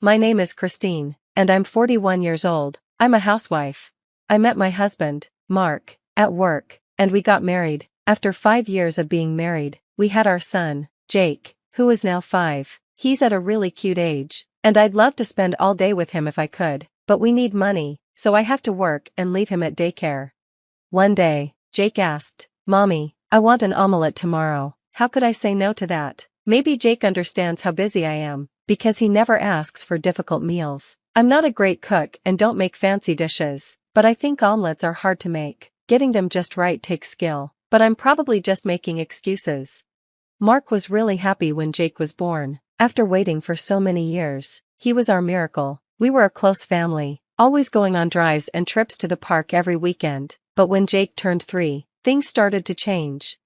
My name is Christine, and I'm 41 years old. I'm a housewife. I met my husband, Mark, at work, and we got married. After 5 years of being married, we had our son, Jake, who is now 5. He's at a really cute age, and I'd love to spend all day with him if I could, but we need money, so I have to work and leave him at daycare. One day, Jake asked, "Mommy, I want an omelette tomorrow." How could I say no to that? Maybe Jake understands how busy I am, because he never asks for difficult meals. I'm not a great cook and don't make fancy dishes, but I think omelets are hard to make. Getting them just right takes skill, but I'm probably just making excuses. Mark was really happy when Jake was born. After waiting for so many years, he was our miracle. We were a close family, always going on drives and trips to the park every weekend. But when Jake turned 3, things started to change.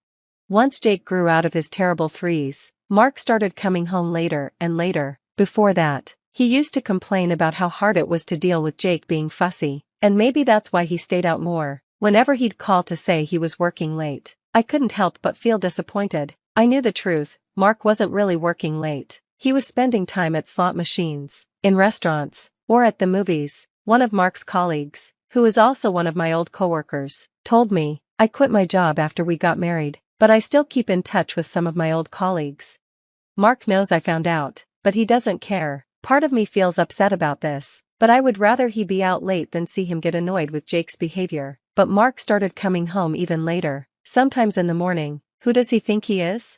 Once Jake grew out of his terrible threes, Mark started coming home later and later. Before that, he used to complain about how hard it was to deal with Jake being fussy, and maybe that's why he stayed out more. Whenever he'd call to say he was working late, I couldn't help but feel disappointed. I knew the truth, Mark wasn't really working late. He was spending time at slot machines, in restaurants, or at the movies. One of Mark's colleagues, who is also one of my old coworkers, told me, "I quit my job after we got married, but I still keep in touch with some of my old colleagues." Mark knows I found out, but he doesn't care. Part of me feels upset about this, but I would rather he be out late than see him get annoyed with Jake's behavior. But Mark started coming home even later, sometimes in the morning. Who does he think he is?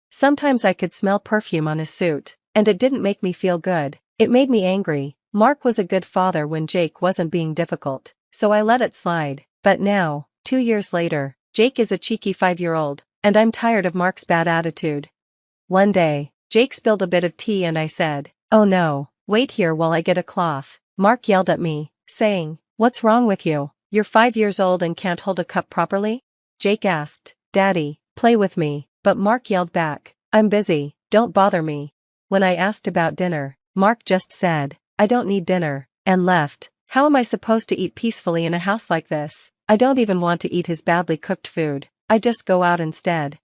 Sometimes I could smell perfume on his suit, and it didn't make me feel good. It made me angry. Mark was a good father when Jake wasn't being difficult, so I let it slide. But now, 2 years later, Jake is a cheeky 5-year-old, and I'm tired of Mark's bad attitude. One day, Jake spilled a bit of tea and I said, "Oh no, wait here while I get a cloth." Mark yelled at me, saying, "What's wrong with you? You're 5 years old and can't hold a cup properly?" Jake asked, "Daddy, play with me," but Mark yelled back, "I'm busy, don't bother me." When I asked about dinner, Mark just said, "I don't need dinner," and left. How am I supposed to eat peacefully in a house like this? I don't even want to eat his badly cooked food. I just go out instead.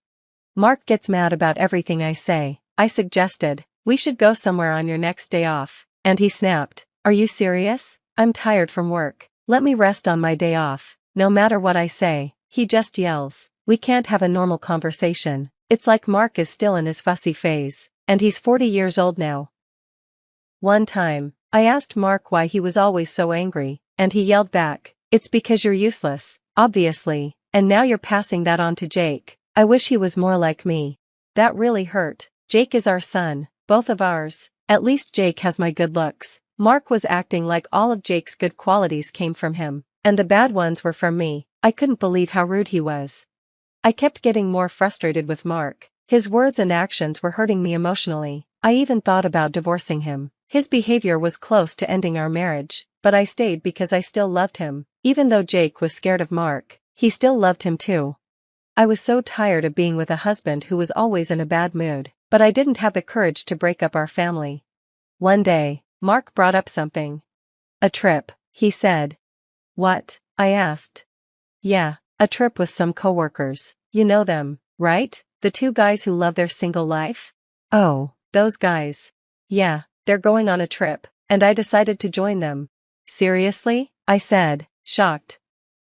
Mark gets mad about everything I say. I suggested, "We should go somewhere on your next day off," and he snapped, "Are you serious? I'm tired from work. Let me rest on my day off." No matter what I say, he just yells. We can't have a normal conversation. It's like Mark is still in his fussy phase, and he's 40 years old now. One time, I asked Mark why he was always so angry, and he yelled back, "It's because you're useless, obviously, and now you're passing that on to Jake. I wish he was more like me." That really hurt. Jake is our son, both of ours. At least Jake has my good looks. Mark was acting like all of Jake's good qualities came from him, and the bad ones were from me. I couldn't believe how rude he was. I kept getting more frustrated with Mark. His words and actions were hurting me emotionally. I even thought about divorcing him. His behavior was close to ending our marriage, but I stayed because I still loved him. Even though Jake was scared of Mark, he still loved him too. I was so tired of being with a husband who was always in a bad mood, but I didn't have the courage to break up our family. One day, Mark brought up something. "A trip," he said. "What?" I asked. "Yeah, a trip with some coworkers. You know them, right? The 2 guys who love their single life?" "Oh, those guys. Yeah, they're going on a trip, and I decided to join them." "Seriously?" I said, shocked.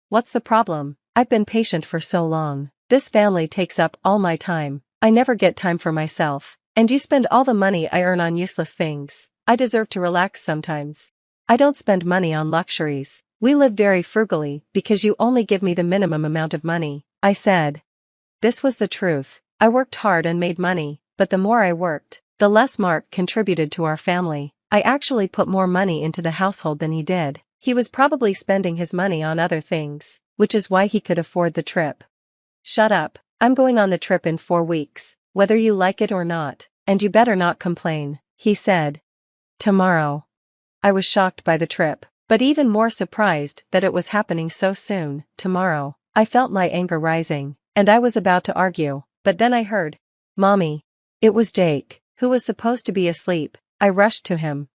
"What's the problem? I've been patient for so long. This family takes up all my time. I never get time for myself, and you spend all the money I earn on useless things. I deserve to relax sometimes. I don't spend money on luxuries. We live very frugally because you only give me the minimum amount of money," I said. This was the truth. I worked hard and made money, but the more I worked, the less Mark contributed to our family. I actually put more money into the household than he did. He was probably spending his money on other things, which is why he could afford the trip. "Shut up. I'm going on the trip in 4 weeks, whether you like it or not, and you better not complain," he said. "Tomorrow." I was shocked by the trip, but even more surprised that it was happening so soon. Tomorrow. I felt my anger rising, and I was about to argue, but then I heard, "Mommy." It was Jake, who was supposed to be asleep. I rushed to him.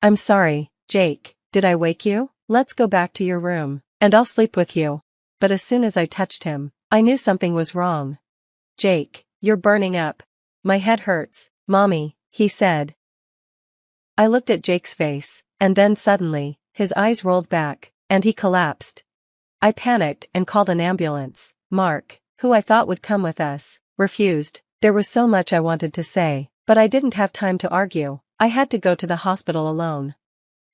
"I'm sorry, Jake, did I wake you? Let's go back to your room, and I'll sleep with you." But as soon as I touched him, I knew something was wrong. "Jake, you're burning up. My head hurts, Mommy," he said. I looked at Jake's face, and then suddenly, his eyes rolled back, and he collapsed. I panicked and called an ambulance. Mark, who I thought would come with us, refused. There was so much I wanted to say, but I didn't have time to argue. I had to go to the hospital alone.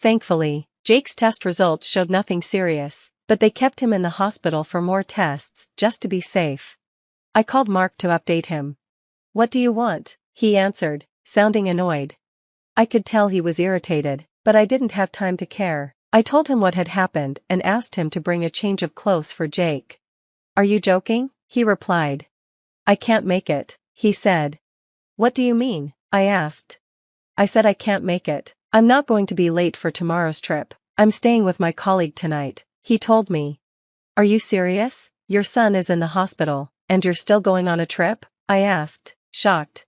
Thankfully, Jake's test results showed nothing serious, but they kept him in the hospital for more tests, just to be safe. I called Mark to update him. "What do you want?" he answered, sounding annoyed. I could tell he was irritated, but I didn't have time to care. I told him what had happened and asked him to bring a change of clothes for Jake. "Are you joking?" he replied. "I can't make it," he said. "What do you mean?" I asked. I said I can't make it. I'm not going to be late for tomorrow's trip. I'm staying with my colleague tonight, he told me. "Are you serious? Your son is in the hospital, and you're still going on a trip?" I asked, shocked.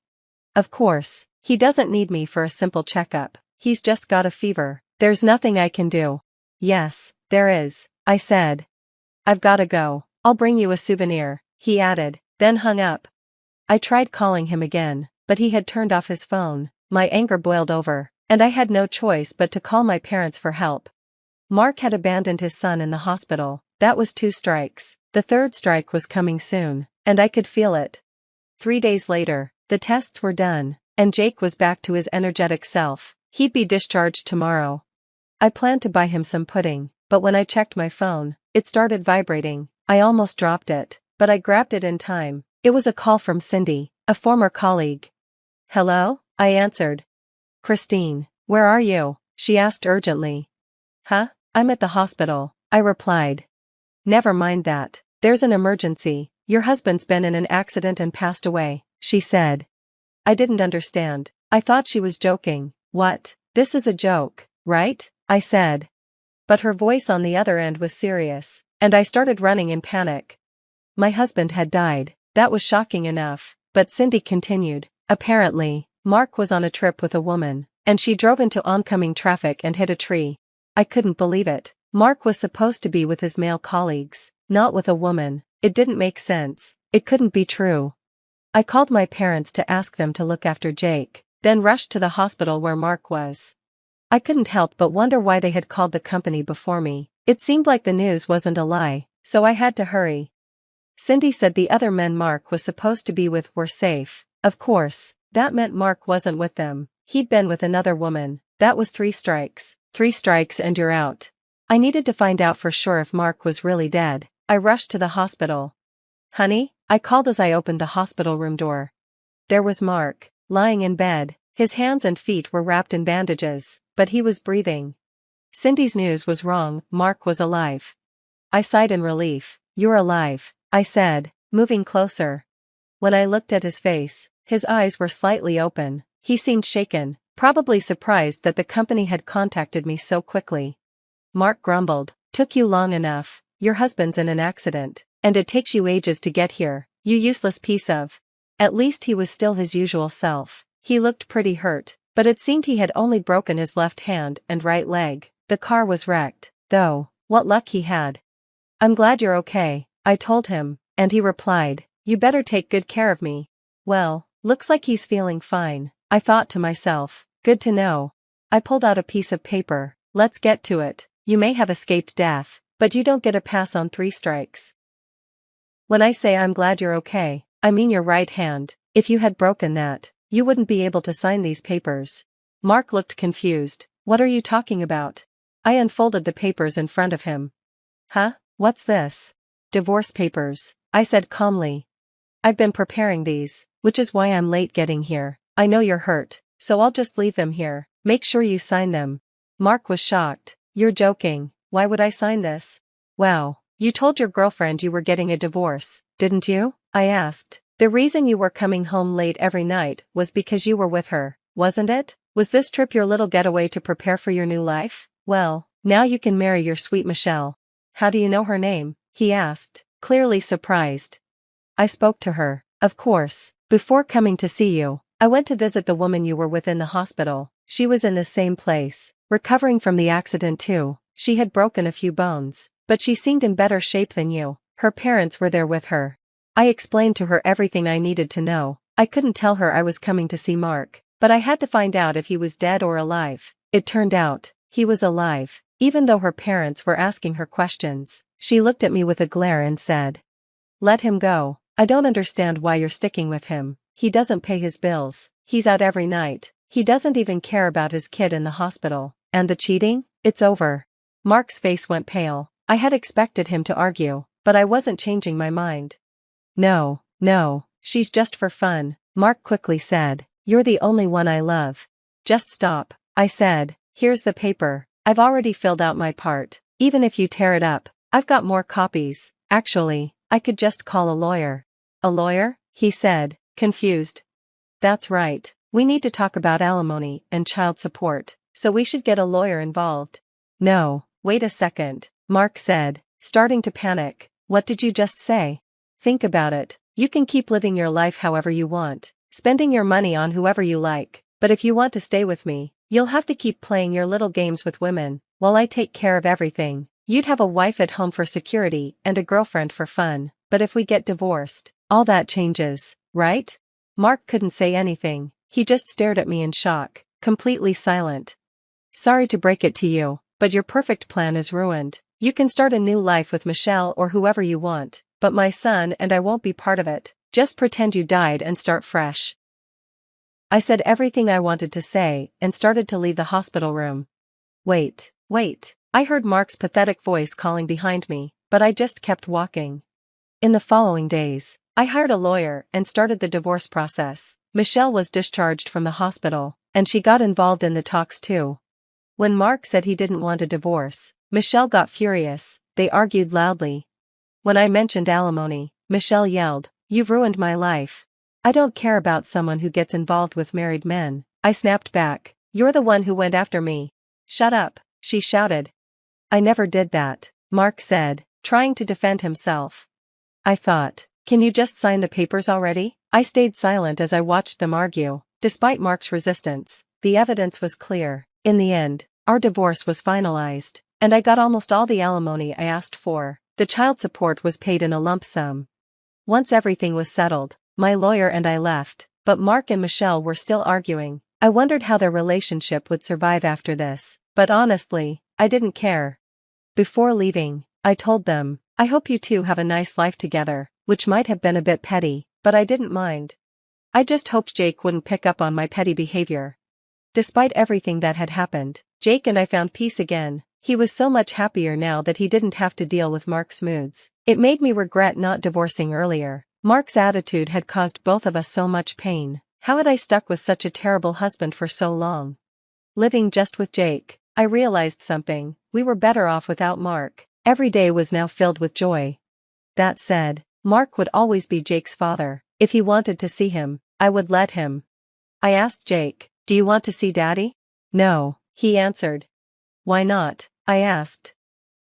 "Of course, he doesn't need me for a simple checkup. He's just got a fever. There's nothing I can do." "Yes, there is," I said. "I've gotta go. I'll bring you a souvenir," he added, then hung up. I tried calling him again, but he had turned off his phone. My anger boiled over, and I had no choice but to call my parents for help. Mark had abandoned his son in the hospital. That was 2 strikes. The 3rd strike was coming soon, and I could feel it. 3 days later, the tests were done, and Jake was back to his energetic self. He'd be discharged tomorrow. I planned to buy him some pudding, but when I checked my phone, it started vibrating. I almost dropped it, but I grabbed it in time. It was a call from Cindy, a former colleague. "Hello?" I answered. "Christine, where are you?" she asked urgently. "Huh? I'm at the hospital," I replied. "Never mind that. There's an emergency. Your husband's been in an accident and passed away," she said. I didn't understand. I thought she was joking. "What? This is a joke, right?" I said. But her voice on the other end was serious, and I started running in panic. My husband had died. That was shocking enough, but Cindy continued. "Apparently, Mark was on a trip with a woman, and she drove into oncoming traffic and hit a tree." I couldn't believe it. Mark was supposed to be with his male colleagues, not with a woman. It didn't make sense. It couldn't be true. I called my parents to ask them to look after Jake, then rushed to the hospital where Mark was. I couldn't help but wonder why they had called the company before me. It seemed like the news wasn't a lie, so I had to hurry. Cindy said the other men Mark was supposed to be with were safe. Of course, that meant Mark wasn't with them. He'd been with another woman. That was 3 strikes. 3 strikes and you're out. I needed to find out for sure if Mark was really dead. I rushed to the hospital. "Honey?" I called as I opened the hospital room door. There was Mark, lying in bed. His hands and feet were wrapped in bandages, but he was breathing. Cindy's news was wrong. Mark was alive. I sighed in relief. "You're alive," I said, moving closer. When I looked at his face, his eyes were slightly open. He seemed shaken, probably surprised that the company had contacted me so quickly. Mark grumbled. "Took you long enough. Your husband's in an accident, and it takes you ages to get here, you useless piece of..." At least he was still his usual self. He looked pretty hurt, but it seemed he had only broken his left hand and right leg. The car was wrecked, though. What luck he had. "I'm glad you're okay," I told him, and he replied, "You better take good care of me." Well, looks like he's feeling fine, I thought to myself. Good to know. I pulled out a piece of paper. "Let's get to it. You may have escaped death, but you don't get a pass on 3 strikes. When I say I'm glad you're okay, I mean your right hand. If you had broken that, you wouldn't be able to sign these papers." Mark looked confused. "What are you talking about?" I unfolded the papers in front of him. "Huh? What's this?" "Divorce papers," I said calmly. "I've been preparing these, which is why I'm late getting here. I know you're hurt, so I'll just leave them here. Make sure you sign them." Mark was shocked. "You're joking. Why would I sign this?" "Wow, you told your girlfriend you were getting a divorce, didn't you?" I asked. "The reason you were coming home late every night was because you were with her, wasn't it? Was this trip your little getaway to prepare for your new life? Well, now you can marry your sweet Michelle." "How do you know her name?" he asked, clearly surprised. "I spoke to her, of course, before coming to see you. I went to visit the woman you were with in the hospital. She was in the same place, recovering from the accident too. She had broken a few bones, but she seemed in better shape than you. Her parents were there with her." I explained to her everything I needed to know. I couldn't tell her I was coming to see Mark. But I had to find out if he was dead or alive. It turned out, he was alive. Even though her parents were asking her questions, she looked at me with a glare and said, "Let him go. I don't understand why you're sticking with him. He doesn't pay his bills. He's out every night. He doesn't even care about his kid in the hospital. And the cheating? It's over." Mark's face went pale. I had expected him to argue, but I wasn't changing my mind. "No, she's just for fun," Mark quickly said. "You're the only one I love." "Just stop," I said. "Here's the paper. I've already filled out my part. Even if you tear it up, I've got more copies. Actually, I could just call a lawyer." "A lawyer?" he said, confused. "That's right. We need to talk about alimony and child support, so we should get a lawyer involved." "No, wait a second," Mark said, starting to panic. "What did you just say?" "Think about it. You can keep living your life however you want, spending your money on whoever you like, but if you want to stay with me, you'll have to keep playing your little games with women, while I take care of everything. You'd have a wife at home for security and a girlfriend for fun, but if we get divorced, all that changes, right?" Mark couldn't say anything. He just stared at me in shock, completely silent. "Sorry to break it to you, but your perfect plan is ruined. You can start a new life with Michelle or whoever you want, but my son and I won't be part of it. Just pretend you died and start fresh." I said everything I wanted to say and started to leave the hospital room. Wait. I heard Mark's pathetic voice calling behind me, but I just kept walking. In the following days, I hired a lawyer and started the divorce process. Michelle was discharged from the hospital, and she got involved in the talks too. When Mark said he didn't want a divorce, Michelle got furious. They argued loudly. When I mentioned alimony, Michelle yelled, "You've ruined my life." "I don't care about someone who gets involved with married men," I snapped back. "You're the one who went after me." "Shut up," she shouted. "I never did that," Mark said, trying to defend himself. I thought, can you just sign the papers already? I stayed silent as I watched them argue. Despite Mark's resistance, the evidence was clear. In the end, our divorce was finalized, and I got almost all the alimony I asked for. The child support was paid in a lump sum. Once everything was settled, my lawyer and I left, but Mark and Michelle were still arguing. I wondered how their relationship would survive after this, but honestly, I didn't care. Before leaving, I told them, "I hope you two have a nice life together," which might have been a bit petty, but I didn't mind. I just hoped Jake wouldn't pick up on my petty behavior. Despite everything that had happened, Jake and I found peace again. He was so much happier now that he didn't have to deal with Mark's moods. It made me regret not divorcing earlier. Mark's attitude had caused both of us so much pain. How had I stuck with such a terrible husband for so long? Living just with Jake, I realized something. We were better off without Mark. Every day was now filled with joy. That said, Mark would always be Jake's father. If he wanted to see him, I would let him. I asked Jake, "Do you want to see Daddy?" "No," he answered. "Why not?" I asked.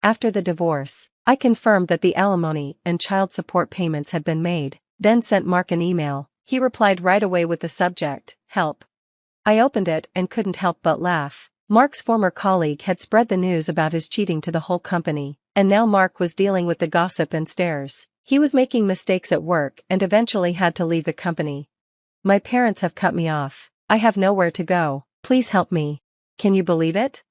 After the divorce, I confirmed that the alimony and child support payments had been made, then sent Mark an email. He replied right away with the subject, "Help." I opened it and couldn't help but laugh. Mark's former colleague had spread the news about his cheating to the whole company, and now Mark was dealing with the gossip and stares. He was making mistakes at work and eventually had to leave the company. "My parents have cut me off. I have nowhere to go. Please help me." Can you believe it?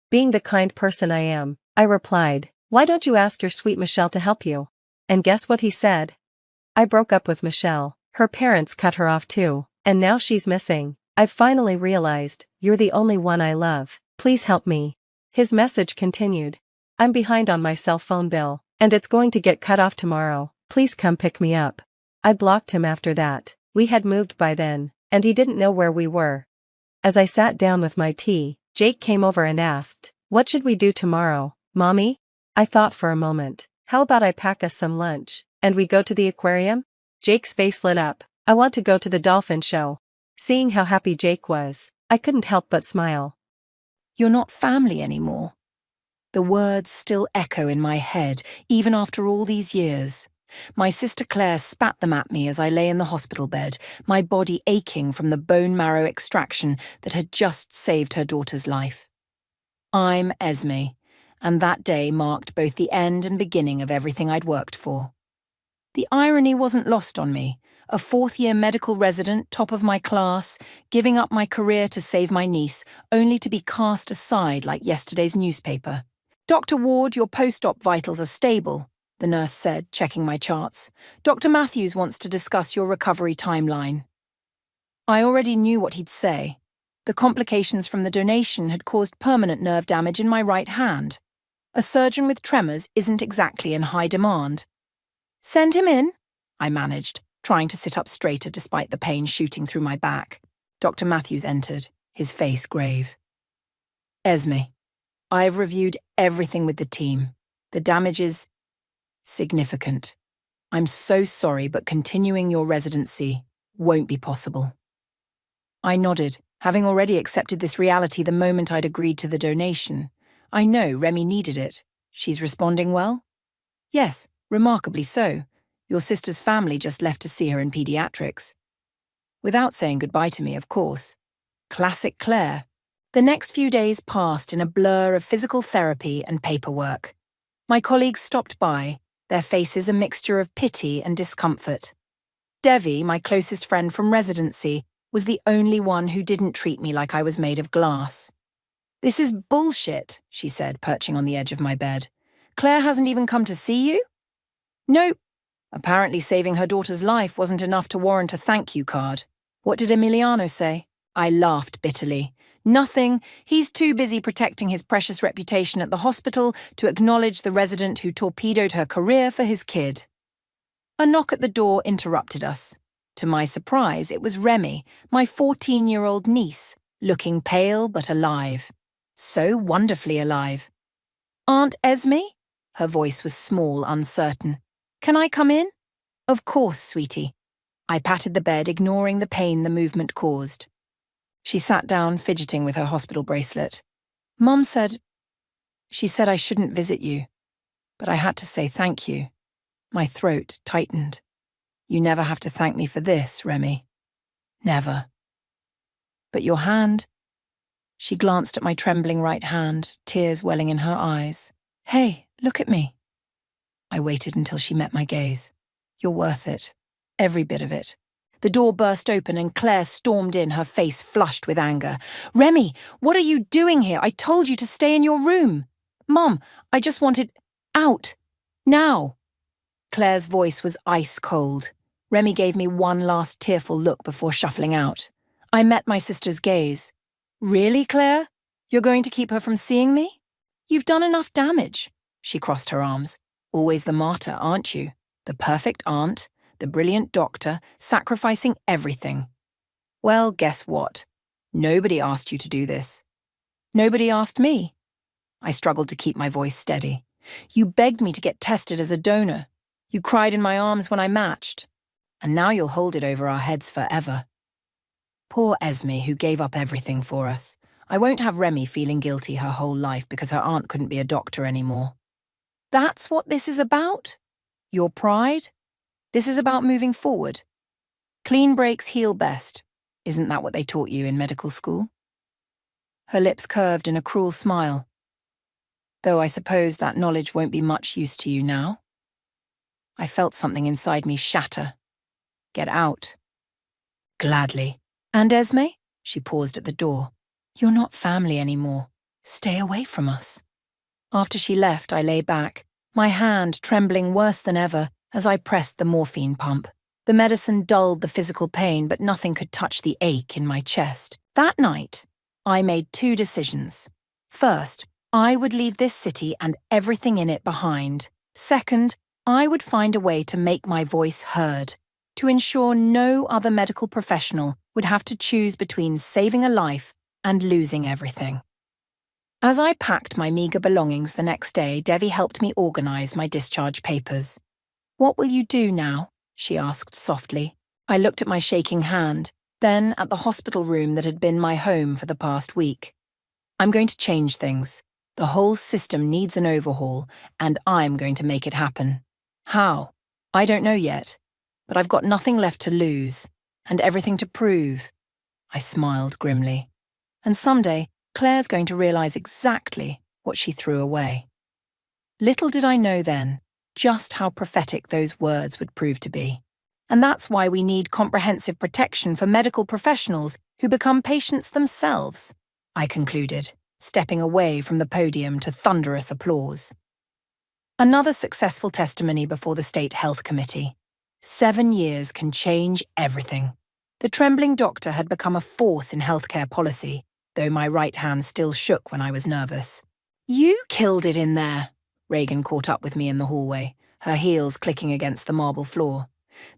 Being the kind person I am, I replied, "Why don't you ask your sweet Michelle to help you?" And guess what he said? "I broke up with Michelle. Her parents cut her off too, and now she's missing. I've finally realized, you're the only one I love. Please help me." His message continued. "I'm behind on my cell phone bill, and it's going to get cut off tomorrow. Please come pick me up." I blocked him after that. We had moved by then, and he didn't know where we were. As I sat down with my tea, Jake came over and asked, "What should we do tomorrow, Mommy?" I thought for a moment. "How about I pack us some lunch, and we go to the aquarium?" Jake's face lit up. "I want to go to the dolphin show." Seeing how happy Jake was, I couldn't help but smile. "You're not family anymore." The words still echo in my head, even after all these years. My sister Claire spat them at me as I lay in the hospital bed, my body aching from the bone marrow extraction that had just saved her daughter's life. I'm Esme, and that day marked both the end and beginning of everything I'd worked for. The irony wasn't lost on me. a fourth-year medical resident, top of my class, giving up my career to save my niece, only to be cast aside like yesterday's newspaper. "Dr. Ward, your post-op vitals are stable," the nurse said, checking my charts. "Dr. Matthews wants to discuss your recovery timeline." I already knew what he'd say. The complications from the donation had caused permanent nerve damage in my right hand. A surgeon with tremors isn't exactly in high demand. "Send him in," I managed, trying to sit up straighter despite the pain shooting through my back. Dr. Matthews entered, his face grave. "Esme, I've reviewed everything with the team. The damage is significant. I'm so sorry, but continuing your residency won't be possible." I nodded, having already accepted this reality the moment I'd agreed to the donation. I know Remy needed it. "She's responding well?" "Yes, remarkably so. Your sister's family just left to see her in pediatrics." Without saying goodbye to me, of course. Classic Claire. The next few days passed in a blur of physical therapy and paperwork. My colleagues stopped by, their faces a mixture of pity and discomfort. Devi, my closest friend from residency, was the only one who didn't treat me like I was made of glass. "This is bullshit," she said, perching on the edge of my bed. "Claire hasn't even come to see you?" "Nope. Apparently saving her daughter's life wasn't enough to warrant a thank you card. What did Emiliano say?" I laughed bitterly. "Nothing. He's too busy protecting his precious reputation at the hospital to acknowledge the resident who torpedoed her career for his kid." A knock at the door interrupted us. To my surprise, it was Remy, my 14-year-old niece, looking pale but alive. So wonderfully alive. "Aunt Esme?" Her voice was small, uncertain. "Can I come in?" "Of course, sweetie." I patted the bed, ignoring the pain the movement caused. She sat down, fidgeting with her hospital bracelet. "Mom said..." "She said I shouldn't visit you, but I had to say thank you." My throat tightened. "You never have to thank me for this, Remy. Never." "But your hand..." She glanced at my trembling right hand, tears welling in her eyes. "Hey, look at me." I waited until she met my gaze. "You're worth it. Every bit of it." The door burst open and Claire stormed in, her face flushed with anger. "Remy, what are you doing here? I told you to stay in your room." "Mom, I just wanted... out. Now." Claire's voice was ice cold. Remy gave me one last tearful look before shuffling out. I met my sister's gaze. "Really, Claire? You're going to keep her from seeing me? You've done enough damage." She crossed her arms. "Always the martyr, aren't you? The perfect aunt, the brilliant doctor, sacrificing everything. Well, guess what? Nobody asked you to do this." "Nobody asked me." I struggled to keep my voice steady. "You begged me to get tested as a donor. You cried in my arms when I matched. And now you'll hold it over our heads forever." Poor Esme, who gave up everything for us. I won't have Remy feeling guilty her whole life because her aunt couldn't be a doctor anymore. "That's what this is about? Your pride? This is about moving forward. Clean breaks heal best. Isn't that what they taught you in medical school?" Her lips curved in a cruel smile. "Though I suppose that knowledge won't be much use to you now." I felt something inside me shatter. "Get out." "Gladly. And Esme?" She paused at the door. "You're not family anymore. Stay away from us." After she left, I lay back, my hand trembling worse than ever as I pressed the morphine pump. The medicine dulled the physical pain, but nothing could touch the ache in my chest. That night, I made two decisions. First, I would leave this city and everything in it behind. Second, I would find a way to make my voice heard, to ensure no other medical professional would have to choose between saving a life and losing everything. As I packed my meager belongings the next day, Devi helped me organize my discharge papers. "What will you do now?" she asked softly. I looked at my shaking hand, then at the hospital room that had been my home for the past week. "I'm going to change things. The whole system needs an overhaul, and I'm going to make it happen. How? I don't know yet, but I've got nothing left to lose, and everything to prove." I smiled grimly. "And someday, Claire's going to realize exactly what she threw away." Little did I know then just how prophetic those words would prove to be. And that's why we need comprehensive protection for medical professionals who become patients themselves, I concluded, stepping away from the podium to thunderous applause. Another successful testimony before the State Health Committee. 7 years can change everything. The trembling doctor had become a force in healthcare policy, though my right hand still shook when I was nervous. You killed it in there. Reagan caught up with me in the hallway, her heels clicking against the marble floor.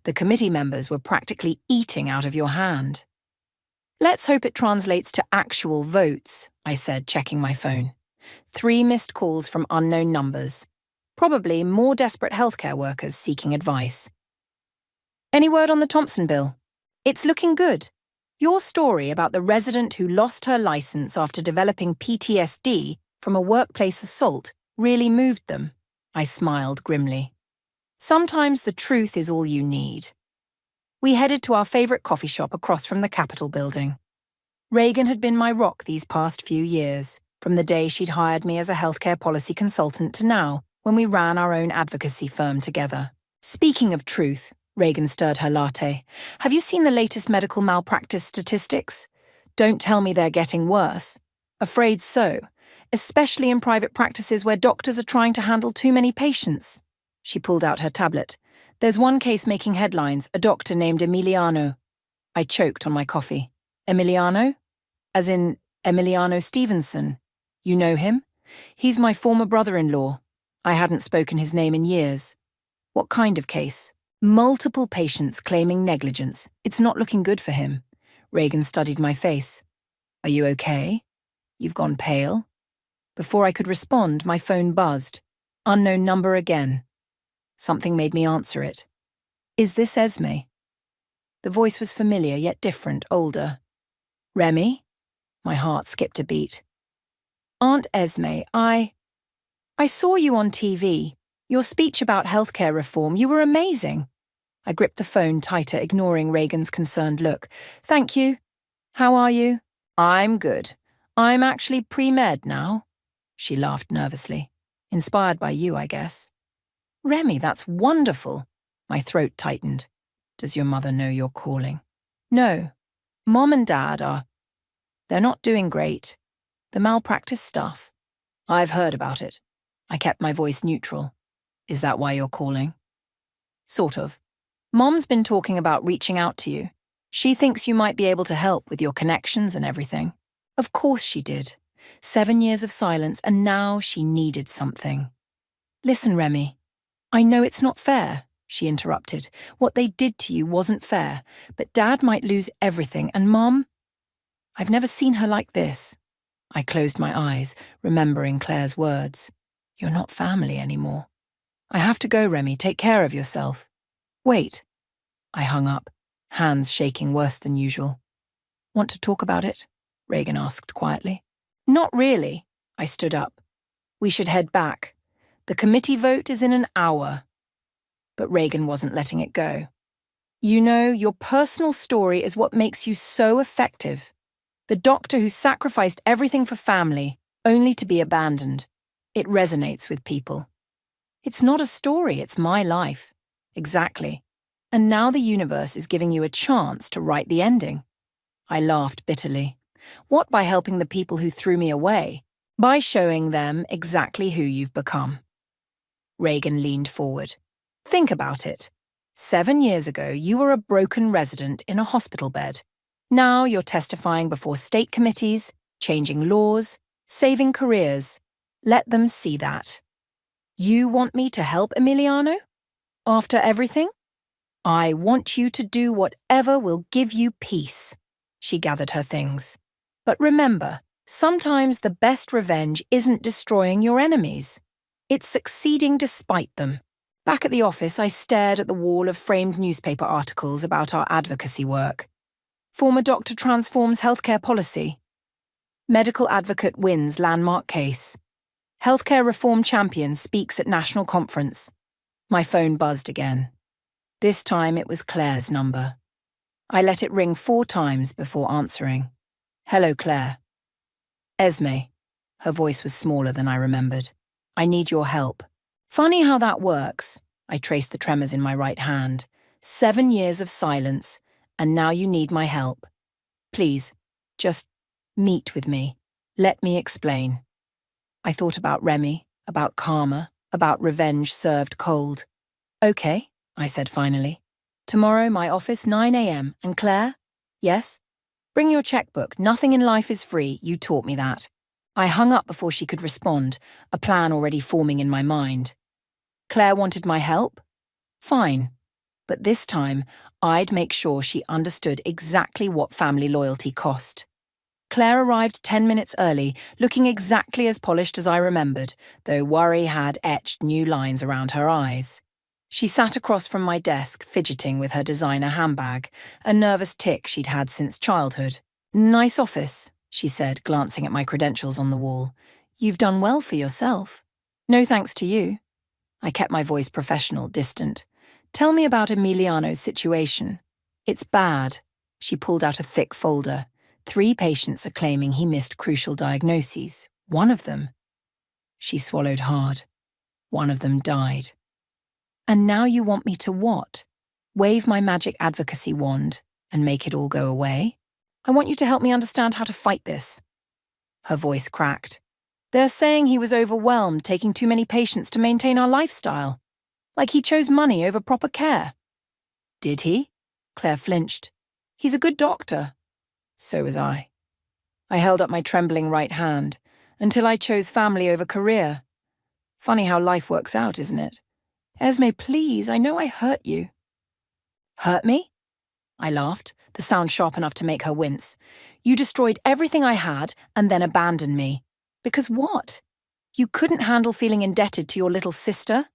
The committee members were practically eating out of your hand. Let's hope it translates to actual votes, I said, checking my phone. 3 missed calls from unknown numbers. Probably more desperate healthcare workers seeking advice. Any word on the Thompson bill? It's looking good. Your story about the resident who lost her license after developing PTSD from a workplace assault really moved them. I smiled grimly. Sometimes the truth is all you need. We headed to our favorite coffee shop across from the Capitol building. Reagan had been my rock these past few years, from the day she'd hired me as a healthcare policy consultant to now, when we ran our own advocacy firm together. Speaking of truth, Reagan stirred her latte. Have you seen the latest medical malpractice statistics? Don't tell me they're getting worse. Afraid so, especially in private practices where doctors are trying to handle too many patients. She pulled out her tablet. There's one case making headlines, a doctor named Emiliano. I choked on my coffee. Emiliano? As in Emiliano Stevenson. You know him? He's my former brother-in-law. I hadn't spoken his name in years. What kind of case? Multiple patients claiming negligence. It's not looking good for him. Reagan studied my face. Are you okay? You've gone pale. Before I could respond, my phone buzzed. Unknown number again. Something made me answer it. Is this Esme? The voice was familiar, yet different, older. Remy? My heart skipped a beat. Aunt Esme, I saw you on TV. Your speech about healthcare reform, you were amazing. I gripped the phone tighter, ignoring Reagan's concerned look. Thank you. How are you? I'm good. I'm actually pre-med now. She laughed nervously. Inspired by you, I guess. Remy, that's wonderful. My throat tightened. Does your mother know you're calling? No. Mom and Dad are. They're not doing great. The malpractice stuff. I've heard about it. I kept my voice neutral. Is that why you're calling? Sort of. Mom's been talking about reaching out to you. She thinks you might be able to help with your connections and everything. Of course she did. 7 years of silence, and now she needed something. Listen, Remy. I know it's not fair, she interrupted. What they did to you wasn't fair, but Dad might lose everything, and Mom? I've never seen her like this. I closed my eyes, remembering Claire's words. You're not family anymore. I have to go, Remy. Take care of yourself. Wait. I hung up, hands shaking worse than usual. Want to talk about it? Reagan asked quietly. Not really. I stood up. We should head back. The committee vote is in an hour. But Reagan wasn't letting it go. You know, your personal story is what makes you so effective. The doctor who sacrificed everything for family, only to be abandoned. It resonates with people. It's not a story, it's my life. Exactly. And now the universe is giving you a chance to write the ending. I laughed bitterly. What by helping the people who threw me away? By showing them exactly who you've become. Reagan leaned forward. Think about it. 7 years ago, you were a broken resident in a hospital bed. Now you're testifying before state committees, changing laws, saving careers. Let them see that. You want me to help Emiliano? After everything? I want you to do whatever will give you peace. She gathered her things. But remember, sometimes the best revenge isn't destroying your enemies. It's succeeding despite them. Back at the office, I stared at the wall of framed newspaper articles about our advocacy work. Former doctor transforms healthcare policy. Medical advocate wins landmark case. Healthcare reform champion speaks at national conference. My phone buzzed again. This time it was Claire's number. I let it ring 4 times before answering. Hello, Claire. Esme. Her voice was smaller than I remembered. I need your help. Funny how that works. I traced the tremors in my right hand. 7 years of silence, and now you need my help. Please, just meet with me. Let me explain. I thought about Remy, about karma, about revenge served cold. Okay, I said finally. Tomorrow, my office, 9 a.m. And Claire? Yes? Bring your checkbook. Nothing in life is free. You taught me that. I hung up before she could respond, a plan already forming in my mind. Claire wanted my help? Fine. But this time, I'd make sure she understood exactly what family loyalty cost. Claire arrived 10 minutes early, looking exactly as polished as I remembered, though worry had etched new lines around her eyes. She sat across from my desk, fidgeting with her designer handbag, a nervous tic she'd had since childhood. Nice office, she said, glancing at my credentials on the wall. You've done well for yourself. No thanks to you. I kept my voice professional, distant. Tell me about Emiliano's situation. It's bad. She pulled out a thick folder. 3 patients are claiming he missed crucial diagnoses. One of them. She swallowed hard. One of them died. And now you want me to what? Wave my magic advocacy wand and make it all go away? I want you to help me understand how to fight this. Her voice cracked. They're saying he was overwhelmed, taking too many patients to maintain our lifestyle. Like he chose money over proper care. Did he? Claire flinched. He's a good doctor. So was I. I held up my trembling right hand, until I chose family over career. Funny how life works out, isn't it? Esme, please, I know I hurt you. Hurt me? I laughed, the sound sharp enough to make her wince. You destroyed everything I had and then abandoned me. Because what? You couldn't handle feeling indebted to your little sister?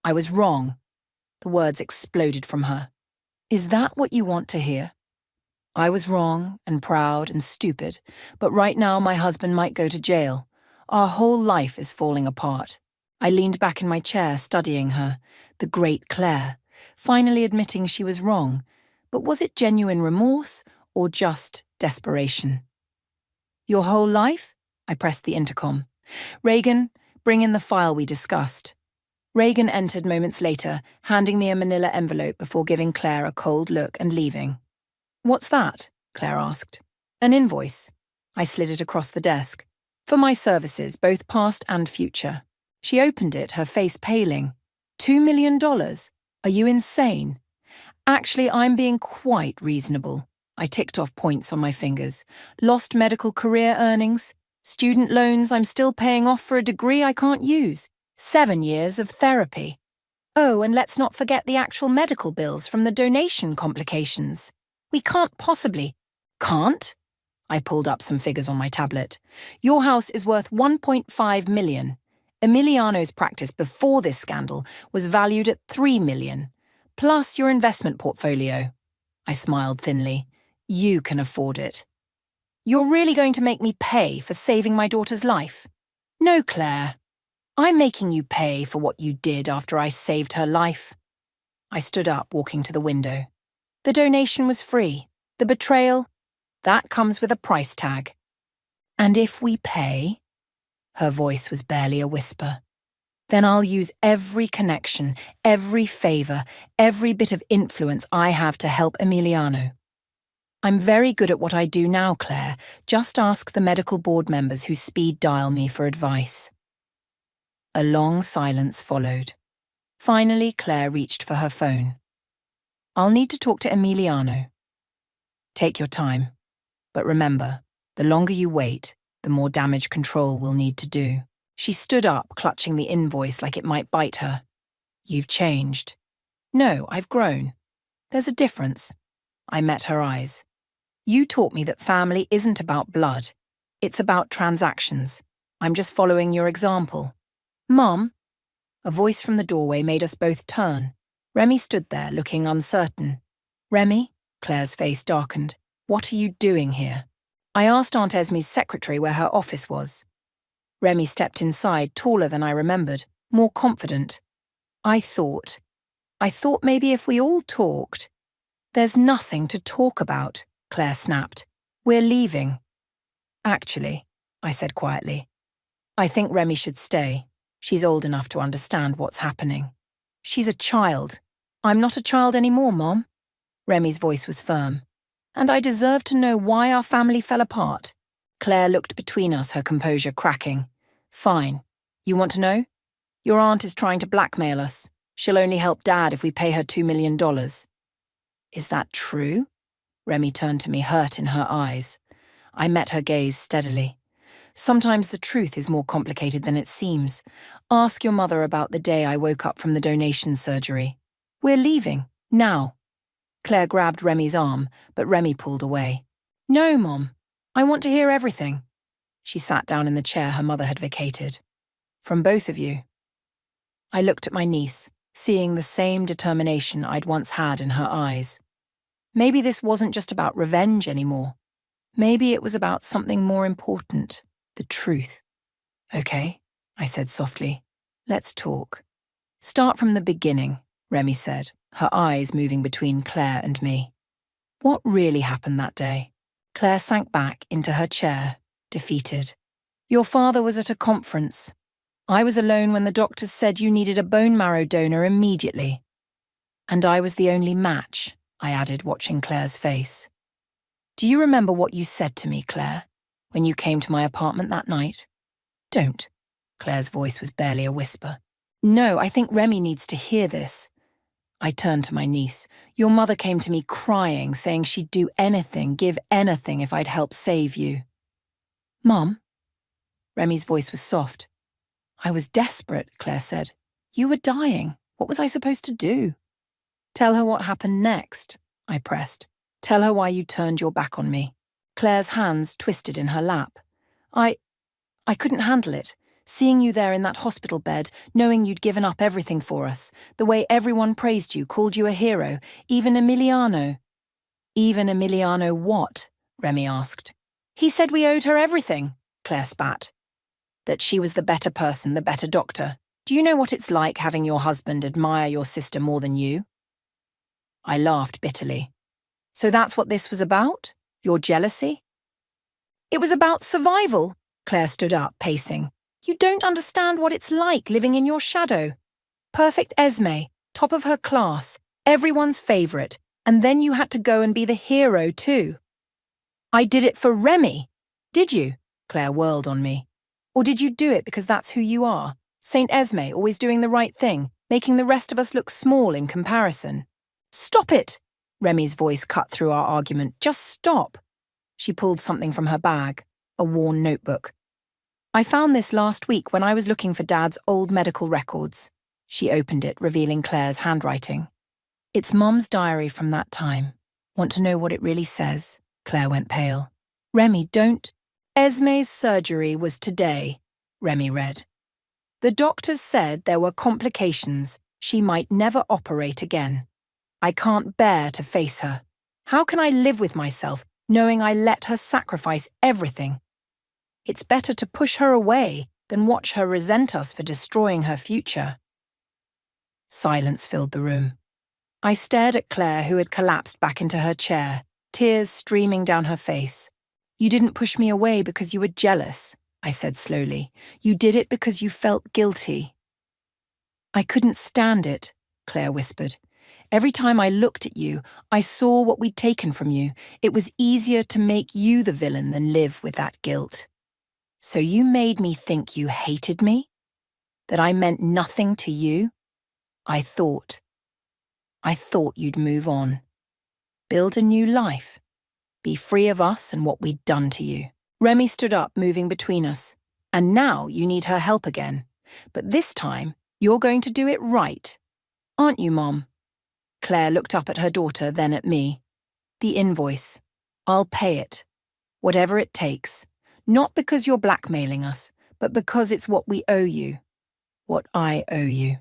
I was wrong. The words exploded from her. Is that what you want to hear? I was wrong and proud and stupid, but right now my husband might go to jail. Our whole life is falling apart. I leaned back in my chair, studying her, the great Claire, finally admitting she was wrong. But was it genuine remorse or just desperation? Your whole life? I pressed the intercom. Reagan, bring in the file we discussed. Reagan entered moments later, handing me a manila envelope before giving Claire a cold look and leaving. What's that? Claire asked. An invoice. I slid it across the desk. For my services, both past and future. She opened it, her face paling. $2 million? Are you insane? Actually, I'm being quite reasonable. I ticked off points on my fingers. Lost medical career earnings. Student loans I'm still paying off for a degree I can't use. 7 years of therapy. Oh, and let's not forget the actual medical bills from the donation complications. We can't possibly. Can't? I pulled up some figures on my tablet. Your house is worth $1.5 million. Emiliano's practice before this scandal was valued at $3 million. Plus your investment portfolio. I smiled thinly. You can afford it. You're really going to make me pay for saving my daughter's life? No, Claire. I'm making you pay for what you did after I saved her life. I stood up, walking to the window. The donation was free. The betrayal, that comes with a price tag. And if we pay, her voice was barely a whisper, then I'll use every connection, every favor, every bit of influence I have to help Emiliano. I'm very good at what I do now, Claire. Just ask the medical board members who speed dial me for advice. A long silence followed. Finally, Claire reached for her phone. I'll need to talk to Emiliano. Take your time. But remember, the longer you wait, the more damage control will need to do. She stood up, clutching the invoice like it might bite her. You've changed. No, I've grown. There's a difference. I met her eyes. You taught me that family isn't about blood. It's about transactions. I'm just following your example. Mum? A voice from the doorway made us both turn. Remy stood there, looking uncertain. Remy? Claire's face darkened. What are you doing here? I asked Aunt Esme's secretary where her office was. Remy stepped inside, taller than I remembered, more confident. I thought maybe if we all talked. There's nothing to talk about, Claire snapped. We're leaving. Actually, I said quietly, I think Remy should stay. She's old enough to understand what's happening. She's a child. I'm not a child anymore, Mom. Remy's voice was firm. And I deserve to know why our family fell apart. Claire looked between us, her composure cracking. Fine. You want to know? Your aunt is trying to blackmail us. She'll only help Dad if we pay her $2 million. Is that true? Remy turned to me, hurt in her eyes. I met her gaze steadily. Sometimes the truth is more complicated than it seems. Ask your mother about the day I woke up from the donation surgery. We're leaving, now. Claire grabbed Remy's arm, but Remy pulled away. No, Mom. I want to hear everything. She sat down in the chair her mother had vacated. From both of you. I looked at my niece, seeing the same determination I'd once had in her eyes. Maybe this wasn't just about revenge anymore. Maybe it was about something more important, the truth. Okay, I said softly. Let's talk. Start from the beginning, Remy said, her eyes moving between Claire and me. What really happened that day? Claire sank back into her chair, defeated. Your father was at a conference. I was alone when the doctors said you needed a bone marrow donor immediately. And I was the only match, I added, watching Claire's face. Do you remember what you said to me, Claire, when you came to my apartment that night? Don't. Claire's voice was barely a whisper. No, I think Remy needs to hear this. I turned to my niece. Your mother came to me crying, saying she'd do anything, give anything if I'd help save you. Mom? Remy's voice was soft. I was desperate, Claire said. You were dying. What was I supposed to do? Tell her what happened next, I pressed. Tell her why you turned your back on me. Claire's hands twisted in her lap. I couldn't handle it. Seeing you there in that hospital bed, knowing you'd given up everything for us, the way everyone praised you, called you a hero, even Emiliano. Even Emiliano what? Remy asked. He said we owed her everything, Claire spat. That she was the better person, the better doctor. Do you know what it's like having your husband admire your sister more than you? I laughed bitterly. So that's what this was about? Your jealousy? It was about survival. Claire stood up, pacing. You don't understand what it's like living in your shadow. Perfect Esme, top of her class, everyone's favourite, and then you had to go and be the hero too. I did it for Remy. Did you? Claire whirled on me. Or did you do it because that's who you are? Saint Esme, always doing the right thing, making the rest of us look small in comparison. Stop it! Remy's voice cut through our argument. Just stop. She pulled something from her bag, a worn notebook. I found this last week when I was looking for Dad's old medical records. She opened it, revealing Claire's handwriting. It's Mum's diary from that time. Want to know what it really says? Claire went pale. Remy, don't. Esme's surgery was today, Remy read. The doctors said there were complications. She might never operate again. I can't bear to face her. How can I live with myself, knowing I let her sacrifice everything? It's better to push her away than watch her resent us for destroying her future. Silence filled the room. I stared at Claire, who had collapsed back into her chair, tears streaming down her face. You didn't push me away because you were jealous, I said slowly. You did it because you felt guilty. I couldn't stand it, Claire whispered. Every time I looked at you, I saw what we'd taken from you. It was easier to make you the villain than live with that guilt. So you made me think you hated me? That I meant nothing to you? I thought you'd move on. Build a new life. Be free of us and what we'd done to you. Remy stood up, moving between us. And now you need her help again. But this time, you're going to do it right. Aren't you, Mom? Claire looked up at her daughter, then at me. The invoice. I'll pay it. Whatever it takes. Not because you're blackmailing us, but because it's what we owe you. What I owe you.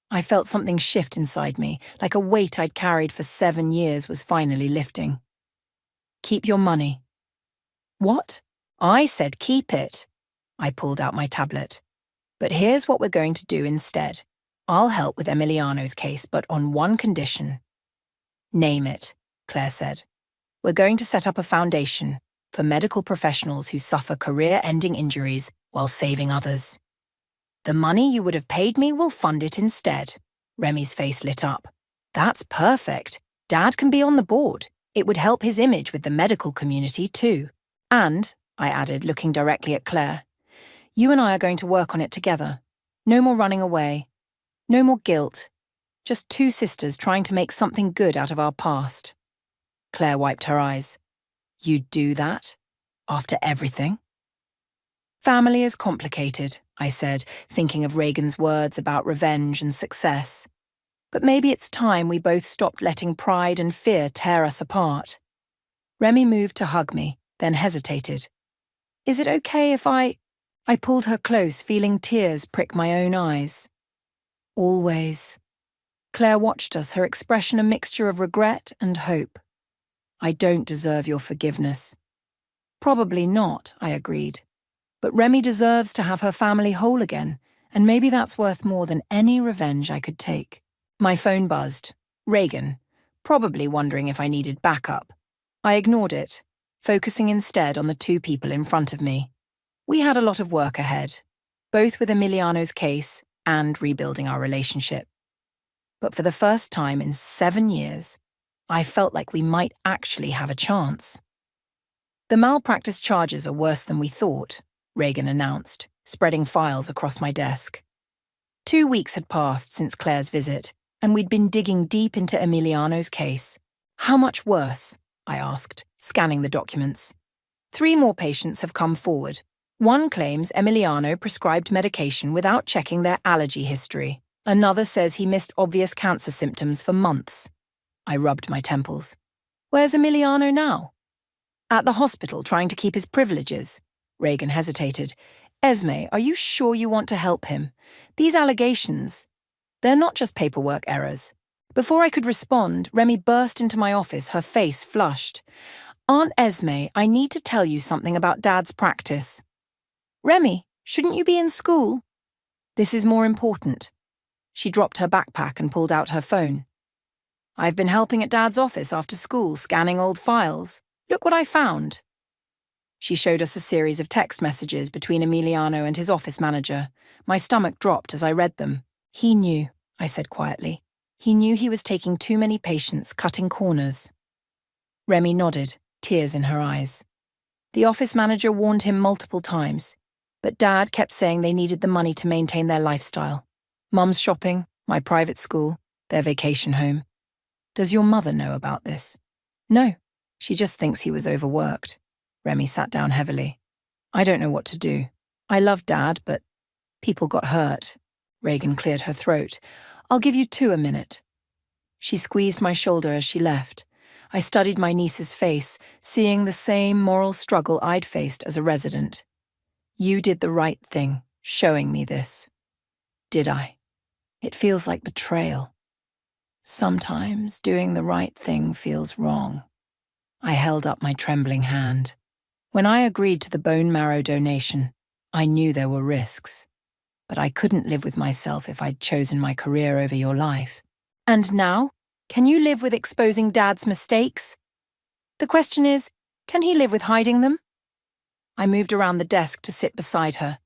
I felt something shift inside me, like a weight I'd carried for 7 years was finally lifting. Keep your money. What? I said keep it. I pulled out my tablet. But here's what we're going to do instead. I'll help with Emiliano's case, but on one condition. Name it, Claire said. We're going to set up a foundation for medical professionals who suffer career-ending injuries while saving others. The money you would have paid me will fund it instead. Remy's face lit up. That's perfect. Dad can be on the board. It would help his image with the medical community too. And, I added, looking directly at Claire, you and I are going to work on it together. No more running away. No more guilt. Just two sisters trying to make something good out of our past. Claire wiped her eyes. You'd do that? After everything? Family is complicated, I said, thinking of Reagan's words about revenge and success. But maybe it's time we both stopped letting pride and fear tear us apart. Remy moved to hug me, then hesitated. Is it okay if I pulled her close, feeling tears prick my own eyes. Always. Claire watched us, her expression a mixture of regret and hope. I don't deserve your forgiveness. Probably not, I agreed. But Remy deserves to have her family whole again, and maybe that's worth more than any revenge I could take. My phone buzzed. Reagan, probably wondering if I needed backup. I ignored it, focusing instead on the two people in front of me. We had a lot of work ahead, both with Emiliano's case and rebuilding our relationship. But for the first time in 7 years, I felt like we might actually have a chance. The malpractice charges are worse than we thought, Reagan announced, spreading files across my desk. 2 weeks had passed since Claire's visit, and we'd been digging deep into Emiliano's case. How much worse? I asked, scanning the documents. 3 more patients have come forward. One claims Emiliano prescribed medication without checking their allergy history. Another says he missed obvious cancer symptoms for months. I rubbed my temples. Where's Emiliano now? At the hospital, trying to keep his privileges. Reagan hesitated. Esme, are you sure you want to help him? These allegations, they're not just paperwork errors. Before I could respond, Remy burst into my office, her face flushed. Aunt Esme, I need to tell you something about Dad's practice. Remy, shouldn't you be in school? This is more important. She dropped her backpack and pulled out her phone. I've been helping at Dad's office after school, scanning old files. Look what I found. She showed us a series of text messages between Emiliano and his office manager. My stomach dropped as I read them. He knew, I said quietly. He knew he was taking too many patients, cutting corners. Remy nodded, tears in her eyes. The office manager warned him multiple times, but Dad kept saying they needed the money to maintain their lifestyle. Mum's shopping, my private school, their vacation home. Does your mother know about this? No, she just thinks he was overworked. Remy sat down heavily. I don't know what to do. I love Dad, but people got hurt. Reagan cleared her throat. I'll give you 2 a minute. She squeezed my shoulder as she left. I studied my niece's face, seeing the same moral struggle I'd faced as a resident. You did the right thing, showing me this. Did I? It feels like betrayal. Sometimes doing the right thing feels wrong. I held up my trembling hand. When I agreed to the bone marrow donation, I knew there were risks. But I couldn't live with myself if I'd chosen my career over your life. And now, can you live with exposing Dad's mistakes? The question is, can he live with hiding them? I moved around the desk to sit beside her.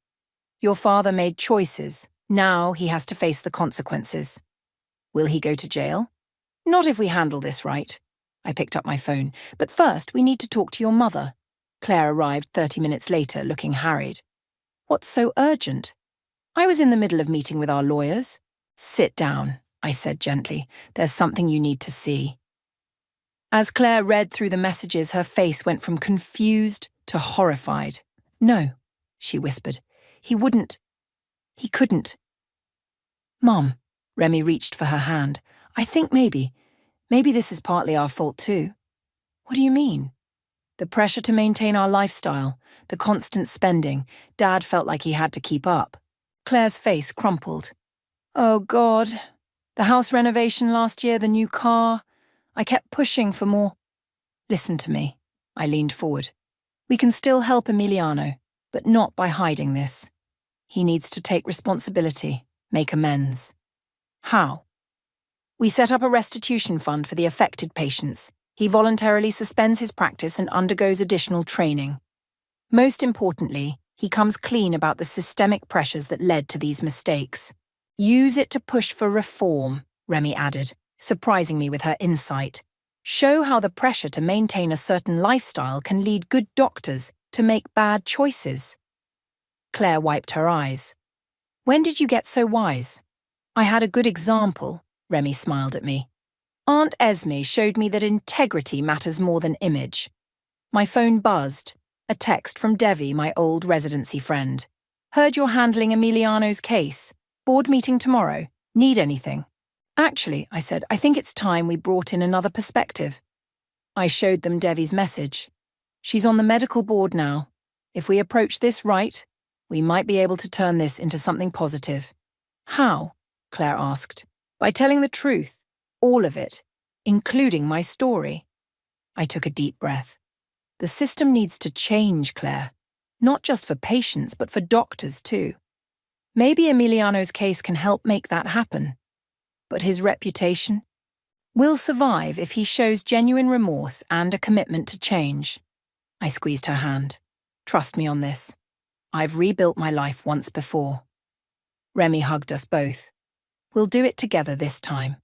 Your father made choices. Now he has to face the consequences. Will he go to jail? Not if we handle this right. I picked up my phone. But first, we need to talk to your mother. Claire arrived 30 minutes later, looking harried. What's so urgent? I was in the middle of meeting with our lawyers. Sit down, I said gently. There's something you need to see. As Claire read through the messages, her face went from confused to horrified. No, she whispered. He couldn't. Mom, Remy reached for her hand. I think maybe this is partly our fault too. What do you mean? The pressure to maintain our lifestyle, the constant spending. Dad felt like he had to keep up. Claire's face crumpled. Oh God, the house renovation last year, the new car. I kept pushing for more. Listen to me. I leaned forward. We can still help Emiliano, but not by hiding this. He needs to take responsibility, make amends. How? We set up a restitution fund for the affected patients. He voluntarily suspends his practice and undergoes additional training. Most importantly, he comes clean about the systemic pressures that led to these mistakes. Use it to push for reform, Remy added, surprising me with her insight. Show how the pressure to maintain a certain lifestyle can lead good doctors to make bad choices. Claire wiped her eyes. When did you get so wise? I had a good example, Remy smiled at me. Aunt Esme showed me that integrity matters more than image. My phone buzzed. A text from Devi, my old residency friend. Heard you're handling Emiliano's case. Board meeting tomorrow. Need anything? Actually, I said, I think it's time we brought in another perspective. I showed them Devi's message. She's on the medical board now. If we approach this right, we might be able to turn this into something positive. How? Claire asked. By telling the truth. All of it. Including my story. I took a deep breath. The system needs to change, Claire. Not just for patients, but for doctors too. Maybe Emiliano's case can help make that happen. But his reputation will survive if he shows genuine remorse and a commitment to change. I squeezed her hand. Trust me on this. I've rebuilt my life once before. Remy hugged us both. We'll do it together this time.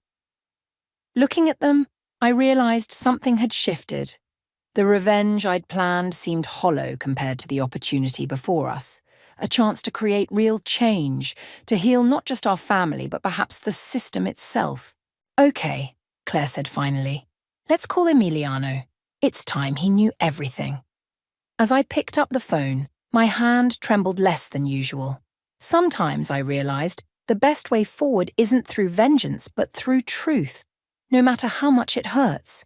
Looking at them, I realized something had shifted. The revenge I'd planned seemed hollow compared to the opportunity before us. A chance to create real change, to heal not just our family, but perhaps the system itself. Okay, Claire said finally. Let's call Emiliano. It's time he knew everything. As I picked up the phone, my hand trembled less than usual. Sometimes, I realized, the best way forward isn't through vengeance, but through truth, no matter how much it hurts.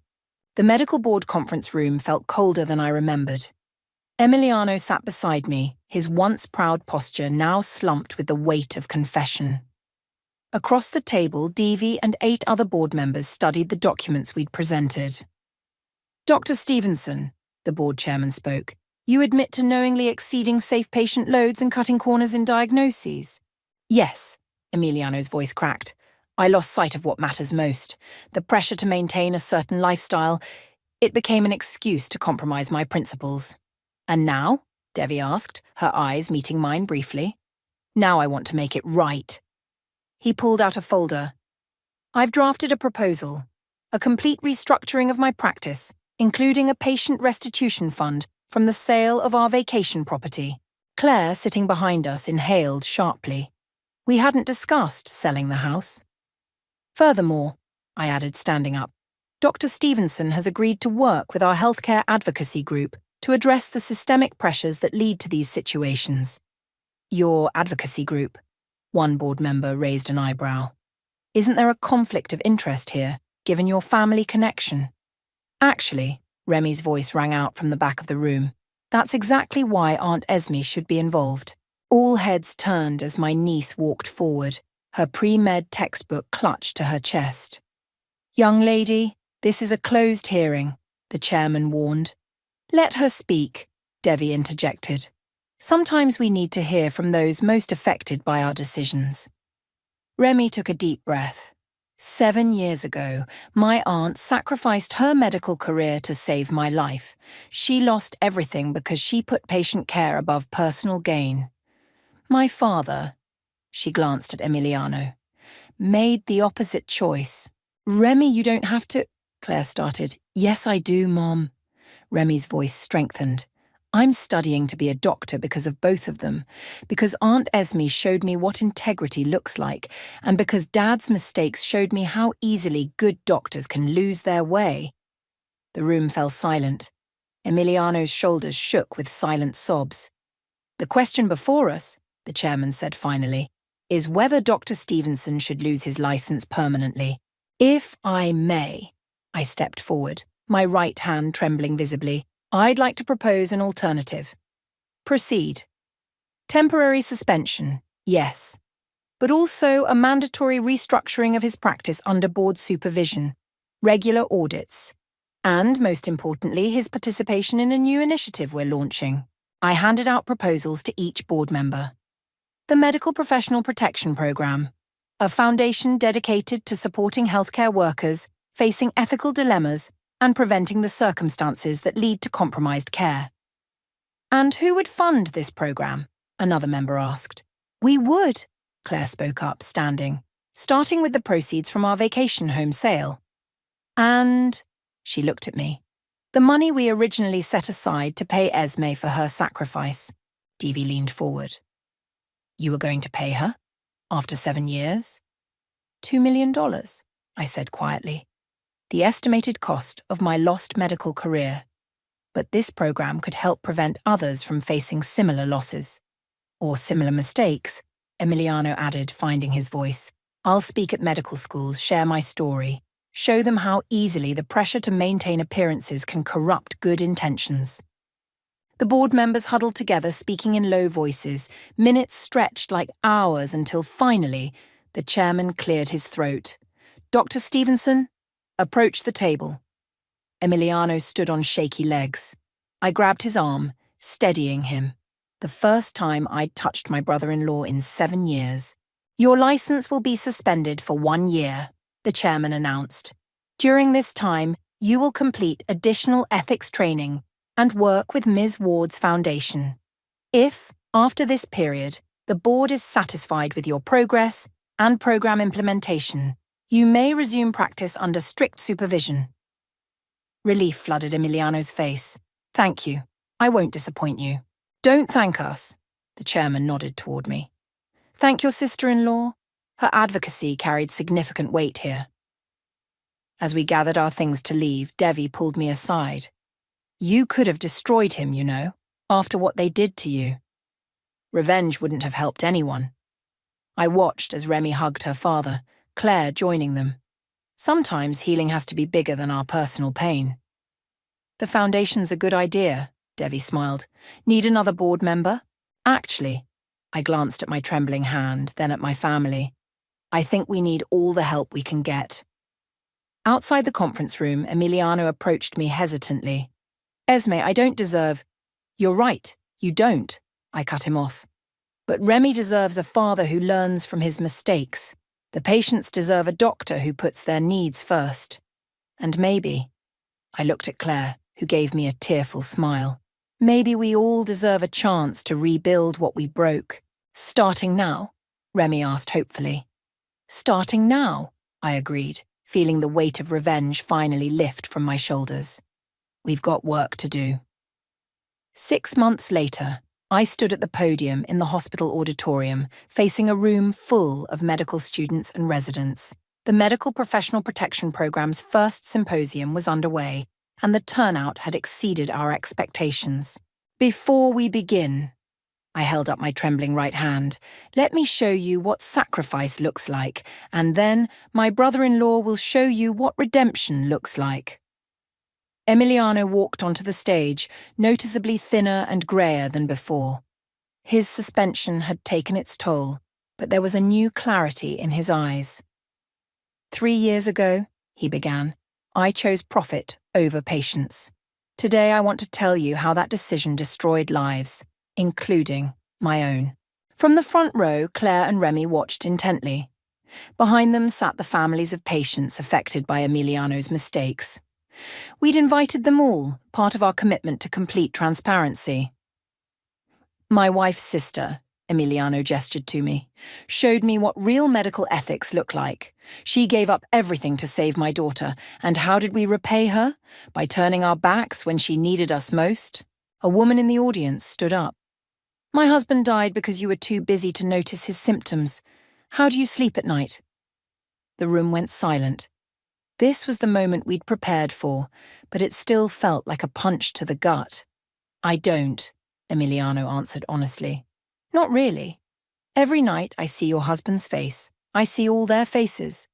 The medical board conference room felt colder than I remembered. Emiliano sat beside me, his once proud posture now slumped with the weight of confession. Across the table, Devi and 8 other board members studied the documents we'd presented. Dr. Stevenson, the board chairman spoke, you admit to knowingly exceeding safe patient loads and cutting corners in diagnoses? Yes, Emiliano's voice cracked. I lost sight of what matters most. The pressure to maintain a certain lifestyle. It became an excuse to compromise my principles. And now? Devi asked, her eyes meeting mine briefly. Now I want to make it right. He pulled out a folder. I've drafted a proposal. A complete restructuring of my practice, including a patient restitution fund from the sale of our vacation property. Claire, sitting behind us, inhaled sharply. We hadn't discussed selling the house. Furthermore, I added, standing up, Dr. Stevenson has agreed to work with our healthcare advocacy group to address the systemic pressures that lead to these situations. Your advocacy group? One board member raised an eyebrow. Isn't there a conflict of interest here, given your family connection? Actually, Remy's voice rang out from the back of the room. That's exactly why Aunt Esme should be involved. All heads turned as my niece walked forward, her pre-med textbook clutched to her chest. Young lady, this is a closed hearing, the chairman warned. Let her speak, Devi interjected. Sometimes we need to hear from those most affected by our decisions. Remy took a deep breath. 7 years ago, my aunt sacrificed her medical career to save my life. She lost everything because she put patient care above personal gain. My father, she glanced at Emiliano, made the opposite choice. Remy, you don't have to, Claire started. Yes, I do, Mom. Remy's voice strengthened. I'm studying to be a doctor because of both of them, because Aunt Esme showed me what integrity looks like, and because Dad's mistakes showed me how easily good doctors can lose their way. The room fell silent. Emiliano's shoulders shook with silent sobs. The question before us, the chairman said finally, is whether Dr. Stevenson should lose his license permanently. If I may, I stepped forward, my right hand trembling visibly. I'd like to propose an alternative. Proceed. Temporary suspension, yes, but also a mandatory restructuring of his practice under board supervision, regular audits, and, most importantly, his participation in a new initiative we're launching. I handed out proposals to each board member. The Medical Professional Protection Program, a foundation dedicated to supporting healthcare workers facing ethical dilemmas and preventing the circumstances that lead to compromised care. And who would fund this program? Another member asked. We would, Claire spoke up, standing. starting with the proceeds from our vacation home sale. And, she looked at me, the money we originally set aside to pay Esme for her sacrifice. Devi leaned forward. You were going to pay her? After 7 years? $2 million, I said quietly. The estimated cost of my lost medical career. But this program could help prevent others from facing similar losses. Or similar mistakes, Emiliano added, finding his voice. I'll speak at medical schools, share my story, show them how easily the pressure to maintain appearances can corrupt good intentions. The board members huddled together, speaking in low voices. Minutes stretched like hours until finally, the chairman cleared his throat. Dr. Stevenson, approach the table. Emiliano stood on shaky legs. I grabbed his arm, steadying him. The first time I'd touched my brother-in-law in 7 years. Your license will be suspended for 1 year, the chairman announced. During this time, you will complete additional ethics training and work with Ms. Ward's foundation. If, after this period, the board is satisfied with your progress and program implementation, you may resume practice under strict supervision. Relief flooded Emiliano's face. Thank you. I won't disappoint you. Don't thank us, the chairman nodded toward me. Thank your sister-in-law. Her advocacy carried significant weight here. As we gathered our things to leave, Devi pulled me aside. You could have destroyed him, you know, after what they did to you. Revenge wouldn't have helped anyone. I watched as Remy hugged her father, Claire joining them. Sometimes healing has to be bigger than our personal pain. The foundation's a good idea, Devi smiled. Need another board member? Actually, I glanced at my trembling hand, then at my family. I think we need all the help we can get. Outside the conference room, Emiliano approached me hesitantly. Esme, I don't deserve... You're right, you don't, I cut him off. But Remy deserves a father who learns from his mistakes. The patients deserve a doctor who puts their needs first. And maybe, I looked at Claire, who gave me a tearful smile, maybe we all deserve a chance to rebuild what we broke. Starting now? Remy asked hopefully. Starting now, I agreed, feeling the weight of revenge finally lift from my shoulders. We've got work to do. 6 months later, I stood at the podium in the hospital auditorium, facing a room full of medical students and residents. The Medical Professional Protection Program's first symposium was underway, and the turnout had exceeded our expectations. Before we begin, I held up my trembling right hand, let me show you what sacrifice looks like, and then my brother-in-law will show you what redemption looks like. Emiliano walked onto the stage, noticeably thinner and greyer than before. His suspension had taken its toll, but there was a new clarity in his eyes. 3 years ago, he began, I chose profit over patience. Today I want to tell you how that decision destroyed lives, including my own. From the front row, Claire and Remy watched intently. Behind them sat the families of patients affected by Emiliano's mistakes. We'd invited them all, part of our commitment to complete transparency. My wife's sister, Emiliano gestured to me, showed me what real medical ethics look like. She gave up everything to save my daughter, and how did we repay her? By turning our backs when she needed us most? A woman in the audience stood up. My husband died because you were too busy to notice his symptoms. How do you sleep at night? The room went silent. This was the moment we'd prepared for, but it still felt like a punch to the gut. I don't, Emiliano answered honestly. Not really. Every night I see your husband's face. I see all their faces.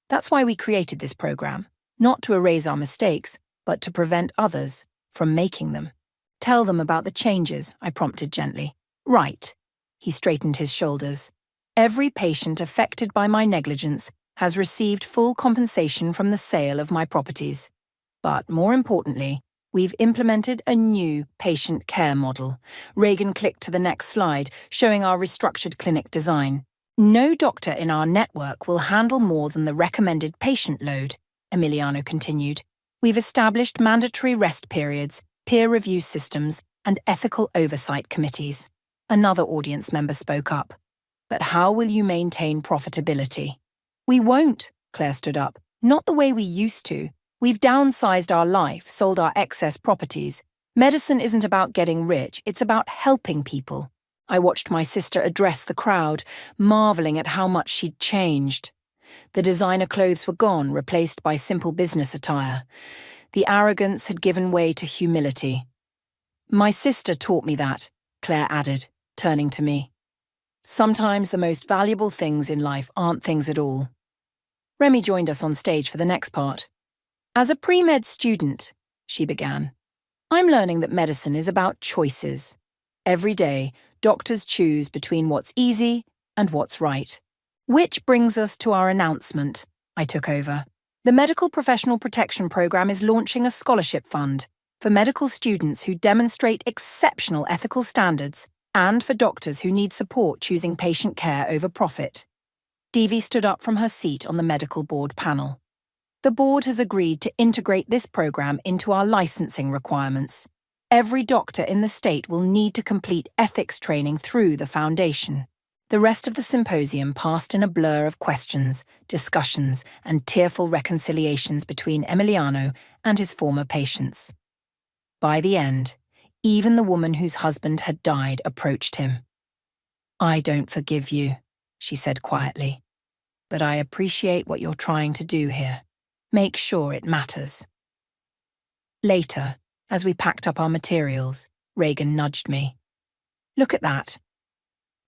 That's why we created this program, not to erase our mistakes, but to prevent others from making them. Tell them about the changes, I prompted gently. Right. He straightened his shoulders. Every patient affected by my negligence has received full compensation from the sale of my properties. But more importantly, we've implemented a new patient care model. Reagan clicked to the next slide, showing our restructured clinic design. No doctor in our network will handle more than the recommended patient load, Emiliano continued. We've established mandatory rest periods, peer review systems, and ethical oversight committees. Another audience member spoke up. But how will you maintain profitability? We won't, Claire stood up. Not the way we used to. We've downsized our life, sold our excess properties. Medicine isn't about getting rich, it's about helping people. I watched my sister address the crowd, marveling at how much she'd changed. The designer clothes were gone, replaced by simple business attire. The arrogance had given way to humility. My sister taught me that, Claire added, turning to me. Sometimes the most valuable things in life aren't things at all. Remy joined us on stage for the next part. As a pre-med student, she began, I'm learning that medicine is about choices. Every day, doctors choose between what's easy and what's right. Which brings us to our announcement. I took over. The Medical Professional Protection Program is launching a scholarship fund for medical students who demonstrate exceptional ethical standards and for doctors who need support choosing patient care over profit. Devi stood up from her seat on the medical board panel. The board has agreed to integrate this program into our licensing requirements. Every doctor in the state will need to complete ethics training through the foundation. The rest of the symposium passed in a blur of questions, discussions, and tearful reconciliations between Emiliano and his former patients. By the end, even the woman whose husband had died approached him. I don't forgive you, she said quietly, but I appreciate what you're trying to do here. Make sure it matters. Later, as we packed up our materials, Reagan nudged me. Look at that.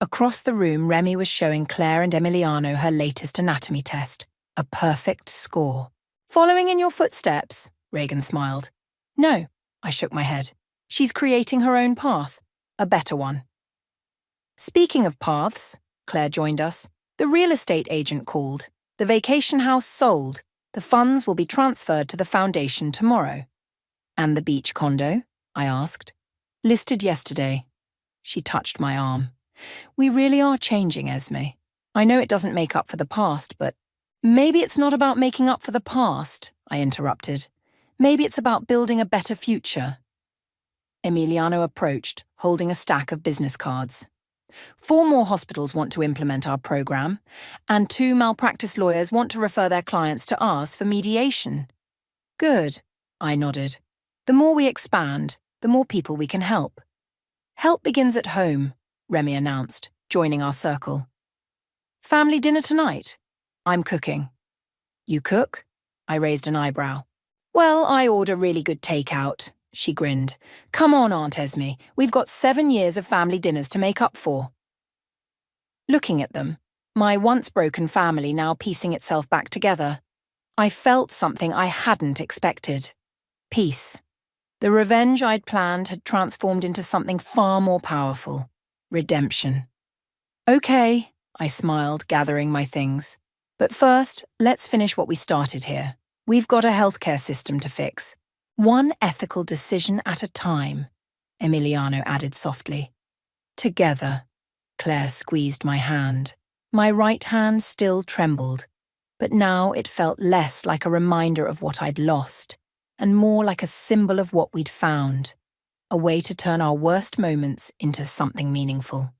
Across the room, Remy was showing Claire and Emiliano her latest anatomy test, a perfect score. Following in your footsteps, Reagan smiled. No, I shook my head. She's creating her own path, a better one. Speaking of paths, Claire joined us. The real estate agent called. The vacation house sold. The funds will be transferred to the foundation tomorrow. And the beach condo? I asked. Listed yesterday. She touched my arm. We really are changing, Esme. I know it doesn't make up for the past, but maybe it's not about making up for the past, I interrupted. Maybe it's about building a better future. Emiliano approached, holding a stack of business cards. 4 more hospitals want to implement our program, and 2 malpractice lawyers want to refer their clients to us for mediation. Good, I nodded. The more we expand, the more people we can help. Help begins at home, Remy announced, joining our circle. Family dinner tonight? I'm cooking. You cook? I raised an eyebrow. Well, I order really good takeout, she grinned. Come on, Aunt Esme, we've got 7 years of family dinners to make up for. Looking at them, my once broken family now piecing itself back together, I felt something I hadn't expected. Peace. The revenge I'd planned had transformed into something far more powerful. Redemption. Okay, I smiled, gathering my things. But first, let's finish what we started here. We've got a healthcare system to fix. One ethical decision at a time, Emiliano added softly. Together. Claire squeezed my hand. My right hand still trembled, but now it felt less like a reminder of what I'd lost, and more like a symbol of what we'd found, a way to turn our worst moments into something meaningful.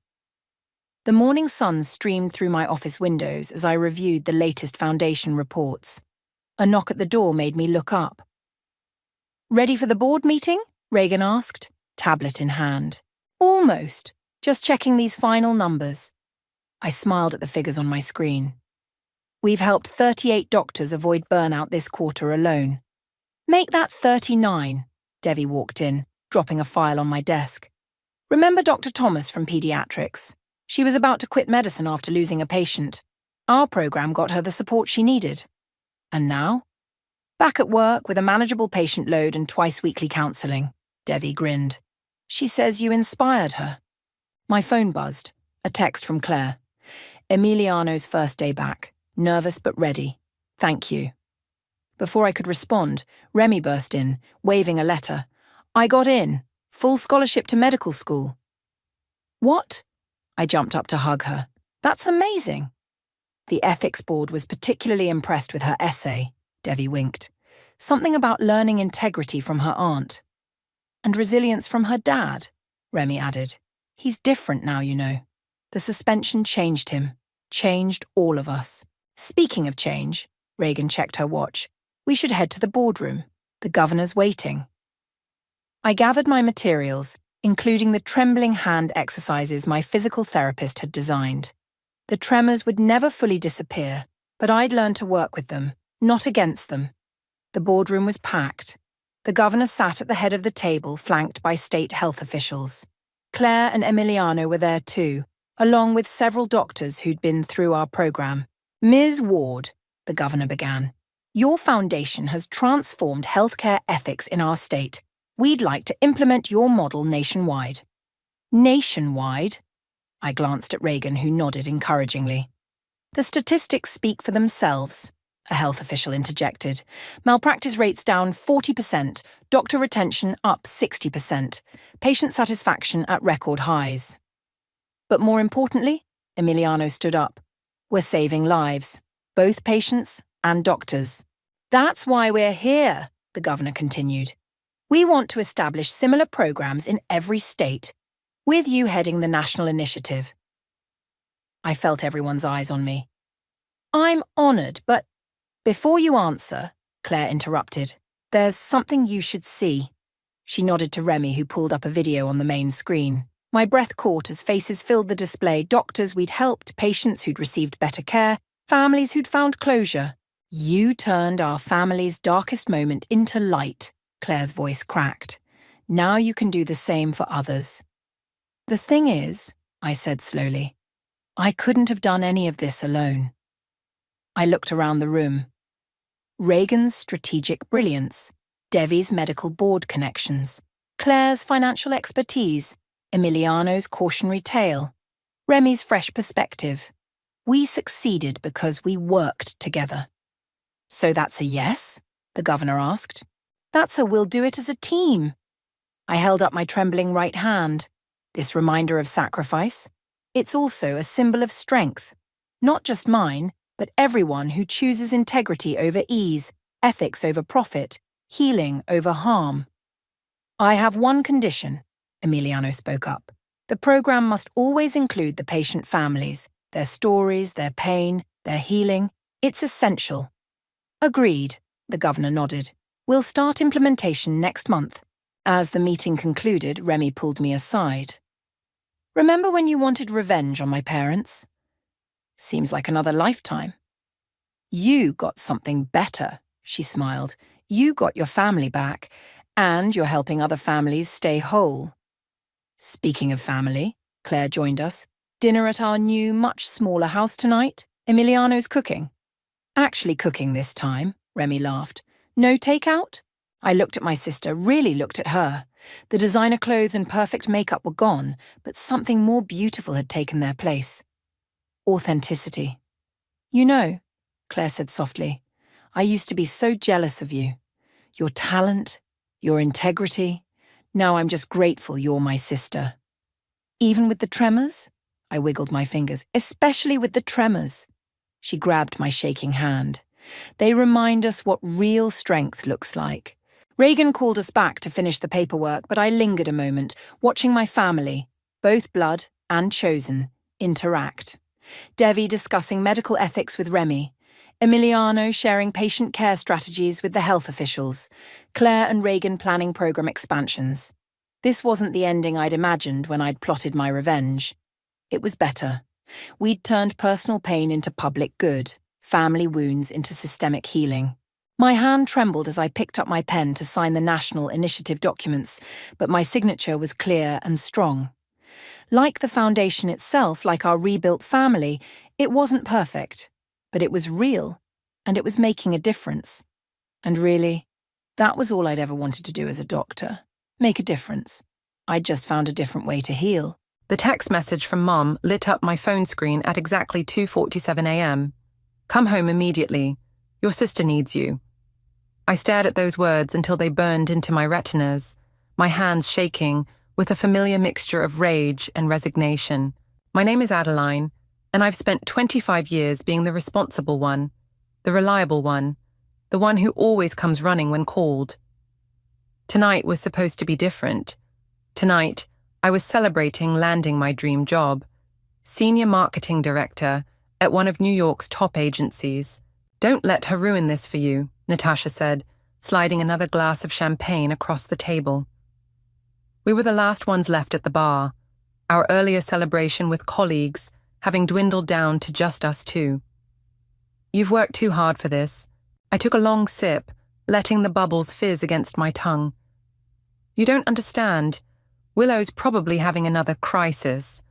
The morning sun streamed through my office windows as I reviewed the latest foundation reports. A knock at the door made me look up. Ready for the board meeting? Reagan asked, tablet in hand. Almost. Just checking these final numbers. I smiled at the figures on my screen. We've helped 38 doctors avoid burnout this quarter alone. Make that 39, Devi walked in, dropping a file on my desk. Remember Dr. Thomas from pediatrics? She was about to quit medicine after losing a patient. Our program got her the support she needed. And now? Back at work with a manageable patient load and twice-weekly counselling, Devi grinned. She says you inspired her. My phone buzzed, a text from Claire. Emiliano's first day back, nervous but ready. Thank you. Before I could respond, Remy burst in, waving a letter. I got in. Full scholarship to medical school. What? I jumped up to hug her. That's amazing. The ethics board was particularly impressed with her essay, Devi winked. Something about learning integrity from her aunt. And resilience from her dad, Remy added. He's different now, you know. The suspension changed him, changed all of us. Speaking of change, Reagan checked her watch. We should head to the boardroom. The governor's waiting. I gathered my materials, including the trembling hand exercises my physical therapist had designed. The tremors would never fully disappear, but I'd learn to work with them, not against them. The boardroom was packed. The governor sat at the head of the table, flanked by state health officials. Claire and Emiliano were there too, along with several doctors who'd been through our program. Ms. Ward, the governor began, your foundation has transformed healthcare ethics in our state. We'd like to implement your model nationwide. Nationwide? I glanced at Reagan, who nodded encouragingly. The statistics speak for themselves, a health official interjected. Malpractice rates down 40%, doctor retention up 60%, patient satisfaction at record highs. But more importantly, Emiliano stood up, we're saving lives, both patients and doctors. That's why we're here, the governor continued. We want to establish similar programs in every state, with you heading the national initiative. I felt everyone's eyes on me. I'm honored, but before you answer, Claire interrupted, there's something you should see. She nodded to Remy, who pulled up a video on the main screen. My breath caught as faces filled the display, doctors we'd helped, patients who'd received better care, families who'd found closure. You turned our family's darkest moment into light, Claire's voice cracked. Now you can do the same for others. The thing is, I said slowly, I couldn't have done any of this alone. I looked around the room. Reagan's strategic brilliance, Devi's medical board connections, Claire's financial expertise, Emiliano's cautionary tale, Remy's fresh perspective. We succeeded because we worked together. So that's a yes? The governor asked. That's a we'll do it as a team. I held up my trembling right hand. This reminder of sacrifice. It's also a symbol of strength. Not just mine, but everyone who chooses integrity over ease, ethics over profit, healing over harm. I have one condition, Emiliano spoke up. The program must always include the patient families, their stories, their pain, their healing. It's essential. Agreed, the governor nodded. We'll start implementation next month. As the meeting concluded, Remy pulled me aside. Remember when you wanted revenge on my parents? Seems like another lifetime. You got something better, she smiled. You got your family back, and you're helping other families stay whole. Speaking of family, Claire joined us. Dinner at our new, much smaller house tonight. Emiliano's cooking. Actually cooking this time, Remy laughed. No takeout? I looked at my sister, really looked at her. The designer clothes and perfect makeup were gone, but something more beautiful had taken their place. Authenticity. You know, Claire said softly, I used to be so jealous of you. Your talent, your integrity. Now I'm just grateful you're my sister. Even with the tremors? I wiggled my fingers. Especially with the tremors. She grabbed my shaking hand. They remind us what real strength looks like. Reagan called us back to finish the paperwork, but I lingered a moment, watching my family, both blood and chosen, interact. Devi discussing medical ethics with Remy, Emiliano sharing patient care strategies with the health officials, Claire and Reagan planning program expansions. This wasn't the ending I'd imagined when I'd plotted my revenge. It was better. We'd turned personal pain into public good, family wounds into systemic healing. My hand trembled as I picked up my pen to sign the national initiative documents, but my signature was clear and strong. Like the foundation itself, like our rebuilt family, it wasn't perfect, but it was real, and it was making a difference. And really, that was all I'd ever wanted to do as a doctor. Make a difference. I'd just found a different way to heal. The text message from Mom lit up my phone screen at exactly 2:47 a.m. Come home immediately. Your sister needs you. I stared at those words until they burned into my retinas, my hands shaking with a familiar mixture of rage and resignation. My name is Adeline, and I've spent 25 years being the responsible one, the reliable one, the one who always comes running when called. Tonight was supposed to be different. Tonight, I was celebrating landing my dream job. Senior Marketing Director, at one of New York's top agencies. Don't let her ruin this for you, Natasha said, sliding another glass of champagne across the table. We were the last ones left at the bar, our earlier celebration with colleagues having dwindled down to just us two. You've worked too hard for this. I took a long sip, letting the bubbles fizz against my tongue. You don't understand. Willow's probably having another crisis.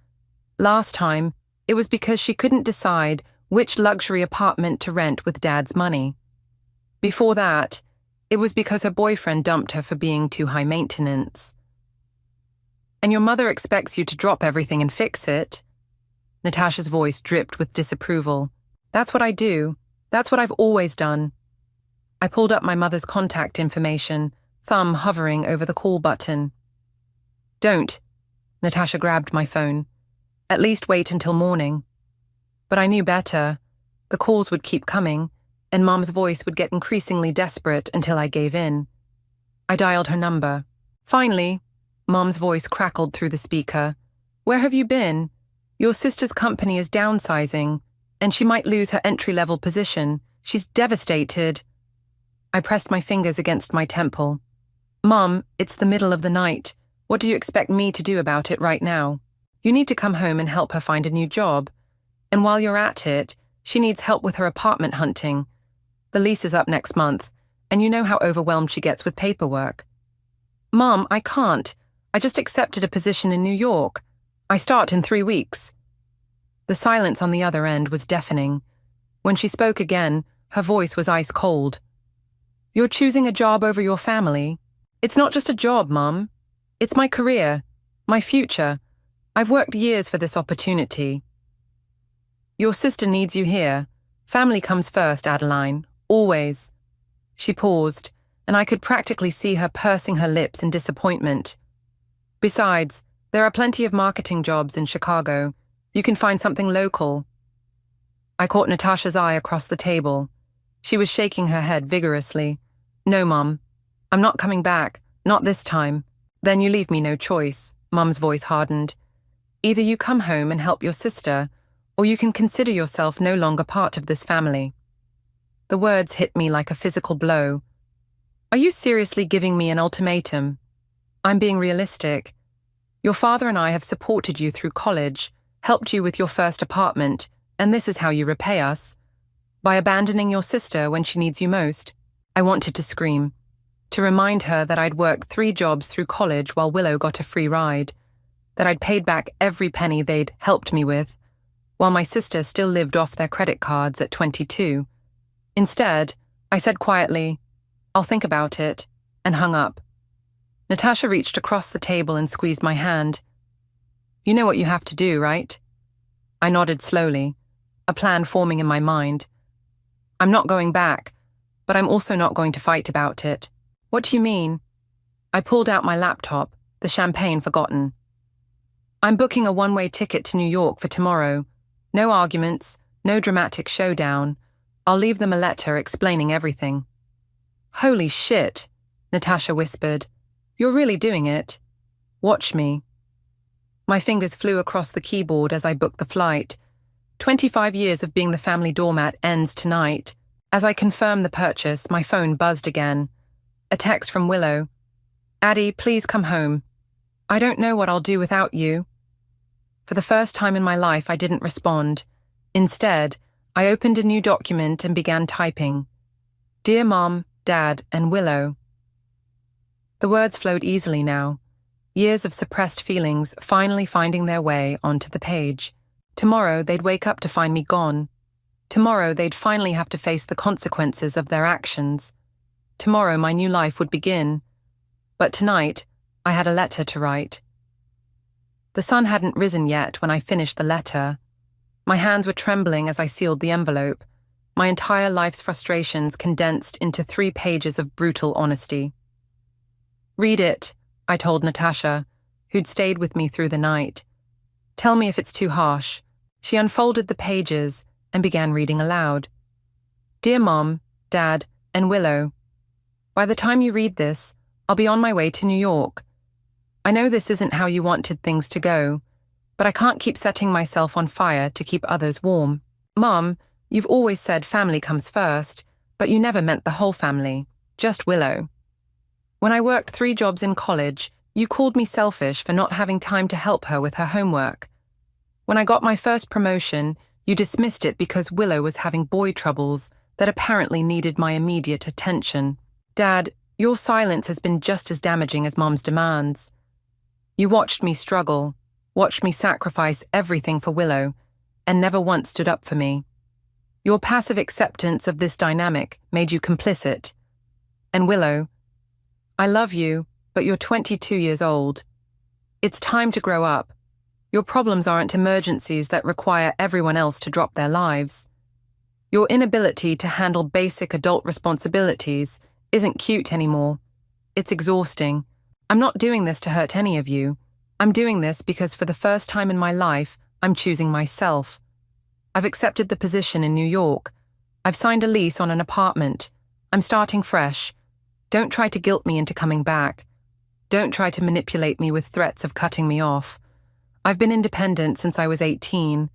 Last time, it was because she couldn't decide which luxury apartment to rent with Dad's money. Before that, it was because her boyfriend dumped her for being too high maintenance. And your mother expects you to drop everything and fix it. Natasha's voice dripped with disapproval. That's what I do. That's what I've always done. I pulled up my mother's contact information, thumb hovering over the call button. Don't. Natasha grabbed my phone. At least wait until morning. But I knew better. The calls would keep coming, and Mom's voice would get increasingly desperate until I gave in. I dialed her number. Finally, Mom's voice crackled through the speaker. Where have you been? Your sister's company is downsizing, and she might lose her entry-level position. She's devastated. I pressed my fingers against my temple. Mom, it's the middle of the night. What do you expect me to do about it right now? You need to come home and help her find a new job. And while you're at it, she needs help with her apartment hunting. The lease is up next month, and you know how overwhelmed she gets with paperwork. Mom, I can't. I just accepted a position in New York. I start in 3 weeks. The silence on the other end was deafening. When she spoke again, her voice was ice cold. You're choosing a job over your family? It's not just a job, Mom. It's my career, my future. I've worked years for this opportunity. Your sister needs you here. Family comes first, Adeline. Always. She paused, and I could practically see her pursing her lips in disappointment. Besides, there are plenty of marketing jobs in Chicago. You can find something local. I caught Natasha's eye across the table. She was shaking her head vigorously. No, Mom. I'm not coming back. Not this time. Then you leave me no choice. Mum's voice hardened. Either you come home and help your sister, or you can consider yourself no longer part of this family. The words hit me like a physical blow. Are you seriously giving me an ultimatum? I'm being realistic. Your father and I have supported you through college, helped you with your first apartment, and this is how you repay us. By abandoning your sister when she needs you most. I wanted to scream, to remind her that I'd worked 3 jobs through college while Willow got a free ride, that I'd paid back every penny they'd helped me with, while my sister still lived off their credit cards at 22. Instead, I said quietly, I'll think about it, and hung up. Natasha reached across the table and squeezed my hand. You know what you have to do, right? I nodded slowly, a plan forming in my mind. I'm not going back, but I'm also not going to fight about it. What do you mean? I pulled out my laptop, the champagne forgotten. I'm booking a one-way ticket to New York for tomorrow. No arguments, no dramatic showdown. I'll leave them a letter explaining everything. Holy shit, Natasha whispered. You're really doing it. Watch me. My fingers flew across the keyboard as I booked the flight. 25 years of being the family doormat ends tonight. As I confirmed the purchase, my phone buzzed again. A text from Willow. Addie, please come home. I don't know what I'll do without you. For the first time in my life, I didn't respond. Instead, I opened a new document and began typing. Dear Mom, Dad, and Willow. The words flowed easily now. Years of suppressed feelings finally finding their way onto the page. Tomorrow, they'd wake up to find me gone. Tomorrow, they'd finally have to face the consequences of their actions. Tomorrow, my new life would begin. But tonight, I had a letter to write. The sun hadn't risen yet when I finished the letter. My hands were trembling as I sealed the envelope, my entire life's frustrations condensed into 3 pages of brutal honesty. Read it, I told Natasha, who'd stayed with me through the night. Tell me if it's too harsh. She unfolded the pages and began reading aloud. Dear Mom, Dad, and Willow, by the time you read this, I'll be on my way to New York. I know this isn't how you wanted things to go, but I can't keep setting myself on fire to keep others warm. Mom, you've always said family comes first, but you never meant the whole family, just Willow. When I worked 3 jobs in college, you called me selfish for not having time to help her with her homework. When I got my first promotion, you dismissed it because Willow was having boy troubles that apparently needed my immediate attention. Dad, your silence has been just as damaging as Mom's demands. You watched me struggle, watched me sacrifice everything for Willow, and never once stood up for me. Your passive acceptance of this dynamic made you complicit. And Willow, I love you, but you're 22 years old. It's time to grow up. Your problems aren't emergencies that require everyone else to drop their lives. Your inability to handle basic adult responsibilities isn't cute anymore. It's exhausting. I'm not doing this to hurt any of you. I'm doing this because for the first time in my life, I'm choosing myself. I've accepted the position in New York. I've signed a lease on an apartment. I'm starting fresh. Don't try to guilt me into coming back. Don't try to manipulate me with threats of cutting me off. I've been independent since I was 18.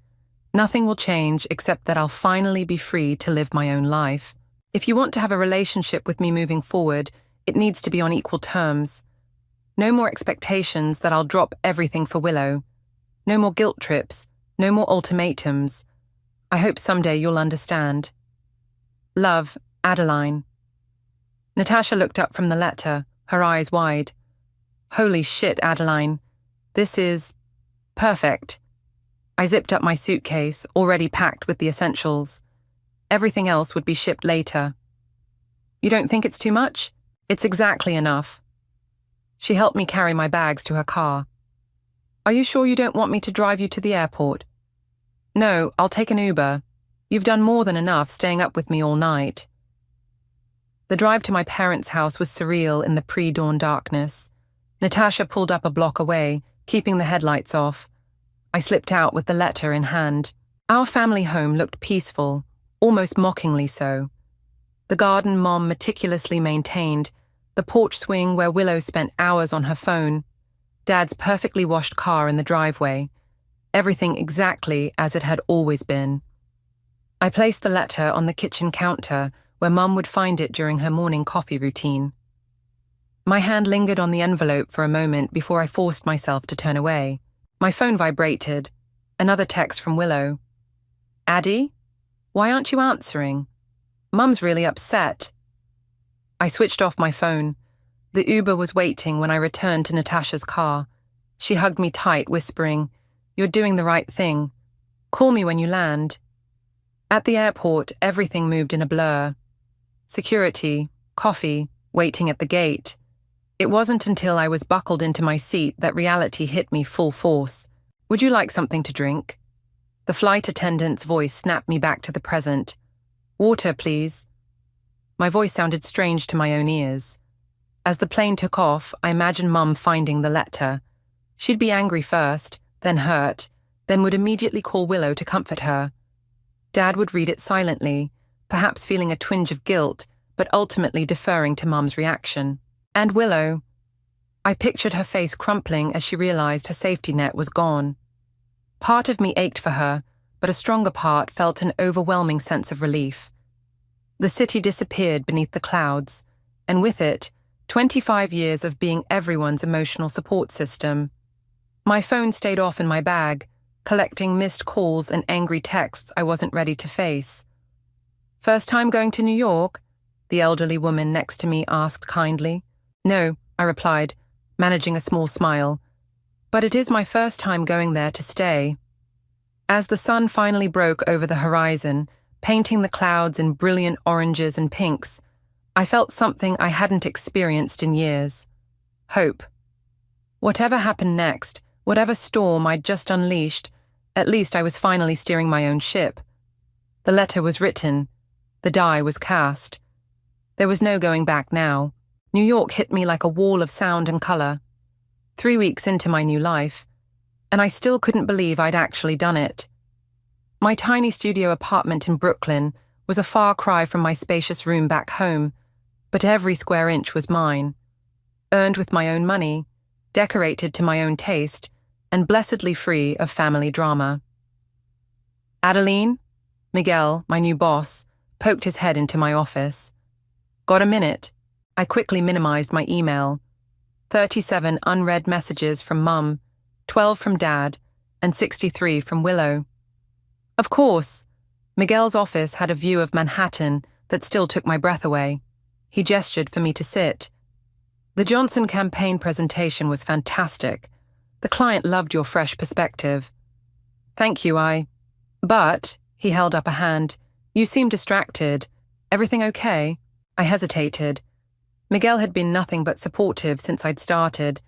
Nothing will change except that I'll finally be free to live my own life. If you want to have a relationship with me moving forward, it needs to be on equal terms. No more expectations that I'll drop everything for Willow. No more guilt trips. No more ultimatums. I hope someday you'll understand. Love, Adeline. Natasha looked up from the letter, her eyes wide. Holy shit, Adeline. This is perfect. I zipped up my suitcase, already packed with the essentials. Everything else would be shipped later. You don't think it's too much? It's exactly enough. She helped me carry my bags to her car. Are you sure you don't want me to drive you to the airport? No, I'll take an Uber. You've done more than enough staying up with me all night. The drive to my parents' house was surreal in the pre-dawn darkness. Natasha pulled up a block away, keeping the headlights off. I slipped out with the letter in hand. Our family home looked peaceful, almost mockingly so. The garden Mom meticulously maintained, the porch swing where Willow spent hours on her phone, Dad's perfectly washed car in the driveway, everything exactly as it had always been. I placed the letter on the kitchen counter where Mum would find it during her morning coffee routine. My hand lingered on the envelope for a moment before I forced myself to turn away. My phone vibrated. Another text from Willow. Addie? Why aren't you answering? Mum's really upset. I switched off my phone. The Uber was waiting when I returned to Natasha's car. She hugged me tight, whispering, You're doing the right thing. Call me when you land. At the airport, everything moved in a blur. Security, coffee, waiting at the gate. It wasn't until I was buckled into my seat that reality hit me full force. Would you like something to drink? The flight attendant's voice snapped me back to the present. Water, please. My voice sounded strange to my own ears. As the plane took off, I imagined Mum finding the letter. She'd be angry first, then hurt, then would immediately call Willow to comfort her. Dad would read it silently, perhaps feeling a twinge of guilt, but ultimately deferring to Mum's reaction. And Willow. I pictured her face crumpling as she realized her safety net was gone. Part of me ached for her, but a stronger part felt an overwhelming sense of relief. The city disappeared beneath the clouds, and with it, 25 years of being everyone's emotional support system. My phone stayed off in my bag, collecting missed calls and angry texts I wasn't ready to face. First time going to New York? The elderly woman next to me asked kindly. No, I replied, managing a small smile. But it is my first time going there to stay. As the sun finally broke over the horizon, painting the clouds in brilliant oranges and pinks, I felt something I hadn't experienced in years. Hope. Whatever happened next, whatever storm I'd just unleashed, at least I was finally steering my own ship. The letter was written. The die was cast. There was no going back now. New York hit me like a wall of sound and color. 3 weeks into my new life, and I still couldn't believe I'd actually done it. My tiny studio apartment in Brooklyn was a far cry from my spacious room back home, but every square inch was mine. Earned with my own money, decorated to my own taste, and blessedly free of family drama. Adeline? Miguel, my new boss, poked his head into my office. Got a minute? I quickly minimized my email. 37 unread messages from Mum, 12 from Dad, and 63 from Willow. Of course, Miguel's office had a view of Manhattan that still took my breath away. He gestured for me to sit. The Johnson campaign presentation was fantastic. The client loved your fresh perspective. Thank you, But, he held up a hand. You seem distracted. Everything okay? I hesitated. Miguel had been nothing but supportive since I'd started,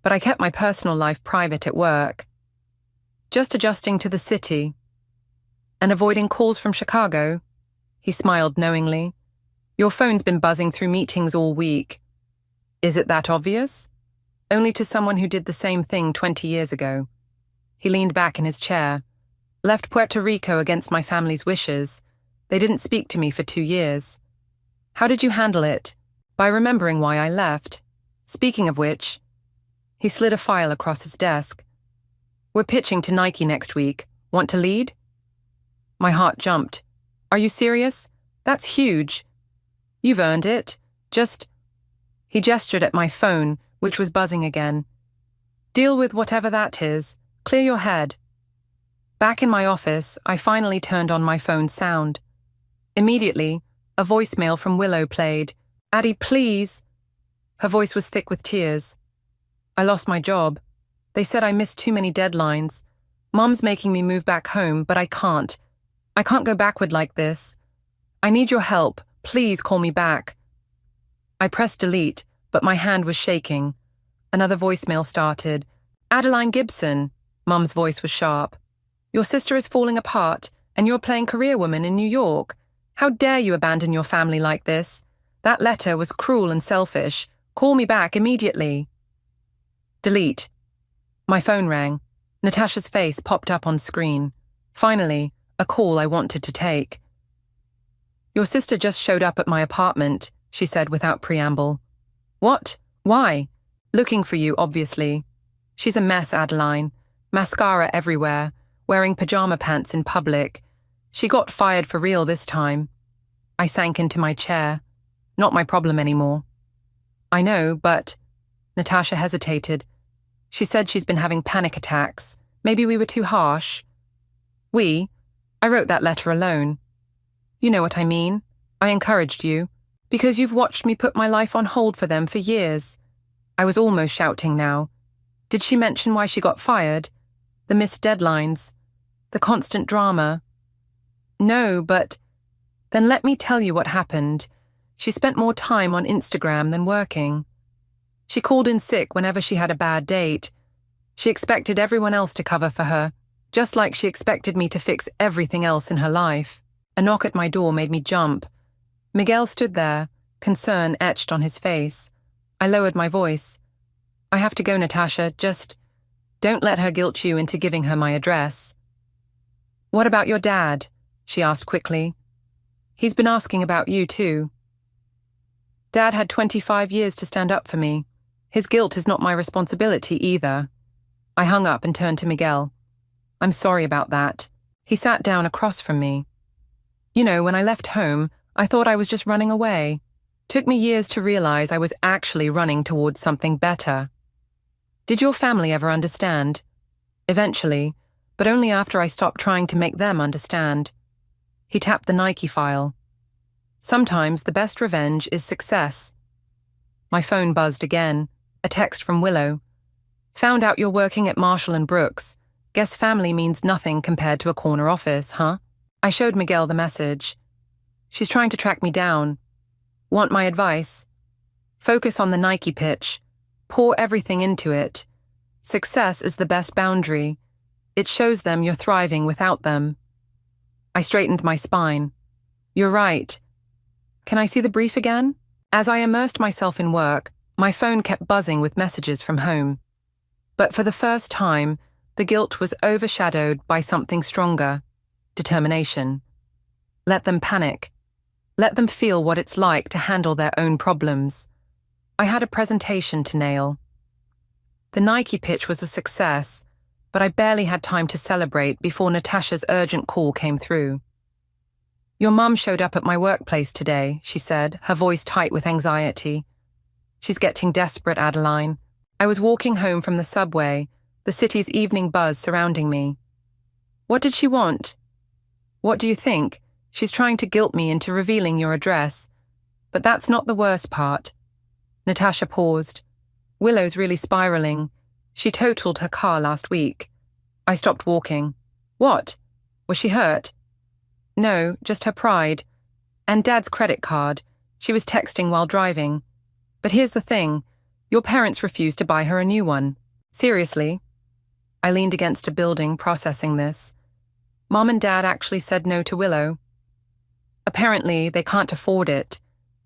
but I kept my personal life private at work. Just adjusting to the city. And avoiding calls from Chicago? He smiled knowingly. Your phone's been buzzing through meetings all week. Is it that obvious? Only to someone who did the same thing 20 years ago. He leaned back in his chair. Left Puerto Rico against my family's wishes. They didn't speak to me for 2 years. How did you handle it? By remembering why I left. Speaking of which, he slid a file across his desk. We're pitching to Nike next week. Want to lead? My heart jumped. Are you serious? That's huge. You've earned it. He gestured at my phone, which was buzzing again. Deal with whatever that is. Clear your head. Back in my office, I finally turned on my phone's sound. Immediately, a voicemail from Willow played. Addie, please. Her voice was thick with tears. I lost my job. They said I missed too many deadlines. Mom's making me move back home, but I can't. I can't go backward like this. I need your help. Please call me back. I pressed delete, but my hand was shaking. Another voicemail started. Adeline Gibson. Mum's voice was sharp. Your sister is falling apart, and you're playing career woman in New York. How dare you abandon your family like this? That letter was cruel and selfish. Call me back immediately. Delete. My phone rang. Natasha's face popped up on screen. Finally, a call I wanted to take. Your sister just showed up at my apartment, she said without preamble. What? Why? Looking for you, obviously. She's a mess, Adeline. Mascara everywhere, wearing pajama pants in public. She got fired for real this time. I sank into my chair. Not my problem anymore. I know, but... Natasha hesitated. She said she's been having panic attacks. Maybe we were too harsh. I wrote that letter alone. You know what I mean. I encouraged you. Because you've watched me put my life on hold for them for years. I was almost shouting now. Did she mention why she got fired? The missed deadlines? The constant drama? No, but... Then let me tell you what happened. She spent more time on Instagram than working. She called in sick whenever she had a bad date. She expected everyone else to cover for her, just like she expected me to fix everything else in her life. A knock at my door made me jump. Miguel stood there, concern etched on his face. I lowered my voice. I have to go, Natasha. Just don't let her guilt you into giving her my address. What about your dad? She asked quickly. He's been asking about you too. Dad had 25 years to stand up for me. His guilt is not my responsibility either. I hung up and turned to Miguel. I'm sorry about that. He sat down across from me. You know, when I left home, I thought I was just running away. Took me years to realize I was actually running towards something better. Did your family ever understand? Eventually, but only after I stopped trying to make them understand. He tapped the Nike file. Sometimes the best revenge is success. My phone buzzed again. A text from Willow. Found out you're working at Marshall & Brooks. Guess family means nothing compared to a corner office, huh? I showed Miguel the message. She's trying to track me down. Want my advice? Focus on the Nike pitch. Pour everything into it. Success is the best boundary. It shows them you're thriving without them. I straightened my spine. You're right. Can I see the brief again? As I immersed myself in work, my phone kept buzzing with messages from home. But for the first time, the guilt was overshadowed by something stronger. Determination. Let them panic. Let them feel what it's like to handle their own problems. I had a presentation to nail. The Nike pitch was a success, but I barely had time to celebrate before Natasha's urgent call came through. Your mum showed up at my workplace today, she said, her voice tight with anxiety. She's getting desperate, Adeline. I was walking home from the subway, the city's evening buzz surrounding me. What did she want? What do you think? She's trying to guilt me into revealing your address. But that's not the worst part. Natasha paused. Willow's really spiraling. She totaled her car last week. I stopped walking. What? Was she hurt? No, just her pride. And Dad's credit card. She was texting while driving. But here's the thing. Your parents refused to buy her a new one. Seriously? I leaned against a building, processing this. Mom and Dad actually said no to Willow. Apparently, they can't afford it.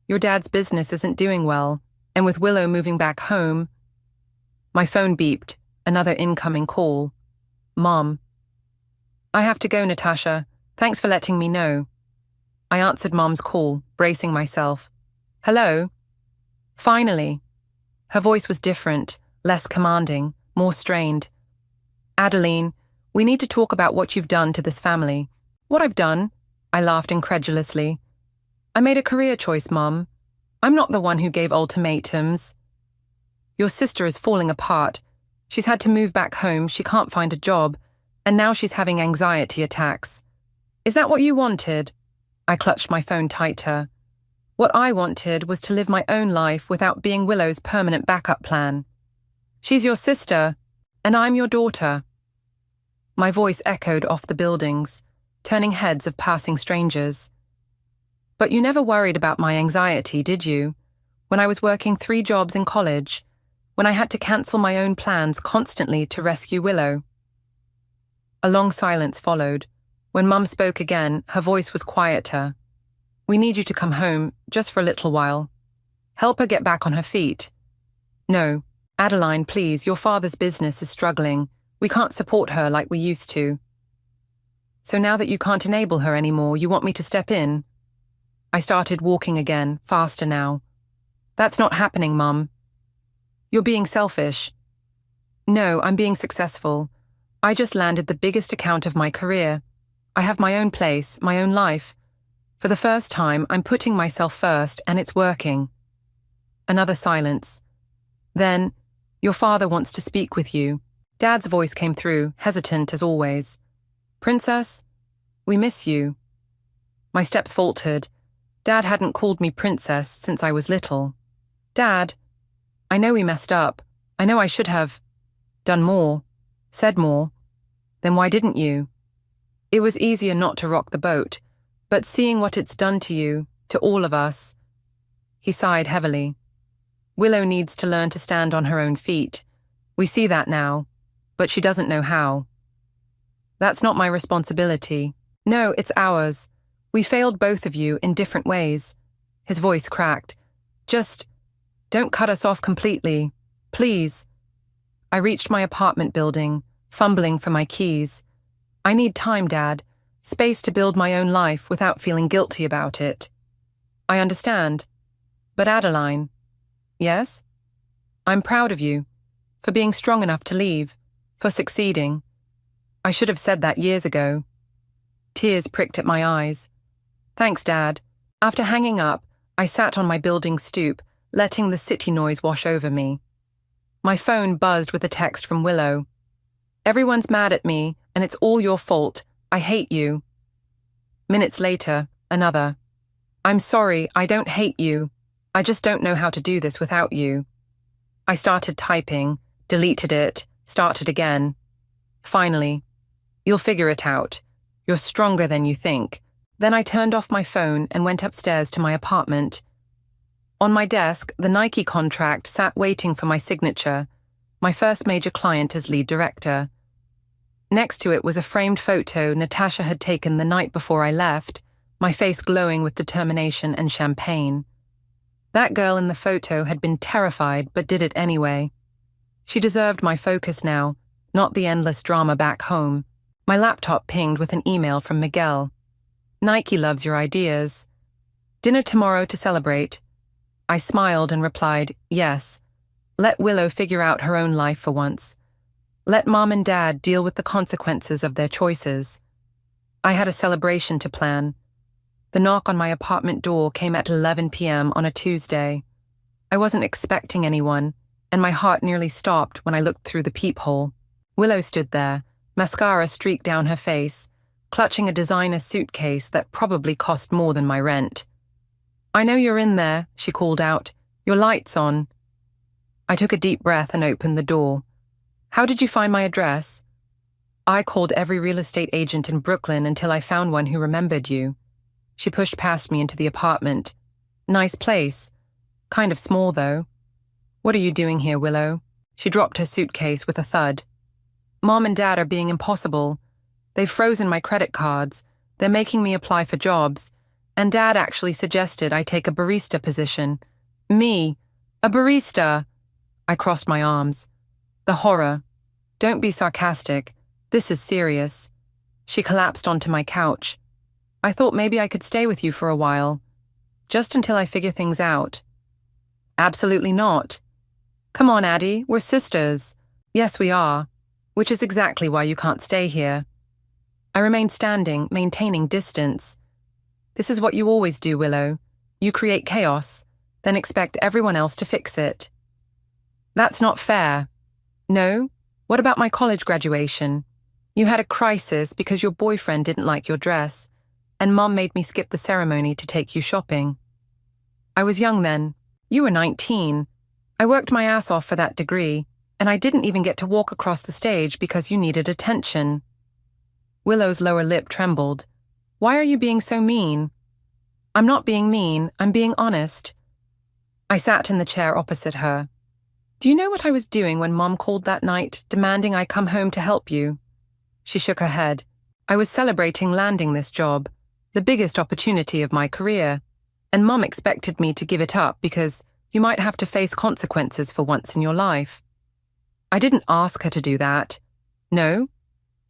Your dad's business isn't doing well, and with Willow moving back home... My phone beeped. Another incoming call. Mom. I have to go, Natasha. Thanks for letting me know. I answered Mom's call, bracing myself. Hello? Finally. Her voice was different, less commanding, more strained. Adeline, we need to talk about what you've done to this family. What I've done? I laughed incredulously. I made a career choice, Mom. I'm not the one who gave ultimatums. Your sister is falling apart. She's had to move back home, she can't find a job, and now she's having anxiety attacks. Is that what you wanted? I clutched my phone tighter. What I wanted was to live my own life without being Willow's permanent backup plan. She's your sister, and I'm your daughter. My voice echoed off the buildings, turning heads of passing strangers. But you never worried about my anxiety, did you? When I was working 3 jobs in college, when I had to cancel my own plans constantly to rescue Willow. A long silence followed. When Mum spoke again, her voice was quieter. We need you to come home, just for a little while. Help her get back on her feet. No, Adeline, please, your father's business is struggling. We can't support her like we used to. So now that you can't enable her anymore, you want me to step in? I started walking again, faster now. That's not happening, Mum. You're being selfish. No, I'm being successful. I just landed the biggest account of my career. I have my own place, my own life. For the first time, I'm putting myself first, and it's working. Another silence. Then, your father wants to speak with you. Dad's voice came through, hesitant as always. Princess, we miss you. My steps faltered. Dad hadn't called me princess since I was little. Dad, I know we messed up. I know I should have done more, said more. Then why didn't you? It was easier not to rock the boat, but seeing what it's done to you, to all of us. He sighed heavily. Willow needs to learn to stand on her own feet. We see that now, but she doesn't know how. That's not my responsibility. No, it's ours. We failed both of you in different ways. His voice cracked. Just don't cut us off completely, please. I reached my apartment building, fumbling for my keys. I need time, Dad. Space to build my own life without feeling guilty about it. I understand. But Adeline. Yes? I'm proud of you. For being strong enough to leave. For succeeding. I should have said that years ago. Tears pricked at my eyes. Thanks, Dad. After hanging up, I sat on my building stoop, letting the city noise wash over me. My phone buzzed with a text from Willow. Everyone's mad at me, and it's all your fault. I hate you. Minutes later, another. I'm sorry, I don't hate you. I just don't know how to do this without you. I started typing, deleted it, started again. Finally, you'll figure it out. You're stronger than you think. Then I turned off my phone and went upstairs to my apartment. On my desk, the Nike contract sat waiting for my signature, my first major client as lead director. Next to it was a framed photo Natasha had taken the night before I left, my face glowing with determination and champagne. That girl in the photo had been terrified but did it anyway. She deserved my focus now, not the endless drama back home. My laptop pinged with an email from Miguel. Nike loves your ideas. Dinner tomorrow to celebrate. I smiled and replied, yes. Let Willow figure out her own life for once. Let Mom and Dad deal with the consequences of their choices. I had a celebration to plan. The knock on my apartment door came at 11 p.m. on a Tuesday. I wasn't expecting anyone, and my heart nearly stopped when I looked through the peephole. Willow stood there, mascara streaked down her face, clutching a designer suitcase that probably cost more than my rent. "I know you're in there," she called out. "Your light's on." I took a deep breath and opened the door. "How did you find my address?" "I called every real estate agent in Brooklyn until I found one who remembered you." She pushed past me into the apartment. "Nice place. Kind of small, though." "What are you doing here, Willow?" She dropped her suitcase with a thud. "Mom and Dad are being impossible. They've frozen my credit cards. They're making me apply for jobs. And Dad actually suggested I take a barista position. Me? A barista?" I crossed my arms. The horror. "Don't be sarcastic. This is serious." She collapsed onto my couch. "I thought maybe I could stay with you for a while. Just until I figure things out." "Absolutely not." "Come on, Addie, we're sisters." "Yes, we are. Which is exactly why you can't stay here." I remained standing, maintaining distance. "This is what you always do, Willow. You create chaos, then expect everyone else to fix it." "That's not fair." "No? What about my college graduation? You had a crisis because your boyfriend didn't like your dress, and Mom made me skip the ceremony to take you shopping. I was young then. You were 19. I worked my ass off for that degree, and I didn't even get to walk across the stage because you needed attention." Willow's lower lip trembled. "Why are you being so mean?" "I'm not being mean, I'm being honest." I sat in the chair opposite her. "Do you know what I was doing when Mom called that night, demanding I come home to help you?" She shook her head. "I was celebrating landing this job, the biggest opportunity of my career, and Mom expected me to give it up because you might have to face consequences for once in your life." I didn't ask her to do that. No,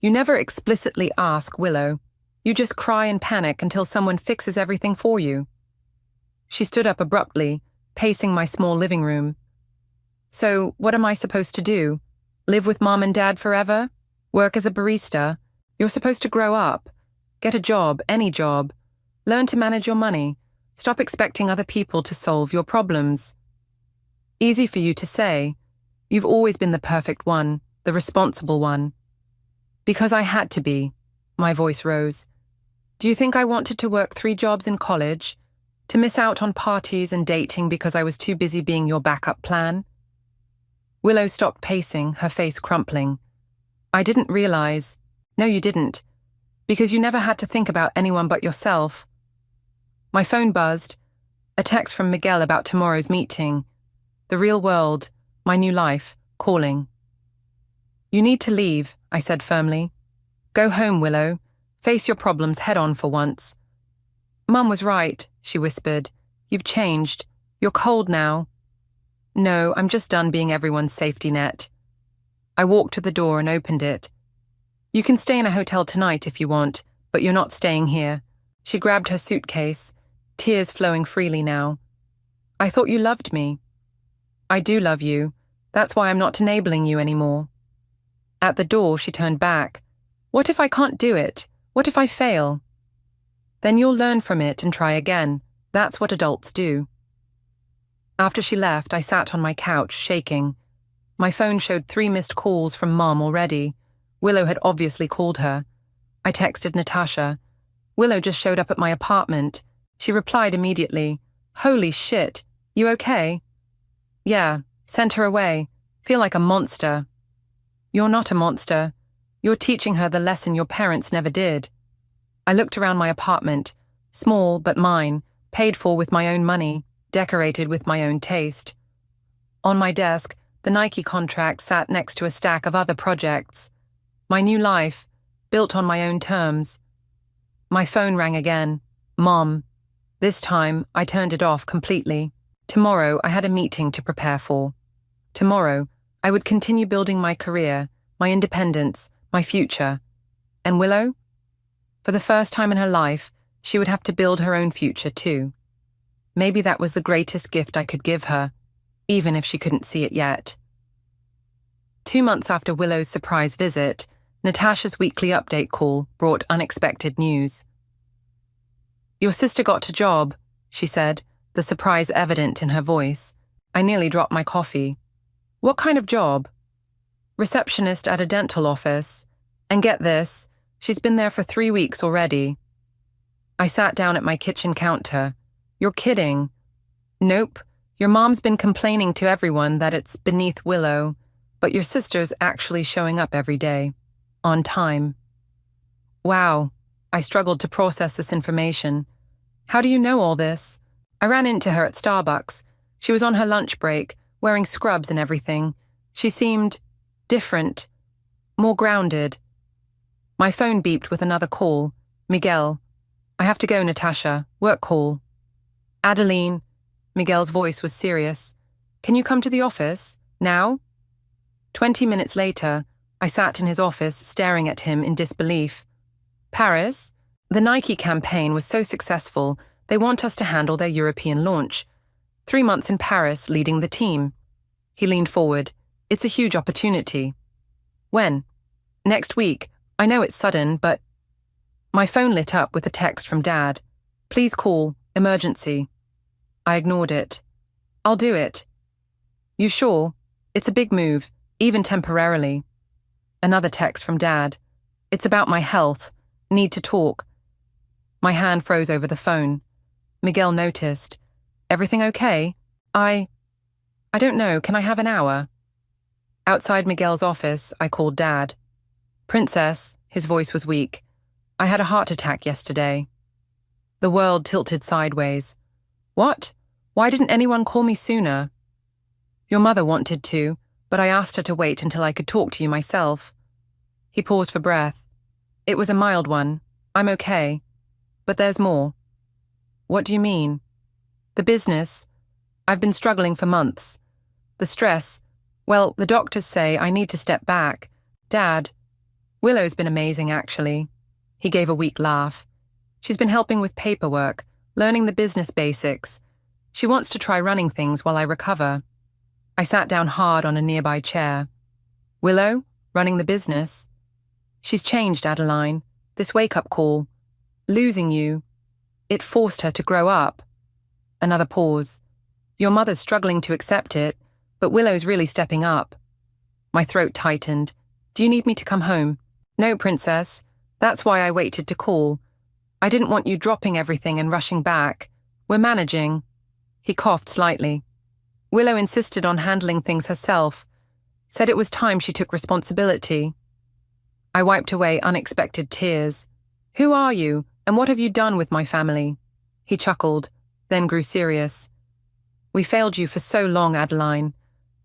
you never explicitly ask, Willow. You just cry and panic until someone fixes everything for you. She stood up abruptly, pacing my small living room. "So, what am I supposed to do? Live with Mom and Dad forever? Work as a barista? You're supposed to grow up. Get a job, any job. Learn to manage your money. Stop expecting other people to solve your problems." Easy for you to say. You've always been the perfect one, the responsible one. "Because I had to be." My voice rose. "Do you think I wanted to work 3 jobs in college? To miss out on parties and dating because I was too busy being your backup plan?" Willow stopped pacing, her face crumpling. "I didn't realize." "No, you didn't. Because you never had to think about anyone but yourself." My phone buzzed. A text from Miguel about tomorrow's meeting. The real world, my new life, calling. "You need to leave," I said firmly. "Go home, Willow. Face your problems head on for once." "Mum was right," she whispered. "You've changed. You're cold now." "No, I'm just done being everyone's safety net." I walked to the door and opened it. "You can stay in a hotel tonight if you want, but you're not staying here." She grabbed her suitcase, tears flowing freely now. "I thought you loved me." "I do love you. That's why I'm not enabling you anymore." At the door, she turned back. "What if I can't do it? What if I fail?" "Then you'll learn from it and try again. That's what adults do." After she left, I sat on my couch, shaking. My phone showed 3 missed calls from Mom already. Willow had obviously called her. I texted Natasha. Willow just showed up at my apartment. She replied immediately. "Holy shit, you okay?" "Yeah, sent her away. Feel like a monster." "You're not a monster. You're teaching her the lesson your parents never did." I looked around my apartment, small but mine, paid for with my own money, decorated with my own taste. On my desk, the Nike contract sat next to a stack of other projects. My new life, built on my own terms. My phone rang again. Mom. This time, I turned it off completely. Tomorrow, I had a meeting to prepare for. Tomorrow, I would continue building my career, my independence, my future. And Willow? For the first time in her life, she would have to build her own future too. Maybe that was the greatest gift I could give her, even if she couldn't see it yet. 2 months after Willow's surprise visit, Natasha's weekly update call brought unexpected news. Your sister got a job, she said, the surprise evident in her voice. I nearly dropped my coffee. What kind of job? Receptionist at a dental office. And get this, she's been there for 3 weeks already. I sat down at my kitchen counter. You're kidding. Nope. Your mom's been complaining to everyone that it's beneath Willow, but your sister's actually showing up every day. On time. Wow. I struggled to process this information. How do you know all this? I ran into her at Starbucks. She was on her lunch break, wearing scrubs and everything. She seemed different, more grounded. My phone beeped with another call. Miguel. I have to go, Natasha. Work call. Adeline. Miguel's voice was serious. Can you come to the office? Now? 20 minutes later, I sat in his office staring at him in disbelief. Paris? The Nike campaign was so successful, they want us to handle their European launch. 3 months in Paris leading the team. He leaned forward. It's a huge opportunity. When? Next week. I know it's sudden, but... My phone lit up with a text from Dad. Please call. Emergency. I ignored it. I'll do it. You sure? It's a big move, even temporarily. Another text from Dad. It's about my health. Need to talk. My hand froze over the phone. Miguel noticed. Everything okay? I don't know. Can I have an hour? Outside Miguel's office, I called Dad. Princess, his voice was weak. I had a heart attack yesterday. The world tilted sideways. What? Why didn't anyone call me sooner? Your mother wanted to, but I asked her to wait until I could talk to you myself. He paused for breath. It was a mild one. I'm okay. But there's more. What do you mean? The business. I've been struggling for months. The stress. Well, the doctors say I need to step back. Dad. Willow's been amazing, actually. He gave a weak laugh. She's been helping with paperwork, learning the business basics. She wants to try running things while I recover. I sat down hard on a nearby chair. Willow, running the business. She's changed, Adeline. This wake-up call. Losing you. It forced her to grow up. Another pause. Your mother's struggling to accept it, but Willow's really stepping up. My throat tightened. Do you need me to come home? No, Princess. That's why I waited to call. I didn't want you dropping everything and rushing back. We're managing. He coughed slightly. Willow insisted on handling things herself. Said it was time she took responsibility. I wiped away unexpected tears. Who are you, and what have you done with my family? He chuckled, then grew serious. We failed you for so long, Adeline,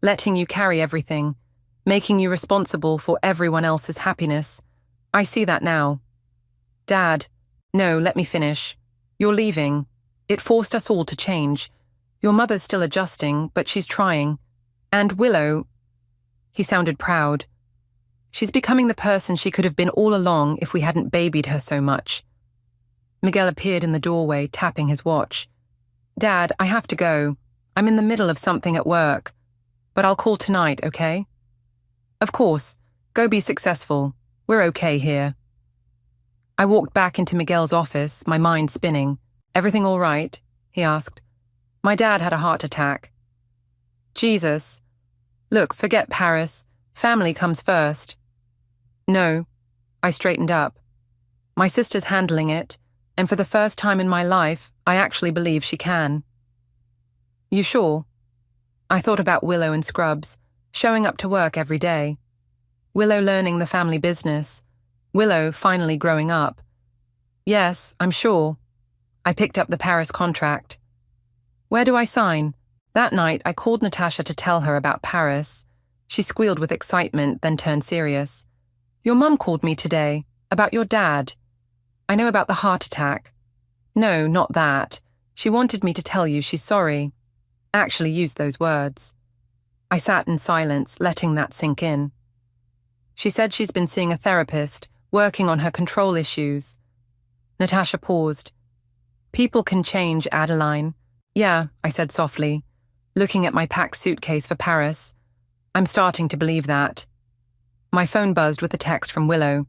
letting you carry everything, making you responsible for everyone else's happiness. I see that now. Dad, no, let me finish. You're leaving. It forced us all to change. Your mother's still adjusting, but she's trying. And Willow, he sounded proud. She's becoming the person she could have been all along if we hadn't babied her so much. Miguel appeared in the doorway, tapping his watch. Dad, I have to go. I'm in the middle of something at work. But I'll call tonight, okay? Of course. Go be successful. We're okay here. I walked back into Miguel's office, my mind spinning. Everything all right? He asked. My dad had a heart attack. Jesus. Look, forget Paris. Family comes first. No. I straightened up. My sister's handling it, and for the first time in my life, I actually believe she can. You sure? I thought about Willow and Scrubs, showing up to work every day. Willow learning the family business. Willow finally growing up. Yes, I'm sure. I picked up the Paris contract. Where do I sign? That night, I called Natasha to tell her about Paris. She squealed with excitement, then turned serious. Your mum called me today, about your dad. I know about the heart attack. No, not that. She wanted me to tell you she's sorry. Actually used those words. I sat in silence, letting that sink in. She said she's been seeing a therapist, working on her control issues. Natasha paused. People can change, Adeline. Yeah, I said softly, looking at my packed suitcase for Paris. I'm starting to believe that. My phone buzzed with a text from Willow.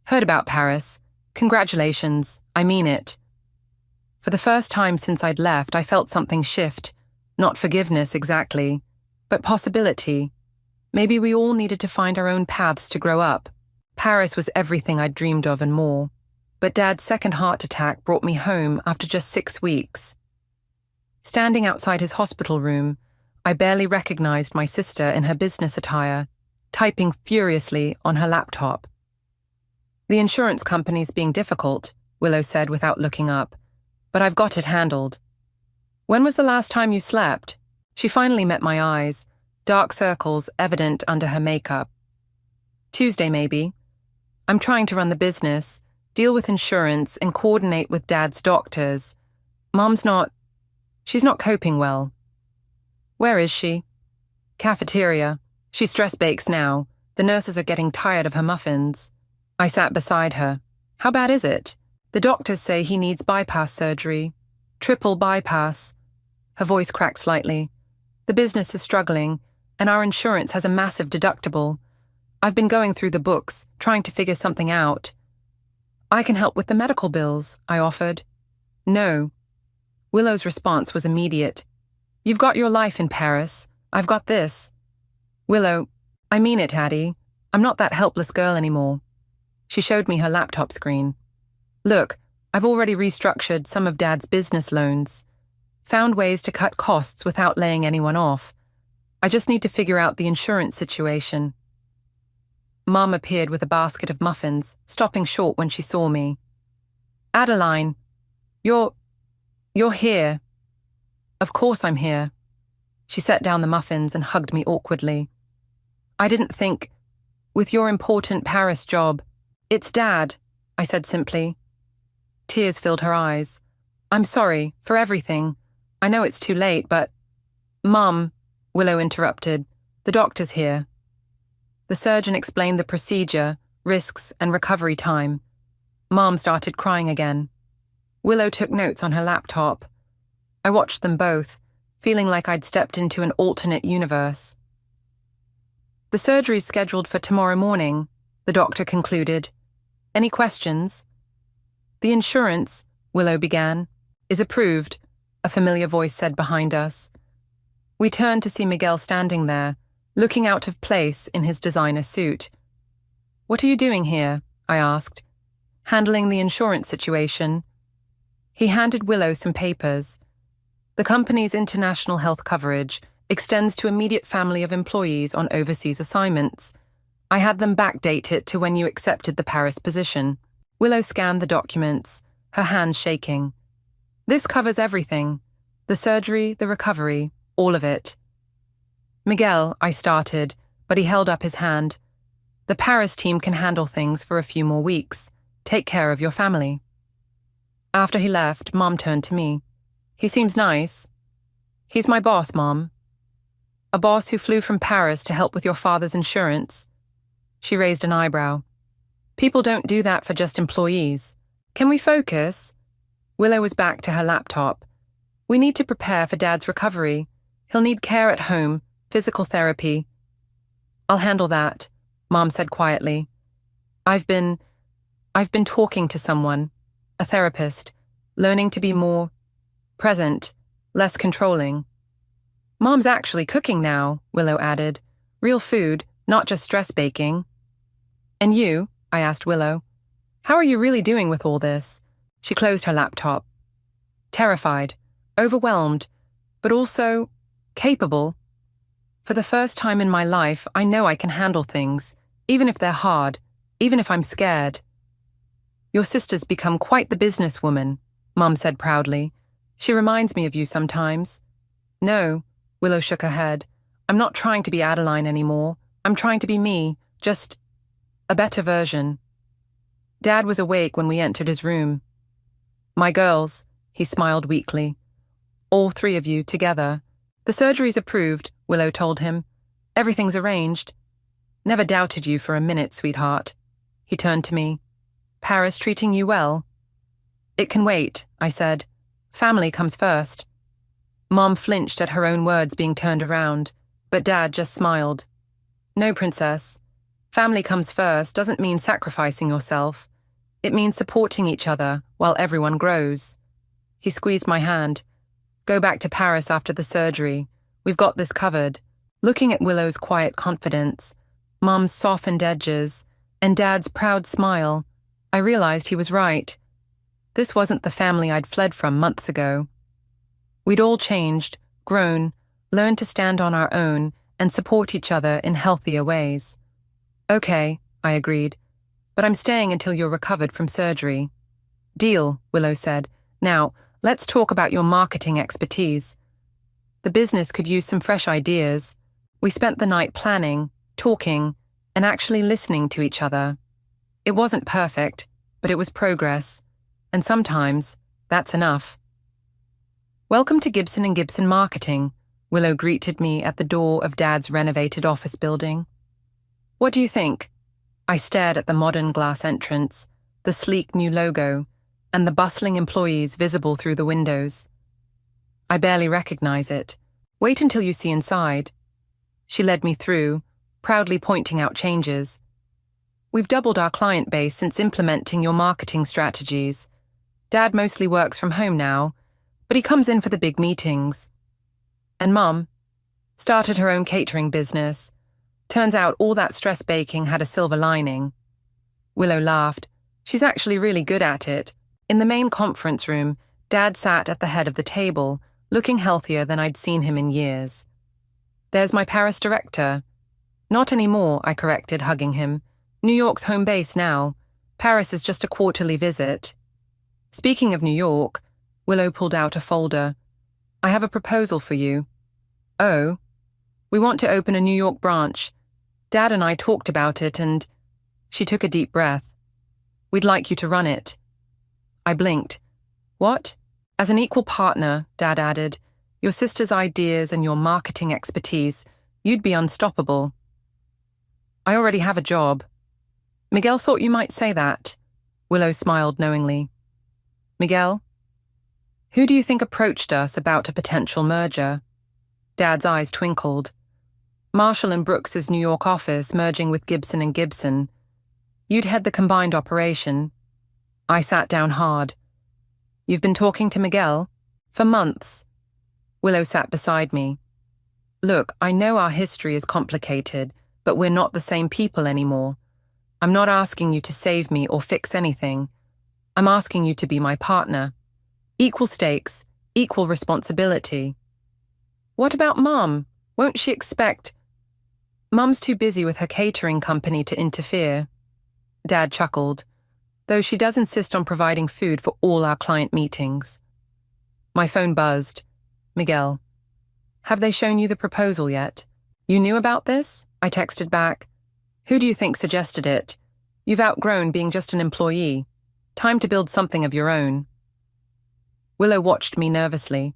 Heard about Paris. Congratulations. I mean it. For the first time since I'd left, I felt something shift. Not forgiveness exactly, but possibility. Maybe we all needed to find our own paths to grow up. Paris was everything I'd dreamed of and more. But Dad's second heart attack brought me home after just 6 weeks. Standing outside his hospital room, I barely recognized my sister in her business attire, typing furiously on her laptop. "The insurance company's being difficult," Willow said without looking up, "but I've got it handled." "When was the last time you slept?" She finally met my eyes, dark circles evident under her makeup. "Tuesday, maybe. I'm trying to run the business, deal with insurance, and coordinate with Dad's doctors. She's not coping well." "Where is she?" "Cafeteria. She stress bakes now. The nurses are getting tired of her muffins." I sat beside her. "How bad is it?" "The doctors say he needs bypass surgery. Triple bypass." Her voice cracked slightly. "The business is struggling, and our insurance has a massive deductible. I've been going through the books, trying to figure something out." "I can help with the medical bills," I offered. "No." Willow's response was immediate. "You've got your life in Paris. I've got this." "Willow, I mean it, Addie. I'm not that helpless girl anymore." She showed me her laptop screen. "Look, I've already restructured some of Dad's business loans. Found ways to cut costs without laying anyone off. I just need to figure out the insurance situation." Mom appeared with a basket of muffins, stopping short when she saw me. "Adeline, you're here." "Of course I'm here." She set down the muffins and hugged me awkwardly. "I didn't think, with your important Paris job." "It's Dad," I said simply. Tears filled her eyes. "I'm sorry for everything. I know it's too late, but—" "Mum," Willow interrupted, "the doctor's here." The surgeon explained the procedure, risks, and recovery time. Mom started crying again. Willow took notes on her laptop. I watched them both, feeling like I'd stepped into an alternate universe. "The surgery's scheduled for tomorrow morning," the doctor concluded. "Any questions?" "The insurance," Willow began, "is approved," a familiar voice said behind us. We turned to see Miguel standing there, looking out of place in his designer suit. "What are you doing here?" I asked. "Handling the insurance situation." He handed Willow some papers. "The company's international health coverage extends to immediate family of employees on overseas assignments. I had them backdate it to when you accepted the Paris position." Willow scanned the documents, her hands shaking. "This covers everything. The surgery, the recovery, all of it." "Miguel," I started, but he held up his hand. "The Paris team can handle things for a few more weeks. Take care of your family." After he left, Mom turned to me. "He seems nice." "He's my boss, Mom." "A boss who flew from Paris to help with your father's insurance?" She raised an eyebrow. "People don't do that for just employees. Can we focus?" Willow was back to her laptop. "We need to prepare for Dad's recovery. He'll need care at home, physical therapy." "I'll handle that," Mom said quietly. I've been talking to someone, a therapist, learning to be more present, less controlling." "Mom's actually cooking now," Willow added. "Real food, not just stress baking." "And you?" I asked Willow. "How are you really doing with all this?" She closed her laptop. "Terrified, overwhelmed, but also capable. For the first time in my life, I know I can handle things, even if they're hard, even if I'm scared." "Your sister's become quite the businesswoman," Mum said proudly. "She reminds me of you sometimes." "No," Willow shook her head. "I'm not trying to be Adeline anymore. I'm trying to be me, just a better version." Dad was awake when we entered his room. "My girls," he smiled weakly. "All 3 of you together. The surgery's approved," Willow told him. "Everything's arranged." "Never doubted you for a minute, sweetheart." He turned to me. "Paris treating you well?" "It can wait," I said. "Family comes first." Mom flinched at her own words being turned around, but Dad just smiled. "No, Princess. Family comes first doesn't mean sacrificing yourself. It means supporting each other while everyone grows." He squeezed my hand. Go back to Paris after the surgery. We've got this covered. Looking at Willow's quiet confidence, Mum's softened edges, and Dad's proud smile, I realized he was right. This wasn't the family I'd fled from months ago. We'd all changed, grown, learned to stand on our own and support each other in healthier ways. Okay, I agreed, but I'm staying until you're recovered from surgery. Deal, Willow said. Now, let's talk about your marketing expertise. The business could use some fresh ideas. We spent the night planning, talking, and actually listening to each other. It wasn't perfect, but it was progress, and sometimes that's enough. Welcome to Gibson & Gibson Marketing, Willow greeted me at the door of Dad's renovated office building. What do you think? I stared at the modern glass entrance, the sleek new logo, and the bustling employees visible through the windows. I barely recognize it. Wait until you see inside. She led me through, proudly pointing out changes. We've doubled our client base since implementing your marketing strategies. Dad mostly works from home now, but he comes in for the big meetings. And Mum started her own catering business. Turns out all that stress baking had a silver lining. Willow laughed. She's actually really good at it. In the main conference room, Dad sat at the head of the table, looking healthier than I'd seen him in years. There's my Paris director. Not anymore, I corrected, hugging him. New York's home base now. Paris is just a quarterly visit. Speaking of New York, Willow pulled out a folder. I have a proposal for you. Oh? We want to open a New York branch. Dad and I talked about it and... She took a deep breath. We'd like you to run it. I blinked. What? As an equal partner, Dad added, your sister's ideas and your marketing expertise, you'd be unstoppable. I already have a job. Miguel thought you might say that. Willow smiled knowingly. Miguel? Who do you think approached us about a potential merger? Dad's eyes twinkled. Marshall and Brooks's New York office merging with Gibson & Gibson. You'd head the combined operation. I sat down hard. You've been talking to Miguel? For months. Willow sat beside me. Look, I know our history is complicated, but we're not the same people anymore. I'm not asking you to save me or fix anything. I'm asking you to be my partner. Equal stakes, equal responsibility. What about Mum? Won't she expect... Mum's too busy with her catering company to interfere. Dad chuckled, though she does insist on providing food for all our client meetings. My phone buzzed. Miguel. Have they shown you the proposal yet? You knew about this? I texted back. Who do you think suggested it? You've outgrown being just an employee. Time to build something of your own. Willow watched me nervously.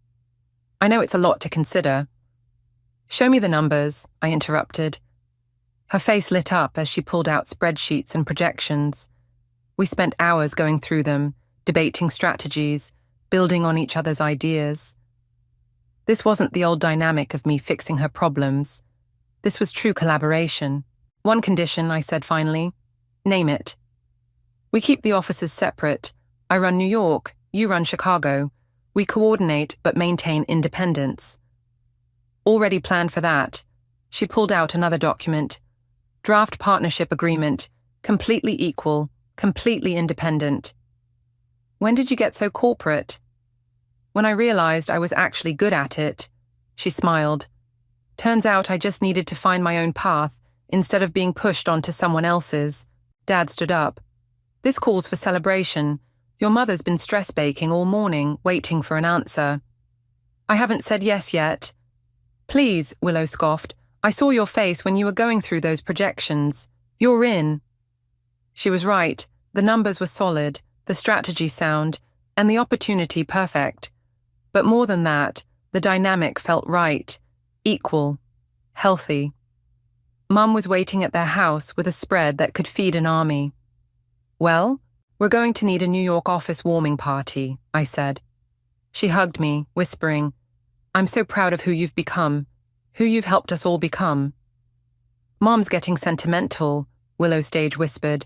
I know it's a lot to consider. Show me the numbers, I interrupted. Her face lit up as she pulled out spreadsheets and projections. We spent hours going through them, debating strategies, building on each other's ideas. This wasn't the old dynamic of me fixing her problems. This was true collaboration. One condition, I said finally. Name it. We keep the offices separate. I run New York, you run Chicago. We coordinate but maintain independence. Already planned for that. She pulled out another document. Draft partnership agreement. Completely equal, completely independent. When did you get so corporate? When I realized I was actually good at it. She smiled. Turns out I just needed to find my own path instead of being pushed onto someone else's. Dad stood up. This calls for celebration. Your mother's been stress baking all morning, waiting for an answer. I haven't said yes yet. Please, Willow scoffed. I saw your face when you were going through those projections. You're in. She was right. The numbers were solid, the strategy sound, and the opportunity perfect. But more than that, the dynamic felt right, equal, healthy. Mum was waiting at their house with a spread that could feed an army. Well, we're going to need a New York office warming party, I said. She hugged me, whispering, I'm so proud of who you've become, who you've helped us all become. Mom's getting sentimental, Willow Stage whispered.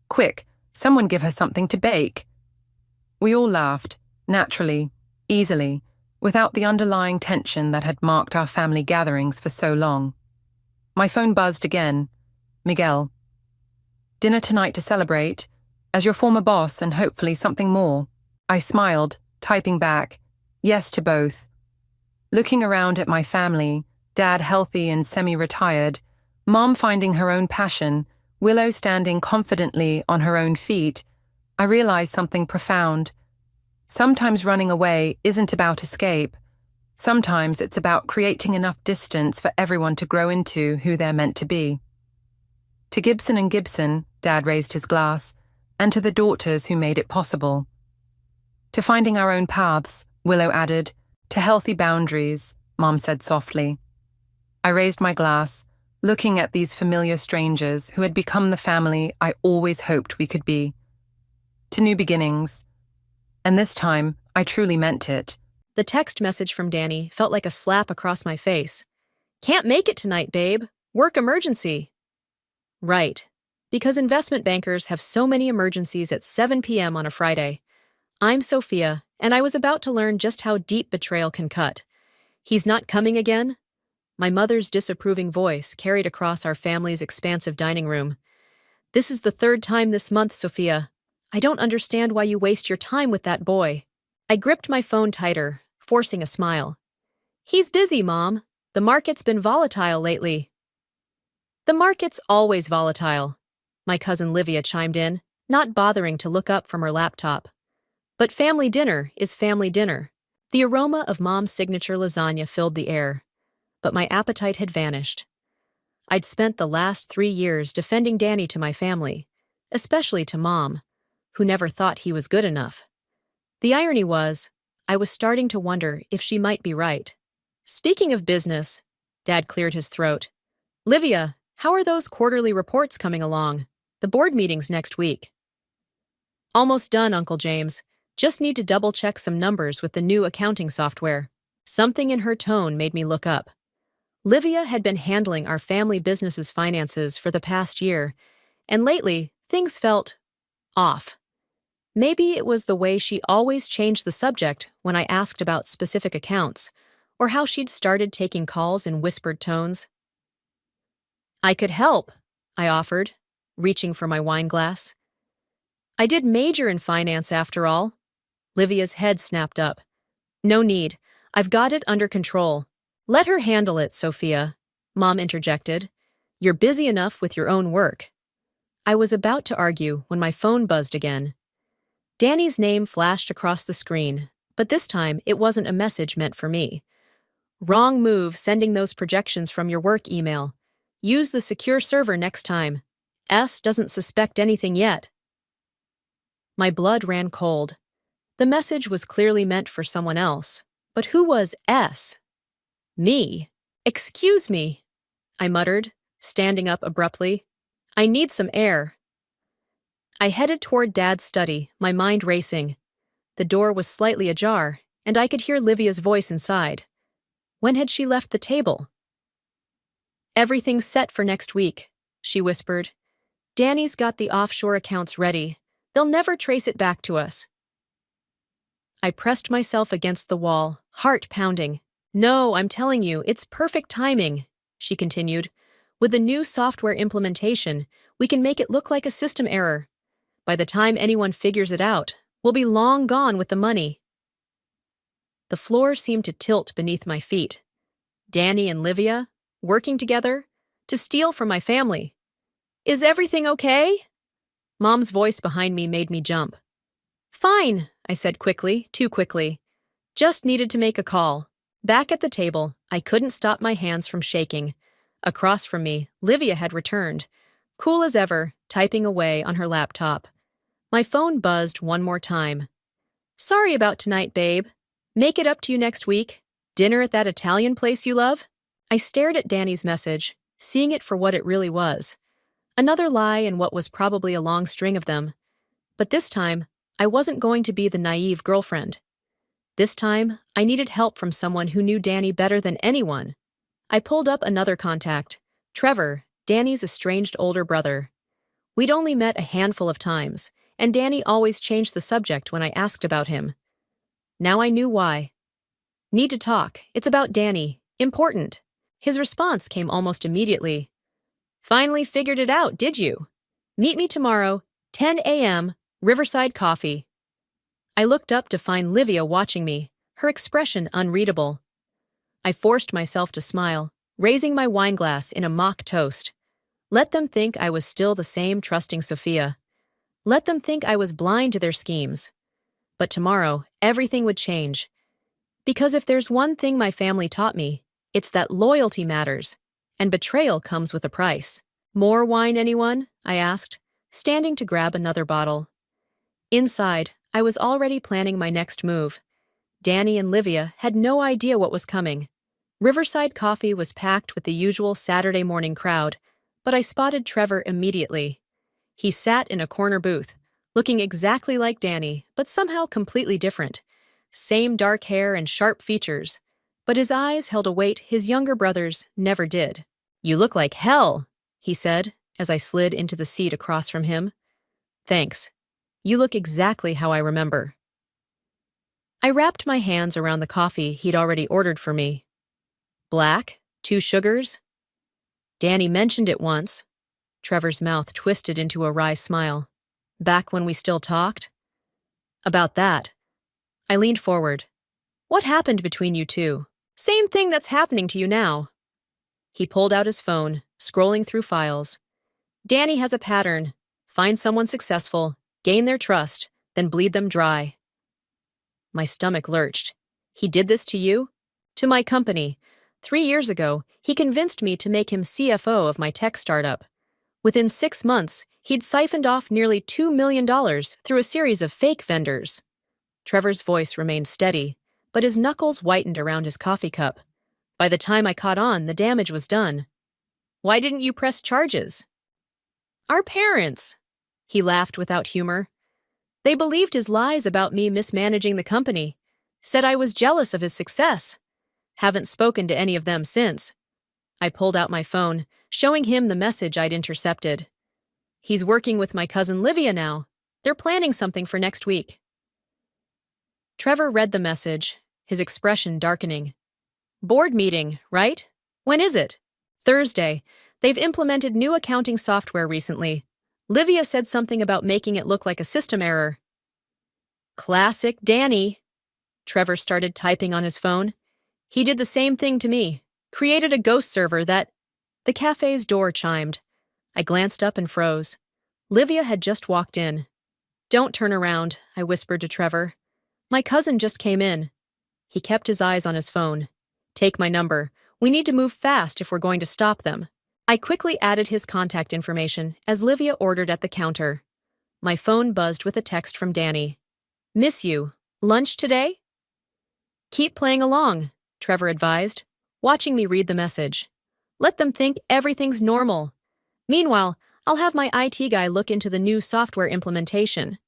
Quick, someone give her something to bake. We all laughed. naturally, easily, without the underlying tension that had marked our family gatherings for so long. My phone buzzed again. Miguel. Dinner tonight to celebrate, as your former boss and hopefully something more. I smiled, typing back, yes to both. Looking around at my family, Dad healthy and semi-retired, Mom finding her own passion, Willow standing confidently on her own feet, I realized something profound. Sometimes running away isn't about escape. Sometimes it's about creating enough distance for everyone to grow into who they're meant to be. To Gibson and Gibson, Dad raised his glass, and to the daughters who made it possible. To finding our own paths, Willow added, to healthy boundaries, Mom said softly. I raised my glass, looking at these familiar strangers who had become the family I always hoped we could be. To new beginnings. And this time, I truly meant it. The text message from Danny felt like a slap across my face. Can't make it tonight, babe. Work emergency. Right. Because investment bankers have so many emergencies at 7 p.m. on a Friday. I'm Sophia, and I was about to learn just how deep betrayal can cut. He's not coming again? My mother's disapproving voice carried across our family's expansive dining room. This is the third time this month, Sophia. I don't understand why you waste your time with that boy. I gripped my phone tighter, forcing a smile. He's busy, Mom. The market's been volatile lately. The market's always volatile, my cousin Livia chimed in, not bothering to look up from her laptop. But family dinner is family dinner. The aroma of Mom's signature lasagna filled the air, but my appetite had vanished. I'd spent the last 3 years defending Danny to my family, especially to Mom, who never thought he was good enough. The irony was, I was starting to wonder if she might be right. Speaking of business, Dad cleared his throat. Livia, how are those quarterly reports coming along? The board meeting's next week. Almost done, Uncle James. Just need to double-check some numbers with the new accounting software. Something in her tone made me look up. Livia had been handling our family business's finances for the past year, and lately, things felt off. Maybe it was the way she always changed the subject when I asked about specific accounts, or how she'd started taking calls in whispered tones. I could help, I offered, reaching for my wine glass. I did major in finance after all. Livia's head snapped up. No need. I've got it under control. Let her handle it, Sophia, Mom interjected. You're busy enough with your own work. I was about to argue when my phone buzzed again. Danny's name flashed across the screen, but this time it wasn't a message meant for me. Wrong move sending those projections from your work email. Use the secure server next time. S doesn't suspect anything yet. My blood ran cold. The message was clearly meant for someone else. But who was S? Me. Excuse me, I muttered, standing up abruptly. I need some air. I headed toward Dad's study, my mind racing. The door was slightly ajar, and I could hear Livia's voice inside. When had she left the table? Everything's set for next week, she whispered. Danny's got the offshore accounts ready. They'll never trace it back to us. I pressed myself against the wall, heart pounding. No, I'm telling you, it's perfect timing, she continued. With the new software implementation, we can make it look like a system error. By the time anyone figures it out, we'll be long gone with the money. The floor seemed to tilt beneath my feet. Danny and Livia, working together, to steal from my family. Is everything okay? Mom's voice behind me made me jump. Fine, I said quickly, too quickly. Just needed to make a call. Back at the table, I couldn't stop my hands from shaking. Across from me, Livia had returned, cool as ever, typing away on her laptop. My phone buzzed one more time. Sorry about tonight, babe. Make it up to you next week. Dinner at that Italian place you love? I stared at Danny's message, seeing it for what it really was. Another lie in what was probably a long string of them. But this time, I wasn't going to be the naive girlfriend. This time, I needed help from someone who knew Danny better than anyone. I pulled up another contact, Trevor, Danny's estranged older brother. We'd only met a handful of times, and Danny always changed the subject when I asked about him. Now I knew why. Need to talk. It's about Danny. Important. His response came almost immediately. Finally figured it out, did you? Meet me tomorrow, 10 a.m., Riverside Coffee. I looked up to find Livia watching me, her expression unreadable. I forced myself to smile, raising my wineglass in a mock toast. Let them think I was still the same trusting Sophia. Let them think I was blind to their schemes. But tomorrow, everything would change. Because if there's one thing my family taught me, it's that loyalty matters, and betrayal comes with a price. More wine, anyone? I asked, standing to grab another bottle. Inside, I was already planning my next move. Danny and Livia had no idea what was coming. Riverside Coffee was packed with the usual Saturday morning crowd, but I spotted Trevor immediately. He sat in a corner booth, looking exactly like Danny, but somehow completely different. Same dark hair and sharp features, but his eyes held a weight his younger brothers never did. "You look like hell," he said, as I slid into the seat across from him. "Thanks. You look exactly how I remember." I wrapped my hands around the coffee he'd already ordered for me. "Black? 2 sugars?" "Danny mentioned it once." Trevor's mouth twisted into a wry smile. "Back when we still talked?" "About that." I leaned forward. "What happened between you two?" "Same thing that's happening to you now." He pulled out his phone, scrolling through files. "Danny has a pattern. Find someone successful, gain their trust, then bleed them dry." My stomach lurched. "He did this to you?" "To my company. 3 years ago, he convinced me to make him CFO of my tech startup. Within 6 months, he'd siphoned off nearly $2 million through a series of fake vendors." Trevor's voice remained steady, but his knuckles whitened around his coffee cup. "By the time I caught on, the damage was done." "Why didn't you press charges?" "Our parents." He laughed without humor. "They believed his lies about me mismanaging the company, said I was jealous of his success. Haven't spoken to any of them since." I pulled out my phone, showing him the message I'd intercepted. "He's working with my cousin Livia now. They're planning something for next week." Trevor read the message, his expression darkening. "Board meeting, right? When is it?" "Thursday. They've implemented new accounting software recently. Livia said something about making it look like a system error." "Classic Danny." Trevor started typing on his phone. "He did the same thing to me. Created a ghost server that—" The cafe's door chimed. I glanced up and froze. Livia had just walked in. "Don't turn around," I whispered to Trevor. "My cousin just came in." He kept his eyes on his phone. "Take my number. We need to move fast if we're going to stop them." I quickly added his contact information as Livia ordered at the counter. My phone buzzed with a text from Danny. "Miss you. Lunch today?" "Keep playing along," Trevor advised, watching me read the message. "Let them think everything's normal. Meanwhile, I'll have my IT guy look into the new software implementation."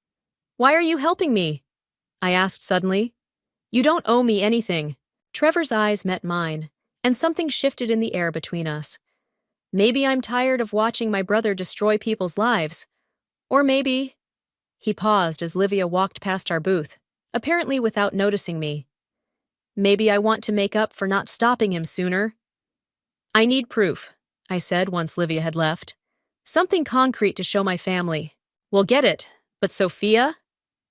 "Why are you helping me?" I asked suddenly. "You don't owe me anything." Trevor's eyes met mine, and something shifted in the air between us. Maybe I'm tired of watching my brother destroy people's lives. Or maybe— He paused as Livia walked past our booth, apparently without noticing me. "Maybe I want to make up for not stopping him sooner." "I need proof," I said once Livia had left. "Something concrete to show my family." "We'll get it, but Sophia?"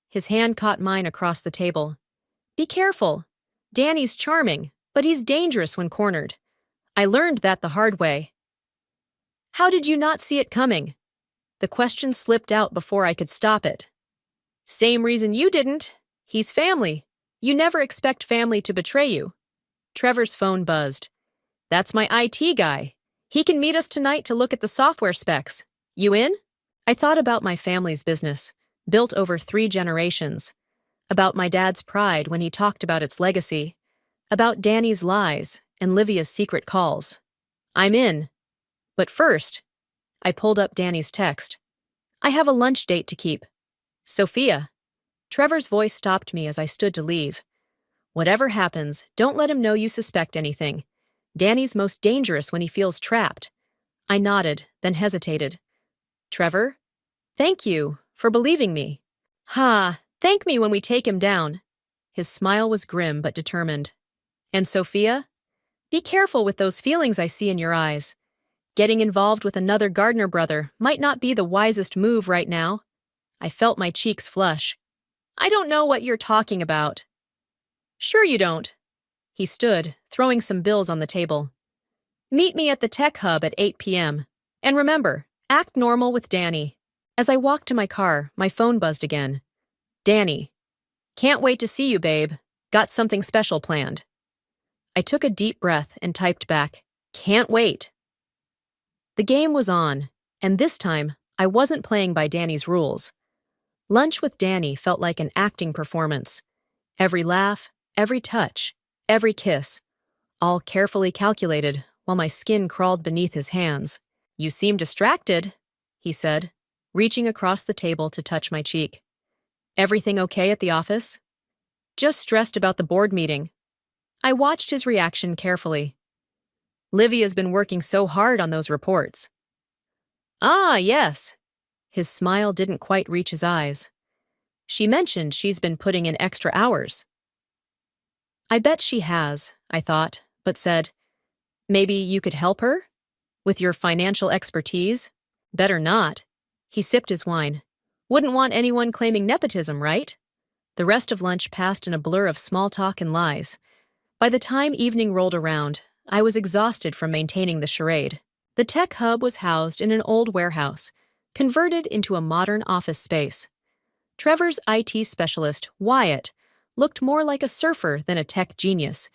His hand caught mine across the table. "Be careful. Danny's charming, but he's dangerous when cornered. I learned that the hard way." "How did you not see it coming?" The question slipped out before I could stop it. "Same reason you didn't. He's family. You never expect family to betray you." Trevor's phone buzzed. "That's my IT guy. He can meet us tonight to look at the software specs. You in?" I thought about my family's business, built over 3 generations. About my dad's pride when he talked about its legacy. About Danny's lies and Livia's secret calls. "I'm in. But first," I pulled up Danny's text. "I have a lunch date to keep. Sophia." Trevor's voice stopped me as I stood to leave. "Whatever happens, don't let him know you suspect anything. Danny's most dangerous when he feels trapped." I nodded, then hesitated. "Trevor? Thank you for believing me." "Ha, thank me when we take him down." His smile was grim but determined. And Sophia? Be careful with those feelings I see in your eyes. Getting involved with another Gardner brother might not be the wisest move right now. I felt my cheeks flush. I don't know what you're talking about. Sure you don't. He stood, throwing some bills on the table. Meet me at the tech hub at 8 p.m. And remember, act normal with Danny. As I walked to my car, my phone buzzed again. Danny. Can't wait to see you, babe. Got something special planned. I took a deep breath and typed back, can't wait. The game was on, and this time, I wasn't playing by Danny's rules. Lunch with Danny felt like an acting performance. Every laugh, every touch, every kiss, all carefully calculated while my skin crawled beneath his hands. You seem distracted, he said, reaching across the table to touch my cheek. Everything okay at the office? Just stressed about the board meeting. I watched his reaction carefully. Livia's been working so hard on those reports. Ah, yes. His smile didn't quite reach his eyes. She mentioned she's been putting in extra hours. I bet she has, I thought, but said, maybe you could help her? With your financial expertise? Better not. He sipped his wine. Wouldn't want anyone claiming nepotism, right? The rest of lunch passed in a blur of small talk and lies. By the time evening rolled around, I was exhausted from maintaining the charade. The tech hub was housed in an old warehouse, converted into a modern office space. Trevor's IT specialist, Wyatt, looked more like a surfer than a tech genius,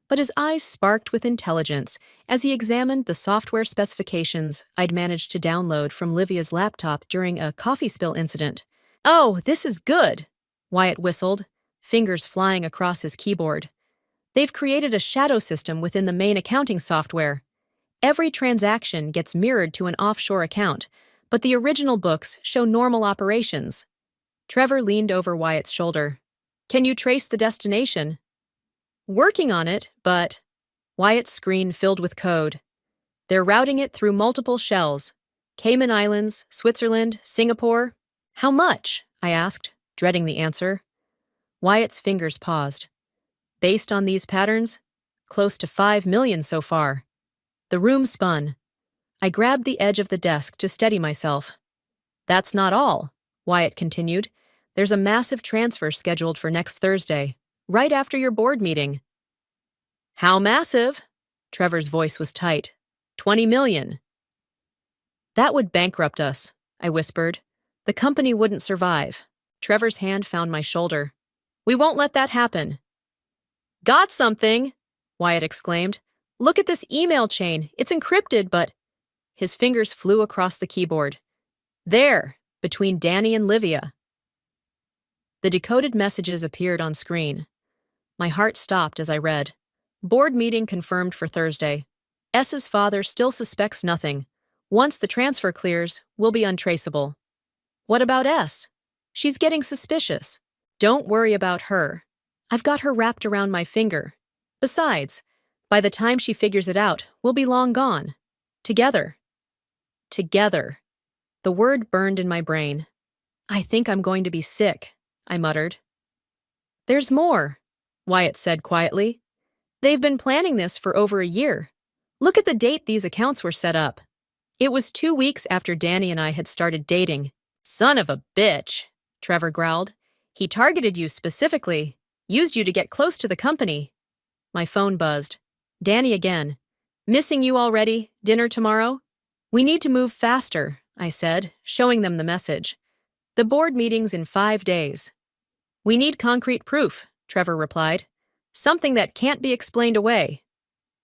but his eyes sparked with intelligence as he examined the software specifications I'd managed to download from Livia's laptop during a coffee spill incident. Oh, this is good, Wyatt whistled, fingers flying across his keyboard. They've created a shadow system within the main accounting software. Every transaction gets mirrored to an offshore account, but the original books show normal operations. Trevor leaned over Wyatt's shoulder. Can you trace the destination? Working on it, but... Wyatt's screen filled with code. They're routing it through multiple shells. Cayman Islands, Switzerland, Singapore. How much? I asked, dreading the answer. Wyatt's fingers paused. Based on these patterns, close to 5 million so far. The room spun. I grabbed the edge of the desk to steady myself. That's not all, Wyatt continued. There's a massive transfer scheduled for next Thursday, right after your board meeting. How massive? Trevor's voice was tight. 20 million. That would bankrupt us, I whispered. The company wouldn't survive. Trevor's hand found my shoulder. We won't let that happen. Got something, Wyatt exclaimed. Look at this email chain. It's encrypted, but... His fingers flew across the keyboard. There, between Danny and Livia. The decoded messages appeared on screen. My heart stopped as I read. Board meeting confirmed for Thursday. S's father still suspects nothing. Once the transfer clears, we'll be untraceable. What about S? She's getting suspicious. Don't worry about her. I've got her wrapped around my finger. Besides, by the time she figures it out, we'll be long gone. Together. Together. The word burned in my brain. I think I'm going to be sick, I muttered. There's more, Wyatt said quietly. They've been planning this for over a year. Look at the date these accounts were set up. It was 2 weeks after Danny and I had started dating. Son of a bitch, Trevor growled. He targeted you specifically. Used you to get close to the company. My phone buzzed. Danny again. Missing you already? Dinner tomorrow? We need to move faster, I said, showing them the message. The board meeting's in 5 days. We need concrete proof, Trevor replied. Something that can't be explained away.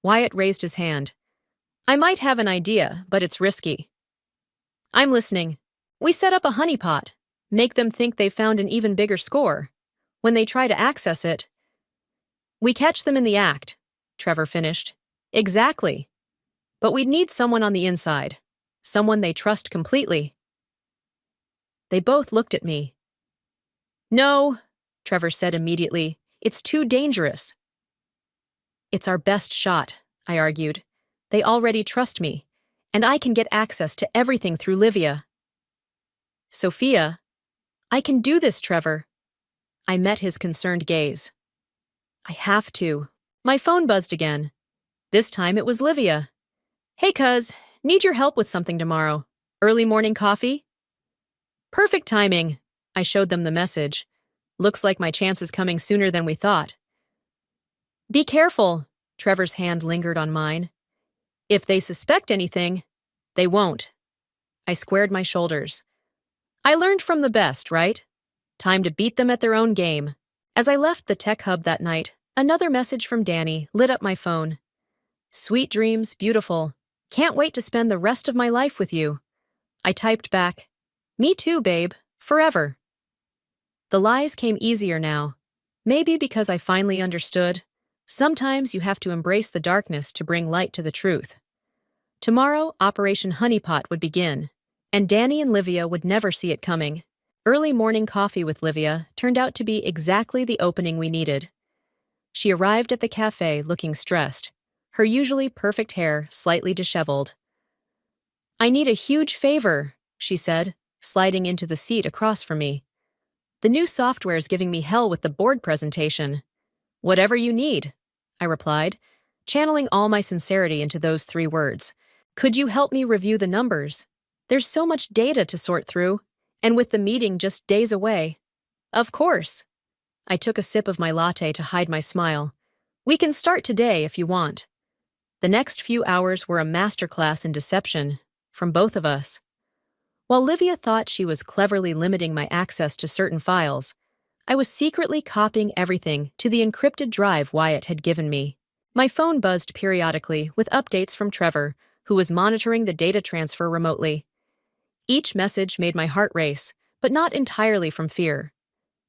Wyatt raised his hand. I might have an idea, but it's risky. I'm listening. We set up a honeypot. Make them think they found an even bigger score. When they try to access it, we catch them in the act, Trevor finished. Exactly. But we'd need someone on the inside. Someone they trust completely. They both looked at me. No, Trevor said immediately. It's too dangerous. It's our best shot, I argued. They already trust me, and I can get access to everything through Livia. Sophia, I can do this, Trevor. I met his concerned gaze. I have to. My phone buzzed again. This time it was Livia. Hey cuz, need your help with something tomorrow. Early morning coffee? Perfect timing. I showed them the message. Looks like my chance is coming sooner than we thought. Be careful. Trevor's hand lingered on mine. If they suspect anything, they won't. I squared my shoulders. I learned from the best, right? Time to beat them at their own game. As I left the tech hub that night, another message from Danny lit up my phone. Sweet dreams, beautiful. Can't wait to spend the rest of my life with you. I typed back, me too, babe, forever. The lies came easier now. Maybe because I finally understood. Sometimes you have to embrace the darkness to bring light to the truth. Tomorrow, Operation Honeypot would begin, and Danny and Livia would never see it coming. Early morning coffee with Livia turned out to be exactly the opening we needed. She arrived at the cafe looking stressed, her usually perfect hair slightly disheveled. I need a huge favor, she said, sliding into the seat across from me. The new software's giving me hell with the board presentation. Whatever you need, I replied, channeling all my sincerity into those 3 words. Could you help me review the numbers? There's so much data to sort through, and with the meeting just days away. Of course. I took a sip of my latte to hide my smile. We can start today if you want. The next few hours were a masterclass in deception, from both of us. While Livia thought she was cleverly limiting my access to certain files, I was secretly copying everything to the encrypted drive Wyatt had given me. My phone buzzed periodically with updates from Trevor, who was monitoring the data transfer remotely. Each message made my heart race, but not entirely from fear.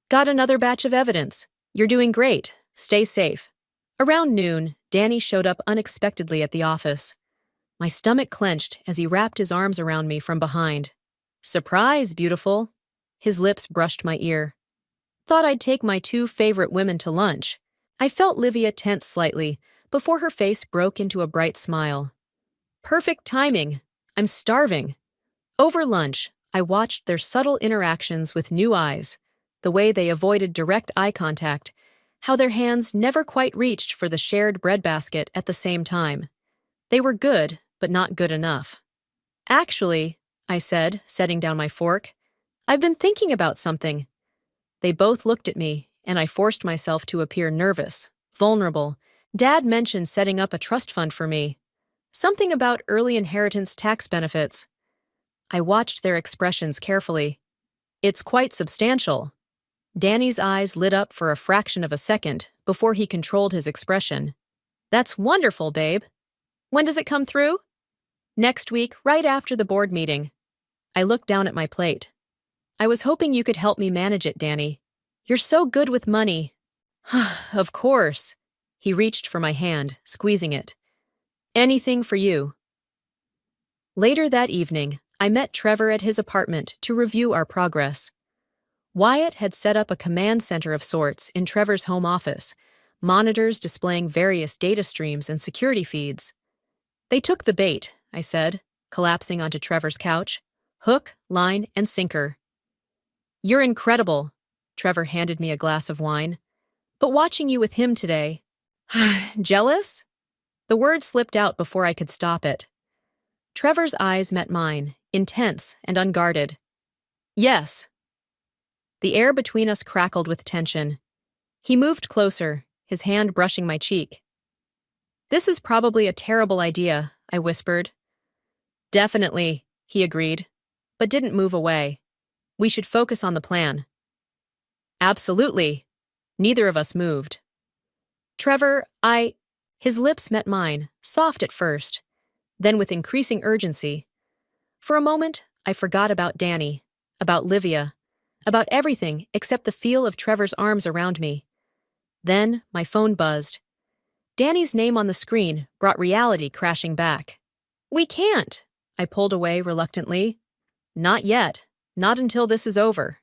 Got another batch of evidence. You're doing great. Stay safe. Around noon, Danny showed up unexpectedly at the office. My stomach clenched as he wrapped his arms around me from behind. Surprise, beautiful. His lips brushed my ear. Thought I'd take my 2 favorite women to lunch. I felt Livia tense slightly before her face broke into a bright smile. Perfect timing. I'm starving. Over lunch, I watched their subtle interactions with new eyes, the way they avoided direct eye contact, how their hands never quite reached for the shared breadbasket at the same time. They were good, but not good enough. Actually, I said, setting down my fork, I've been thinking about something. They both looked at me, and I forced myself to appear nervous, vulnerable. Dad mentioned setting up a trust fund for me. Something about early inheritance tax benefits. I watched their expressions carefully. It's quite substantial. Danny's eyes lit up for a fraction of a second before he controlled his expression. That's wonderful, babe. When does it come through? Next week, right after the board meeting. I looked down at my plate. I was hoping you could help me manage it, Danny. You're so good with money. Of course. He reached for my hand, squeezing it. Anything for you. Later that evening, I met Trevor at his apartment to review our progress. Wyatt had set up a command center of sorts in Trevor's home office, monitors displaying various data streams and security feeds. They took the bait, I said, collapsing onto Trevor's couch. Hook, line, and sinker. You're incredible. Trevor handed me a glass of wine. But watching you with him today. Jealous? The word slipped out before I could stop it. Trevor's eyes met mine, intense and unguarded. Yes. The air between us crackled with tension. He moved closer, his hand brushing my cheek. This is probably a terrible idea, I whispered. Definitely, he agreed, but didn't move away. We should focus on the plan. Absolutely. Neither of us moved. Trevor, His lips met mine, soft at first, then with increasing urgency. For a moment, I forgot about Danny, about Livia, about everything except the feel of Trevor's arms around me. Then, my phone buzzed. Danny's name on the screen brought reality crashing back. We can't, I pulled away reluctantly. Not yet, not until this is over.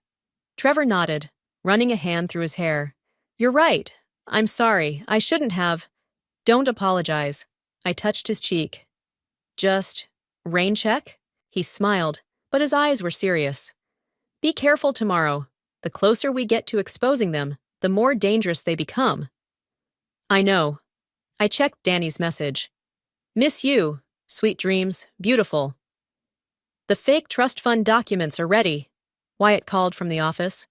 Trevor nodded, running a hand through his hair. You're right. I'm sorry. I shouldn't have. Don't apologize. I touched his cheek. Just, rain check? He smiled, but his eyes were serious. Be careful tomorrow. The closer we get to exposing them, the more dangerous they become. I know. I checked Danny's message. Miss you. Sweet dreams. Beautiful. The fake trust fund documents are ready, Wyatt called from the office.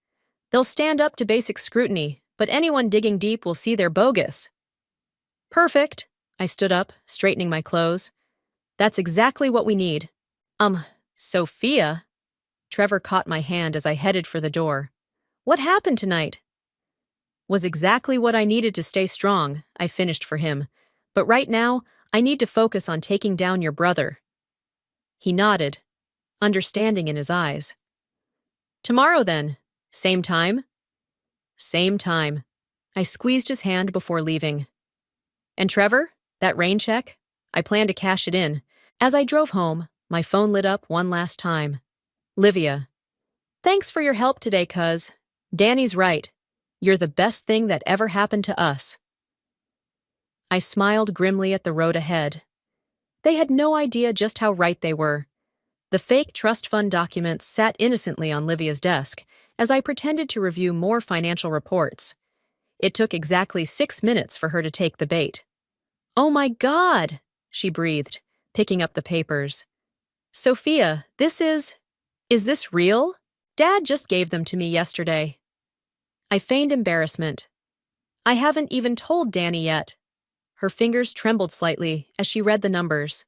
They'll stand up to basic scrutiny, but anyone digging deep will see they're bogus. Perfect. I stood up, straightening my clothes. That's exactly what we need. Sophia? Trevor caught my hand as I headed for the door. What happened tonight? Was exactly what I needed to stay strong, I finished for him. But right now, I need to focus on taking down your brother. He nodded, understanding in his eyes. Tomorrow then. Same time? Same time. I squeezed his hand before leaving. And Trevor, that rain check? I plan to cash it in. As I drove home, my phone lit up one last time. Livia. Thanks for your help today, cuz. Danny's right. You're the best thing that ever happened to us. I smiled grimly at the road ahead. They had no idea just how right they were. The fake trust fund documents sat innocently on Livia's desk as I pretended to review more financial reports. It took exactly 6 minutes for her to take the bait. Oh my God, she breathed, picking up the papers. Sophia, is this real? Dad just gave them to me yesterday. I feigned embarrassment. I haven't even told Danny yet. Her fingers trembled slightly as she read the numbers.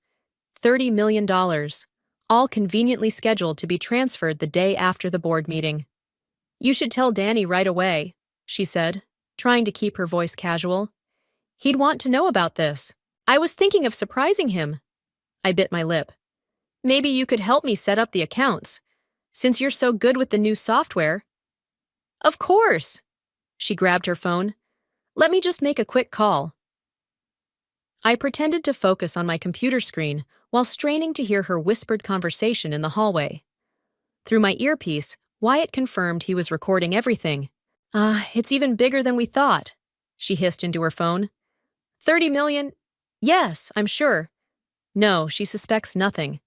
$30 million, all conveniently scheduled to be transferred the day after the board meeting. You should tell Danny right away, she said, trying to keep her voice casual. He'd want to know about this. I was thinking of surprising him. I bit my lip. Maybe you could help me set up the accounts, since you're so good with the new software. Of course. She grabbed her phone. Let me just make a quick call. I pretended to focus on my computer screen while straining to hear her whispered conversation in the hallway. Through my earpiece, Wyatt confirmed he was recording everything. It's even bigger than we thought, she hissed into her phone. 30 million? Yes, I'm sure. No, she suspects nothing.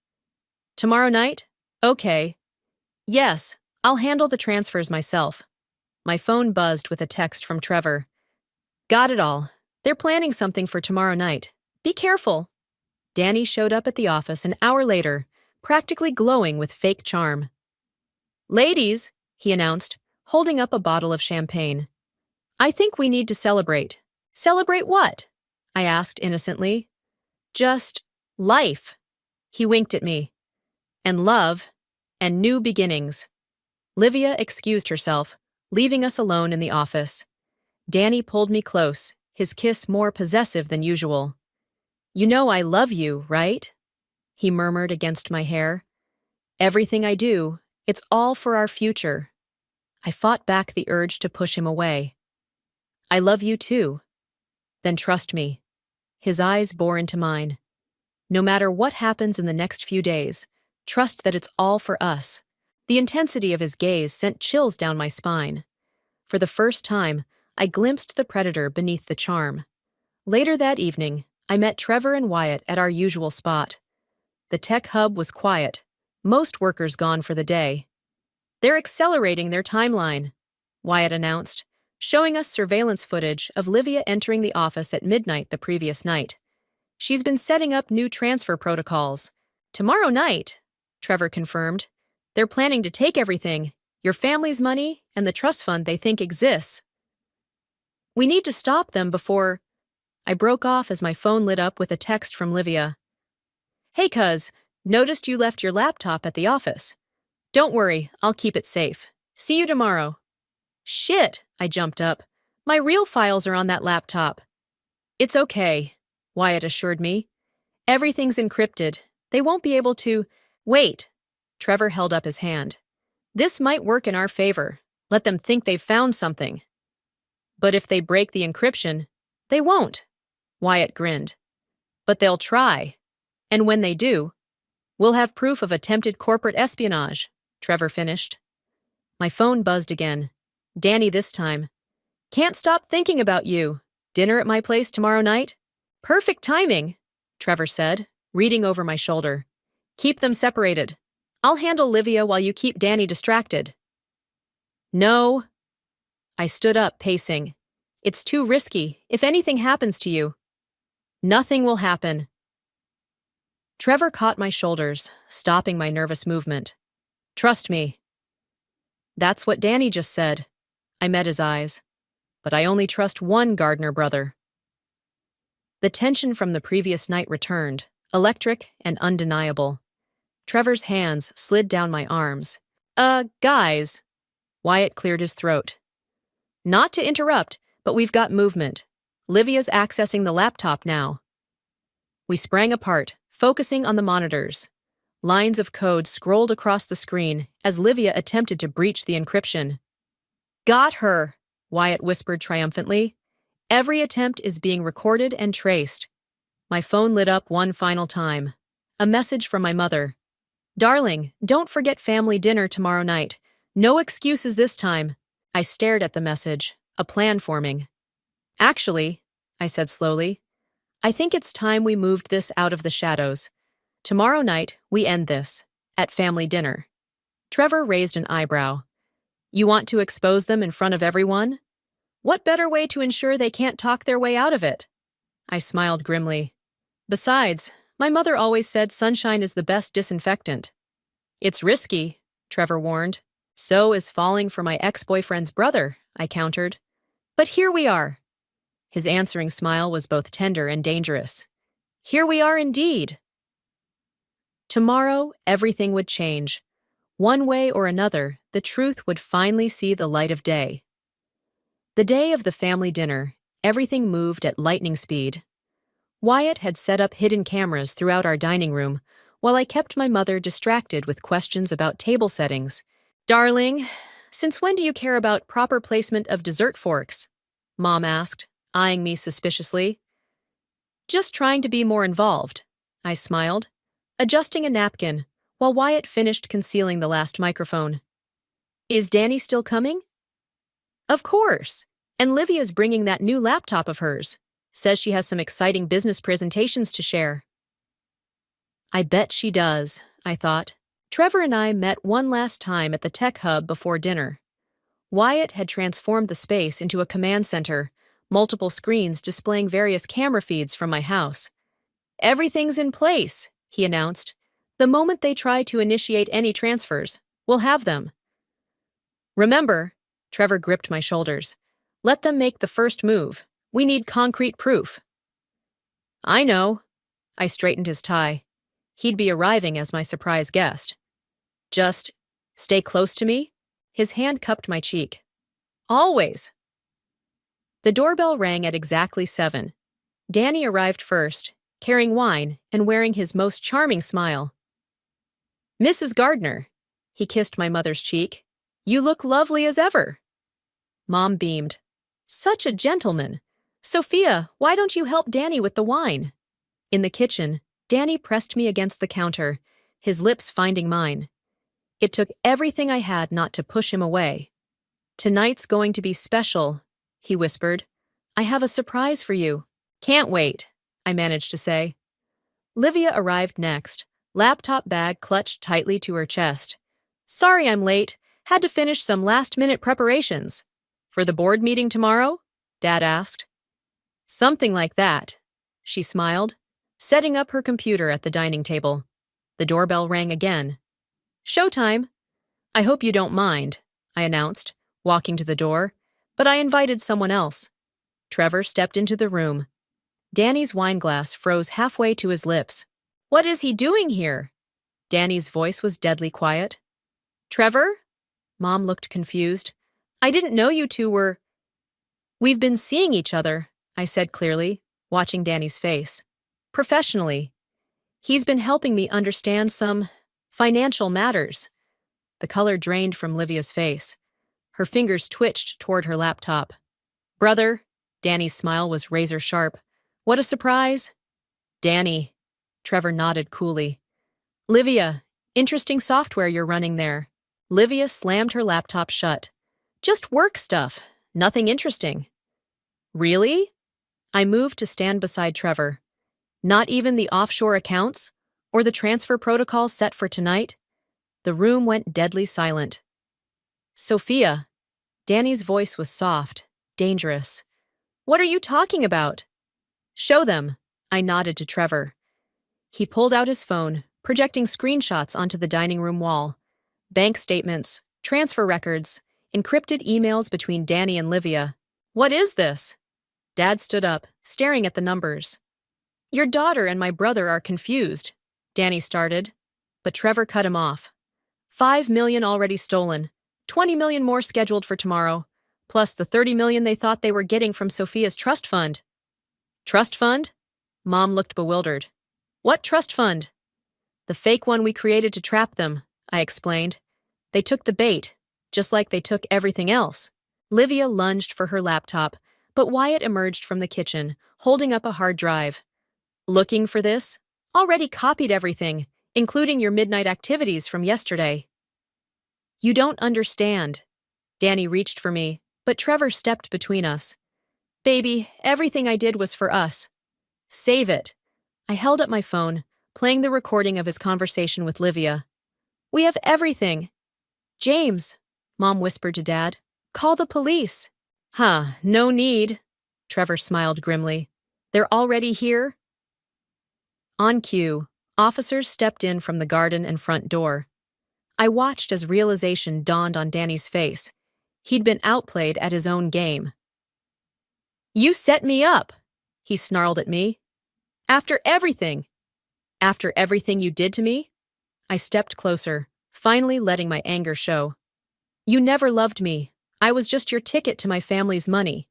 Tomorrow night? Okay. Yes, I'll handle the transfers myself. My phone buzzed with a text from Trevor. Got it all. They're planning something for tomorrow night. Be careful. Danny showed up at the office an hour later, practically glowing with fake charm. Ladies, he announced, holding up a bottle of champagne. I think we need to celebrate. Celebrate what? I asked innocently. Just life. He winked at me. And love, and new beginnings. Livia excused herself, leaving us alone in the office. Danny pulled me close, his kiss more possessive than usual. You know I love you, right? He murmured against my hair. Everything I do, it's all for our future. I fought back the urge to push him away. I love you too. Then trust me. His eyes bore into mine. No matter what happens in the next few days, trust that it's all for us. The intensity of his gaze sent chills down my spine. For the first time, I glimpsed the predator beneath the charm. Later that evening, I met Trevor and Wyatt at our usual spot. The tech hub was quiet, most workers gone for the day. They're accelerating their timeline, Wyatt announced, showing us surveillance footage of Livia entering the office at midnight the previous night. She's been setting up new transfer protocols. Tomorrow night, Trevor confirmed. They're planning to take everything, your family's money and the trust fund they think exists. We need to stop them before... I broke off as my phone lit up with a text from Livia. Hey cuz, noticed you left your laptop at the office. Don't worry, I'll keep it safe. See you tomorrow. Shit, I jumped up. My real files are on that laptop. It's okay, Wyatt assured me. Everything's encrypted. They won't be able to... Wait. Trevor held up his hand. This might work in our favor. Let them think they've found something. But if they break the encryption, they won't, Wyatt grinned. But they'll try. And when they do, we'll have proof of attempted corporate espionage, Trevor finished. My phone buzzed again. Danny this time. Can't stop thinking about you. Dinner at my place tomorrow night? Perfect timing, Trevor said, reading over my shoulder. Keep them separated. I'll handle Livia while you keep Danny distracted. No. I stood up, pacing. It's too risky. If anything happens to you, nothing will happen. Trevor caught my shoulders, stopping my nervous movement. Trust me. That's what Danny just said. I met his eyes. But I only trust one Gardner brother. The tension from the previous night returned, electric and undeniable. Trevor's hands slid down my arms. Guys. Wyatt cleared his throat. Not to interrupt, but we've got movement. Livia's accessing the laptop now. We sprang apart, focusing on the monitors. Lines of code scrolled across the screen as Livia attempted to breach the encryption. Got her, Wyatt whispered triumphantly. Every attempt is being recorded and traced. My phone lit up one final time. A message from my mother. Darling, don't forget family dinner tomorrow night. No excuses this time. I stared at the message, a plan forming. Actually, I said slowly, I think it's time we moved this out of the shadows. Tomorrow night, we end this, at family dinner. Trevor raised an eyebrow. You want to expose them in front of everyone? What better way to ensure they can't talk their way out of it? I smiled grimly. Besides, my mother always said sunshine is the best disinfectant. It's risky, Trevor warned. So is falling for my ex-boyfriend's brother, I countered. But here we are. His answering smile was both tender and dangerous. Here we are indeed. Tomorrow, everything would change. One way or another, the truth would finally see the light of day. The day of the family dinner, everything moved at lightning speed. Wyatt had set up hidden cameras throughout our dining room, while I kept my mother distracted with questions about table settings. Darling, since when do you care about proper placement of dessert forks? Mom asked, eyeing me suspiciously. Just trying to be more involved, I smiled, adjusting a napkin, while Wyatt finished concealing the last microphone. Is Danny still coming? Of course, and Livia's bringing that new laptop of hers. Says she has some exciting business presentations to share. I bet she does, I thought. Trevor and I met one last time at the tech hub before dinner. Wyatt had transformed the space into a command center, multiple screens displaying various camera feeds from my house. Everything's in place, he announced. The moment they try to initiate any transfers, we'll have them. Remember, Trevor gripped my shoulders. Let them make the first move. We need concrete proof. I know. I straightened his tie. He'd be arriving as my surprise guest. Just stay close to me? His hand cupped my cheek. Always. The doorbell rang at exactly 7. Danny arrived first, carrying wine and wearing his most charming smile. Mrs. Gardner. He kissed my mother's cheek. You look lovely as ever. Mom beamed. Such a gentleman. Sophia, why don't you help Danny with the wine? In the kitchen, Danny pressed me against the counter, his lips finding mine. It took everything I had not to push him away. Tonight's going to be special, he whispered. I have a surprise for you. Can't wait, I managed to say. Livia arrived next, laptop bag clutched tightly to her chest. Sorry I'm late. Had to finish some last-minute preparations. For the board meeting tomorrow? Dad asked. Something like that, she smiled, setting up her computer at the dining table. The doorbell rang again. Showtime. I hope you don't mind, I announced, walking to the door, but I invited someone else. Trevor stepped into the room. Danny's wine glass froze halfway to his lips. What is he doing here? Danny's voice was deadly quiet. Trevor? Mom looked confused. I didn't know you two were... We've been seeing each other, I said clearly, watching Danny's face. Professionally. He's been helping me understand some financial matters. The color drained from Livia's face. Her fingers twitched toward her laptop. Brother, Danny's smile was razor sharp. What a surprise. Danny, Trevor nodded coolly. Livia, interesting software you're running there. Livia slammed her laptop shut. Just work stuff, nothing interesting. Really? I moved to stand beside Trevor. Not even the offshore accounts? Or the transfer protocol set for tonight? The room went deadly silent. Sophia. Danny's voice was soft, dangerous. What are you talking about? Show them. I nodded to Trevor. He pulled out his phone, projecting screenshots onto the dining room wall. Bank statements, transfer records, encrypted emails between Danny and Livia. What is this? Dad stood up, staring at the numbers. Your daughter and my brother are confused, Danny started, but Trevor cut him off. 5 million already stolen, 20 million more scheduled for tomorrow, plus the 30 million they thought they were getting from Sophia's trust fund. Trust fund? Mom looked bewildered. What trust fund? The fake one we created to trap them, I explained. They took the bait, just like they took everything else. Livia lunged for her laptop, but Wyatt emerged from the kitchen, holding up a hard drive. Looking for this? Already copied everything, including your midnight activities from yesterday. You don't understand. Danny reached for me, but Trevor stepped between us. Baby, everything I did was for us. Save it. I held up my phone, playing the recording of his conversation with Livia. We have everything. James, Mom whispered to Dad, call the police. No need. Trevor smiled grimly. They're already here? On cue, officers stepped in from the garden and front door. I watched as realization dawned on Danny's face. He'd been outplayed at his own game. You set me up, he snarled at me. After everything you did to me? I stepped closer, finally letting my anger show. You never loved me. I was just your ticket to my family's money.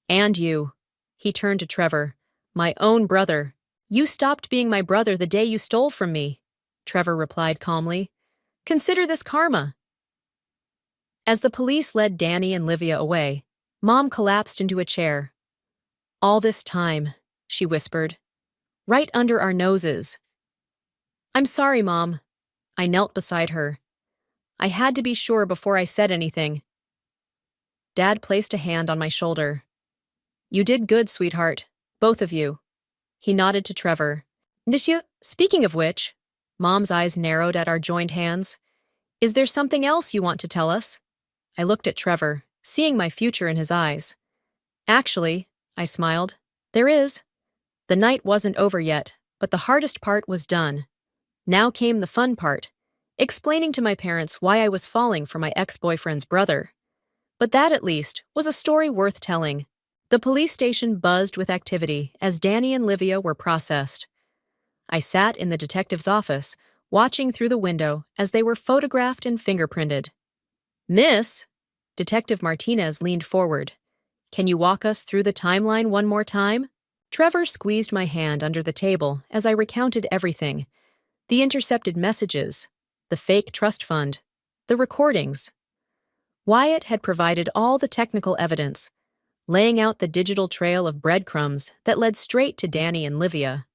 And you. He turned to Trevor. My own brother. You stopped being my brother the day you stole from me, Trevor replied calmly. Consider this karma. As the police led Danny and Livia away, Mom collapsed into a chair. All this time, she whispered. Right under our noses. I'm sorry, Mom. I knelt beside her. I had to be sure before I said anything. Dad placed a hand on my shoulder. You did good, sweetheart. Both of you. He nodded to Trevor. Monsieur, speaking of which, Mom's eyes narrowed at our joined hands. Is there something else you want to tell us? I looked at Trevor, seeing my future in his eyes. Actually, I smiled, there is. The night wasn't over yet, but the hardest part was done. Now came the fun part, explaining to my parents why I was falling for my ex-boyfriend's brother. But that, at least, was a story worth telling. The police station buzzed with activity as Danny and Livia were processed. I sat in the detective's office, watching through the window as they were photographed and fingerprinted. Miss, Detective Martinez leaned forward. Can you walk us through the timeline one more time? Trevor squeezed my hand under the table as I recounted everything. The intercepted messages, the fake trust fund, the recordings. Wyatt had provided all the technical evidence, laying out the digital trail of breadcrumbs that led straight to Danny and Livia.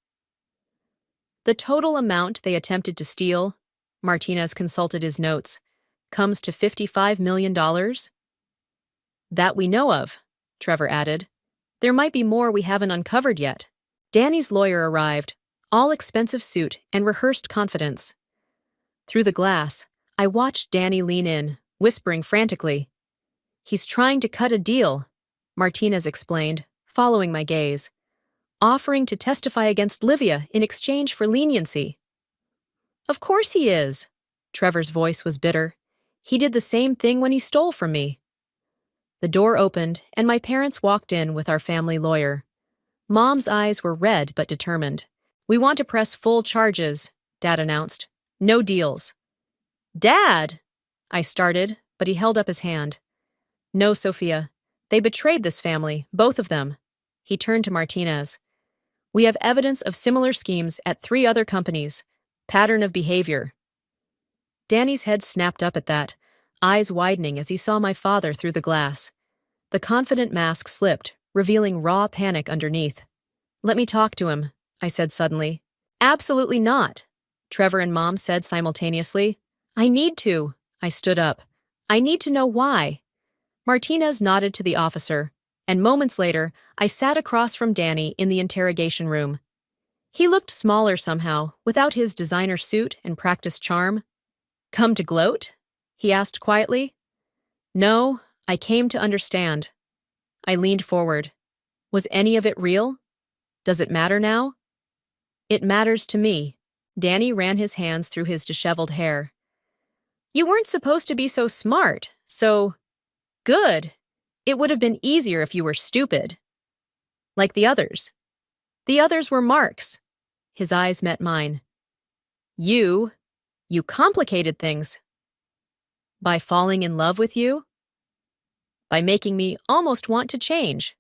The total amount they attempted to steal, Martinez consulted his notes, comes to $55 million? That we know of, Trevor added. There might be more we haven't uncovered yet. Danny's lawyer arrived, all expensive suit and rehearsed confidence. Through the glass, I watched Danny lean in, whispering frantically. He's trying to cut a deal, Martinez explained, following my gaze. Offering to testify against Livia in exchange for leniency. Of course he is. Trevor's voice was bitter. He did the same thing when he stole from me. The door opened, and my parents walked in with our family lawyer. Mom's eyes were red but determined. We want to press full charges, Dad announced. No deals. Dad! I started, but he held up his hand. No, Sophia. They betrayed this family, both of them. He turned to Martinez. We have evidence of similar schemes at 3 other companies. Pattern of behavior. Danny's head snapped up at that, eyes widening as he saw my father through the glass. The confident mask slipped, revealing raw panic underneath. Let me talk to him, I said suddenly. Absolutely not, Trevor and Mom said simultaneously. I need to. I stood up. I need to know why. Martinez nodded to the officer, and moments later, I sat across from Danny in the interrogation room. He looked smaller somehow, without his designer suit and practiced charm. Come to gloat? He asked quietly. No, I came to understand. I leaned forward. Was any of it real? Does it matter now? It matters to me. Danny ran his hands through his disheveled hair. You weren't supposed to be so smart, so good. It would have been easier if you were stupid. Like the others. The others were Mark's. His eyes met mine. You complicated things. By falling in love with you? By making me almost want to change.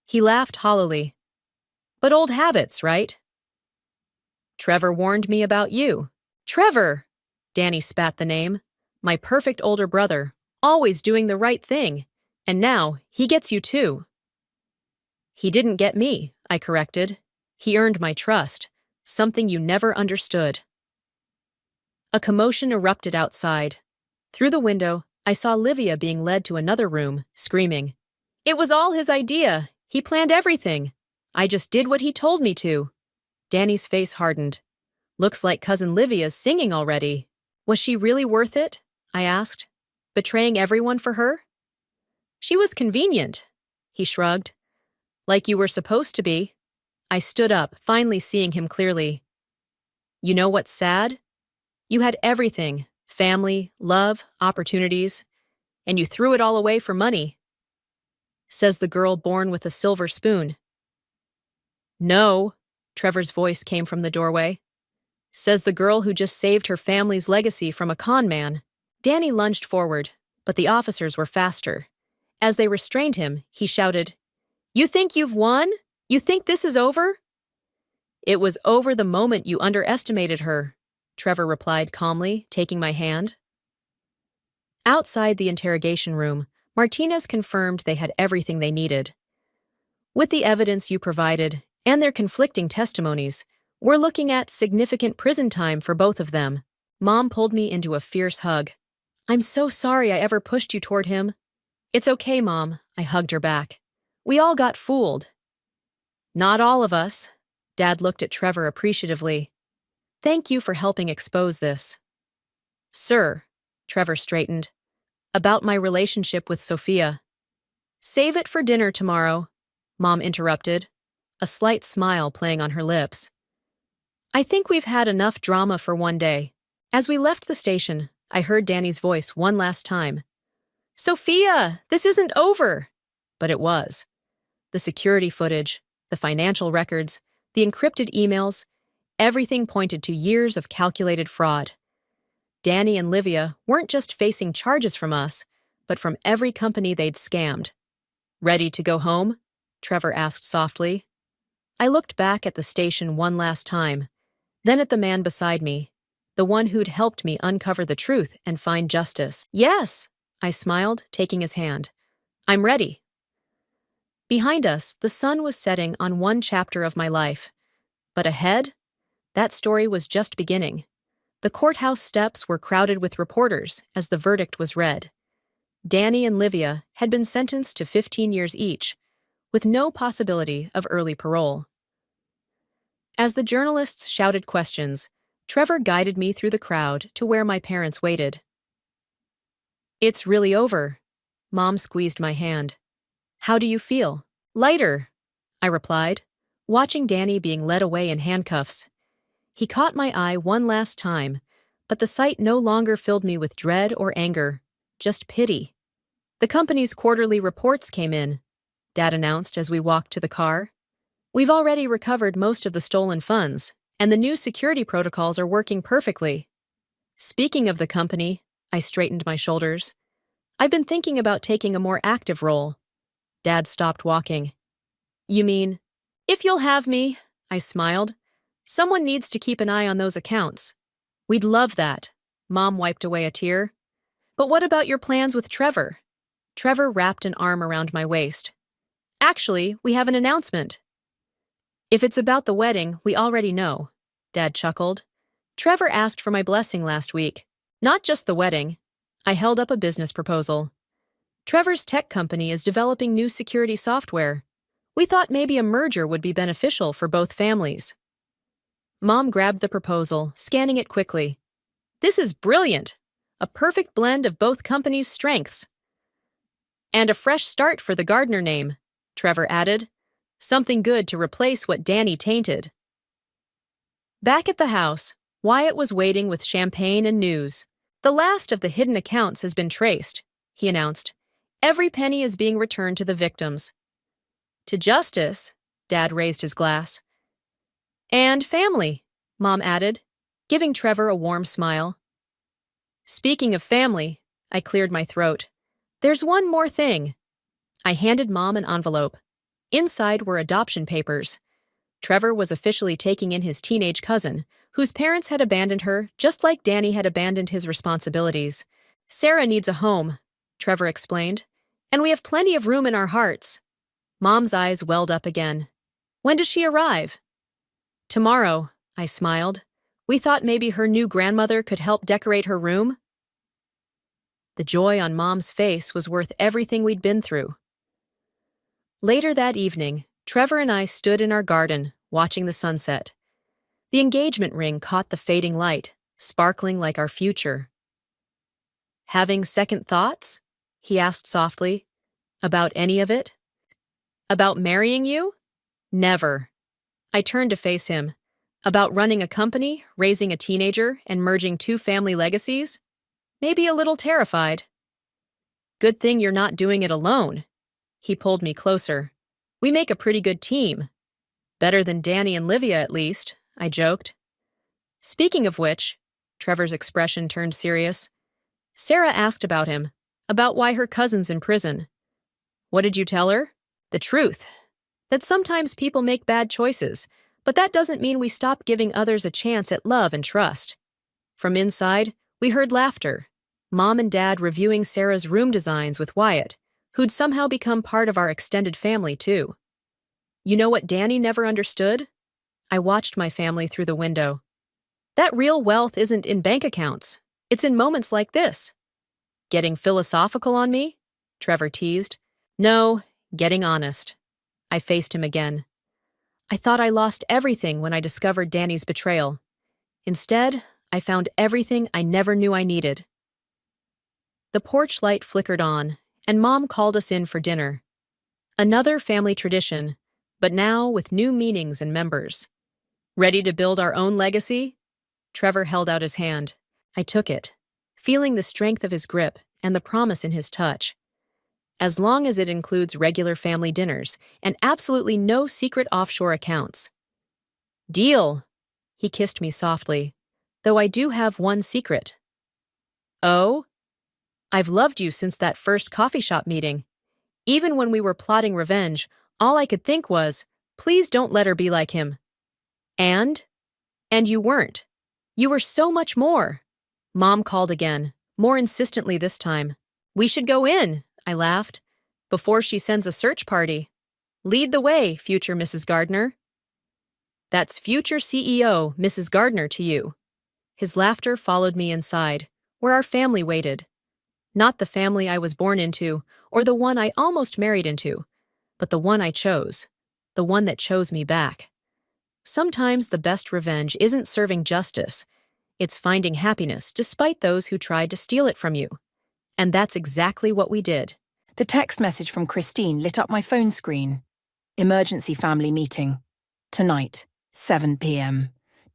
He laughed hollowly. But old habits, right? Trevor warned me about you. Trevor! Danny spat the name. My perfect older brother, always doing the right thing. And now, he gets you too. He didn't get me, I corrected. He earned my trust, something you never understood. A commotion erupted outside. Through the window, I saw Livia being led to another room, screaming. It was all his idea. He planned everything. I just did what he told me to. Danny's face hardened. Looks like Cousin Livia's singing already. Was she really worth it? I asked. Betraying everyone for her? She was convenient. He shrugged. Like you were supposed to be. I stood up, finally seeing him clearly. You know what's sad? You had everything. Family, love, opportunities. And you threw it all away for money. Says the girl born with a silver spoon. No, Trevor's voice came from the doorway. Says the girl who just saved her family's legacy from a con man. Danny lunged forward, but the officers were faster. As they restrained him, he shouted, You think you've won? You think this is over? It was over the moment you underestimated her, Trevor replied calmly, taking my hand. Outside the interrogation room, Martinez confirmed they had everything they needed. With the evidence you provided and their conflicting testimonies, we're looking at significant prison time for both of them. Mom pulled me into a fierce hug. I'm so sorry I ever pushed you toward him. It's okay, Mom, I hugged her back. We all got fooled. Not all of us. Dad looked at Trevor appreciatively. Thank you for helping expose this. Sir, Trevor straightened. About my relationship with Sophia. Save it for dinner tomorrow, Mom interrupted, a slight smile playing on her lips. I think we've had enough drama for one day. As we left the station, I heard Danny's voice one last time. Sophia, this isn't over. But it was. The security footage, the financial records, the encrypted emails, everything pointed to years of calculated fraud. Danny and Livia weren't just facing charges from us, but from every company they'd scammed. Ready to go home? Trevor asked softly. I looked back at the station one last time, then at the man beside me, the one who'd helped me uncover the truth and find justice. Yes, I smiled, taking his hand. I'm ready. Behind us, the sun was setting on one chapter of my life. But ahead, that story was just beginning. The courthouse steps were crowded with reporters as the verdict was read. Danny and Livia had been sentenced to 15 years each, with no possibility of early parole. As the journalists shouted questions, Trevor guided me through the crowd to where my parents waited. It's really over. Mom squeezed my hand. How do you feel? Lighter, I replied, watching Danny being led away in handcuffs. He caught my eye one last time, but the sight no longer filled me with dread or anger, just pity. The company's quarterly reports came in, Dad announced as we walked to the car. We've already recovered most of the stolen funds, and the new security protocols are working perfectly. Speaking of the company, I straightened my shoulders. I've been thinking about taking a more active role. Dad stopped walking. You mean, if you'll have me, I smiled. Someone needs to keep an eye on those accounts. We'd love that. Mom wiped away a tear. But what about your plans with Trevor? Trevor wrapped an arm around my waist. Actually, we have an announcement. If it's about the wedding, we already know, Dad chuckled. Trevor asked for my blessing last week. Not just the wedding. I held up a business proposal. Trevor's tech company is developing new security software. We thought maybe a merger would be beneficial for both families. Mom grabbed the proposal, scanning it quickly. This is brilliant. A perfect blend of both companies' strengths. And a fresh start for the Gardner name, Trevor added. Something good to replace what Danny tainted. Back at the house, Wyatt was waiting with champagne and news. The last of the hidden accounts has been traced, he announced. Every penny is being returned to the victims. To justice, Dad raised his glass. And family, Mom added, giving Trevor a warm smile. Speaking of family, I cleared my throat. There's one more thing. I handed Mom an envelope. Inside were adoption papers. Trevor was officially taking in his teenage cousin, whose parents had abandoned her just like Danny had abandoned his responsibilities. Sarah needs a home, Trevor explained, and we have plenty of room in our hearts. Mom's eyes welled up again. When does she arrive? Tomorrow, I smiled. We thought maybe her new grandmother could help decorate her room. The joy on Mom's face was worth everything we'd been through. Later that evening, Trevor and I stood in our garden, watching the sunset. The engagement ring caught the fading light, sparkling like our future. Having second thoughts? He asked softly. About any of it? About marrying you? Never. I turned to face him. About running a company, raising a teenager, and merging two family legacies? Maybe a little terrified. Good thing you're not doing it alone. He pulled me closer. We make a pretty good team. Better than Danny and Livia, at least, I joked. Speaking of which, Trevor's expression turned serious. Sarah asked about him, about why her cousin's in prison. What did you tell her? The truth. That sometimes people make bad choices, but that doesn't mean we stop giving others a chance at love and trust. From inside, we heard laughter. Mom and Dad reviewing Sarah's room designs with Wyatt, who'd somehow become part of our extended family, too. You know what Danny never understood? I watched my family through the window. That real wealth isn't in bank accounts. It's in moments like this. Getting philosophical on me? Trevor teased. No, getting honest. I faced him again. I thought I lost everything when I discovered Danny's betrayal. Instead, I found everything I never knew I needed. The porch light flickered on, and Mom called us in for dinner. Another family tradition, but now with new meanings and members. Ready to build our own legacy? Trevor held out his hand. I took it, feeling the strength of his grip and the promise in his touch. As long as it includes regular family dinners and absolutely no secret offshore accounts. Deal! He kissed me softly, though I do have one secret. Oh? I've loved you since that first coffee shop meeting. Even when we were plotting revenge, all I could think was, please don't let her be like him. And you weren't. You were so much more. Mom called again, more insistently this time. We should go in, I laughed, before she sends a search party. Lead the way, future Mrs. Gardner. That's future CEO, Mrs. Gardner, to you. His laughter followed me inside, where our family waited. Not the family I was born into, or the one I almost married into, but the one I chose, the one that chose me back. Sometimes the best revenge isn't serving justice, it's finding happiness despite those who tried to steal it from you. And that's exactly what we did. The text message from Christine lit up my phone screen. Emergency family meeting. Tonight, 7 p.m.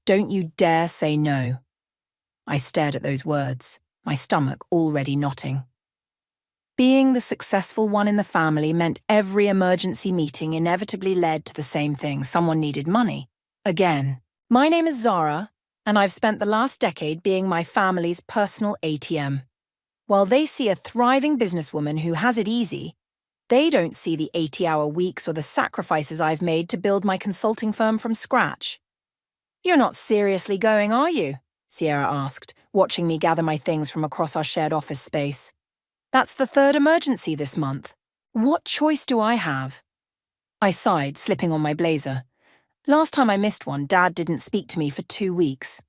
Don't you dare say no. I stared at those words, my stomach already knotting. Being the successful one in the family meant every emergency meeting inevitably led to the same thing. Someone needed money. Again. My name is Zara, and I've spent the last decade being my family's personal ATM. While they see a thriving businesswoman who has it easy, they don't see the 80-hour weeks or the sacrifices I've made to build my consulting firm from scratch. You're not seriously going, are you? Sierra asked, watching me gather my things from across our shared office space. That's the third emergency this month. What choice do I have? I sighed, slipping on my blazer. Last time I missed one, Dad didn't speak to me for 2 weeks.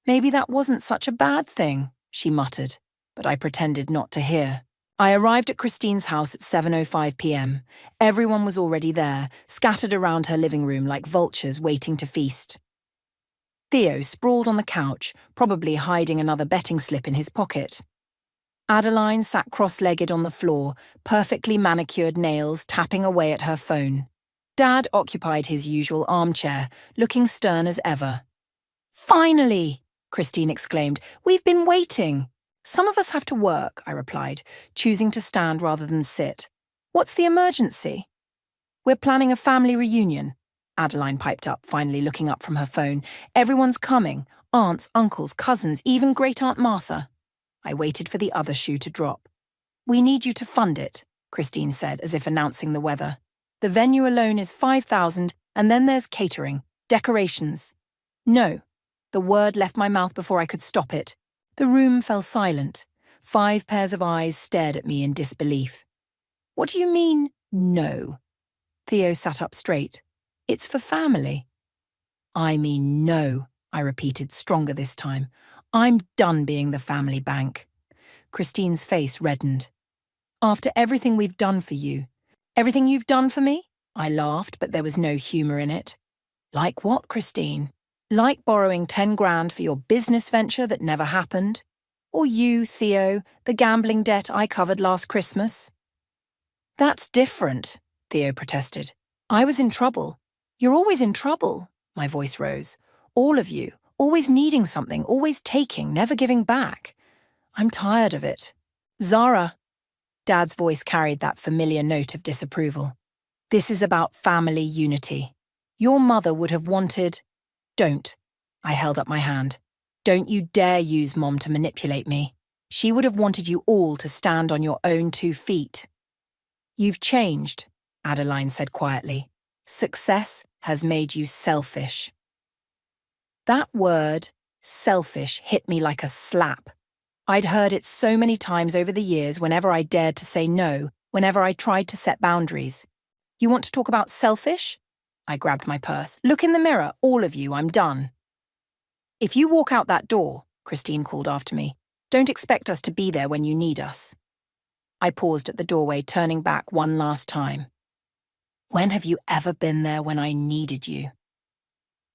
Maybe that wasn't such a bad thing, she muttered, but I pretended not to hear. I arrived at Christine's house at 7:05 p.m. Everyone was already there, scattered around her living room like vultures waiting to feast. Theo sprawled on the couch, probably hiding another betting slip in his pocket. Adeline sat cross-legged on the floor, perfectly manicured nails tapping away at her phone. Dad occupied his usual armchair, looking stern as ever. "Finally!" Christine exclaimed. "We've been waiting." "Some of us have to work," I replied, choosing to stand rather than sit. "What's the emergency?" "We're planning a family reunion," Adeline piped up, finally looking up from her phone. "Everyone's coming. Aunts, uncles, cousins, even Great-Aunt Martha." I waited for the other shoe to drop. "We need you to fund it," Christine said, as if announcing the weather. "The venue alone is 5,000, and then there's catering, decorations." "No." The word left my mouth before I could stop it. The room fell silent. 5 pairs of eyes stared at me in disbelief. "What do you mean, no?" Theo sat up straight. "It's for family." "I mean no," I repeated, stronger this time. "I'm done being the family bank." Christine's face reddened. "After everything we've done for you." "Everything you've done for me?" I laughed, but there was no humour in it. "Like what, Christine?" "Like borrowing 10 grand for your business venture that never happened? Or you, Theo, the gambling debt I covered last Christmas?" "That's different," Theo protested. "I was in trouble." "You're always in trouble," my voice rose. "All of you, always needing something, always taking, never giving back. I'm tired of it." "Zara," Dad's voice carried that familiar note of disapproval. "This is about family unity. Your mother would have wanted—" "Don't." I held up my hand. "Don't you dare use Mom to manipulate me. She would have wanted you all to stand on your own 2 feet. "You've changed," Adeline said quietly. "Success has made you selfish." That word, selfish, hit me like a slap. I'd heard it so many times over the years whenever I dared to say no, whenever I tried to set boundaries. "You want to talk about selfish?" I grabbed my purse. "Look in the mirror, all of you, I'm done." "If you walk out that door," Christine called after me, "don't expect us to be there when you need us." I paused at the doorway, turning back one last time. "When have you ever been there when I needed you?"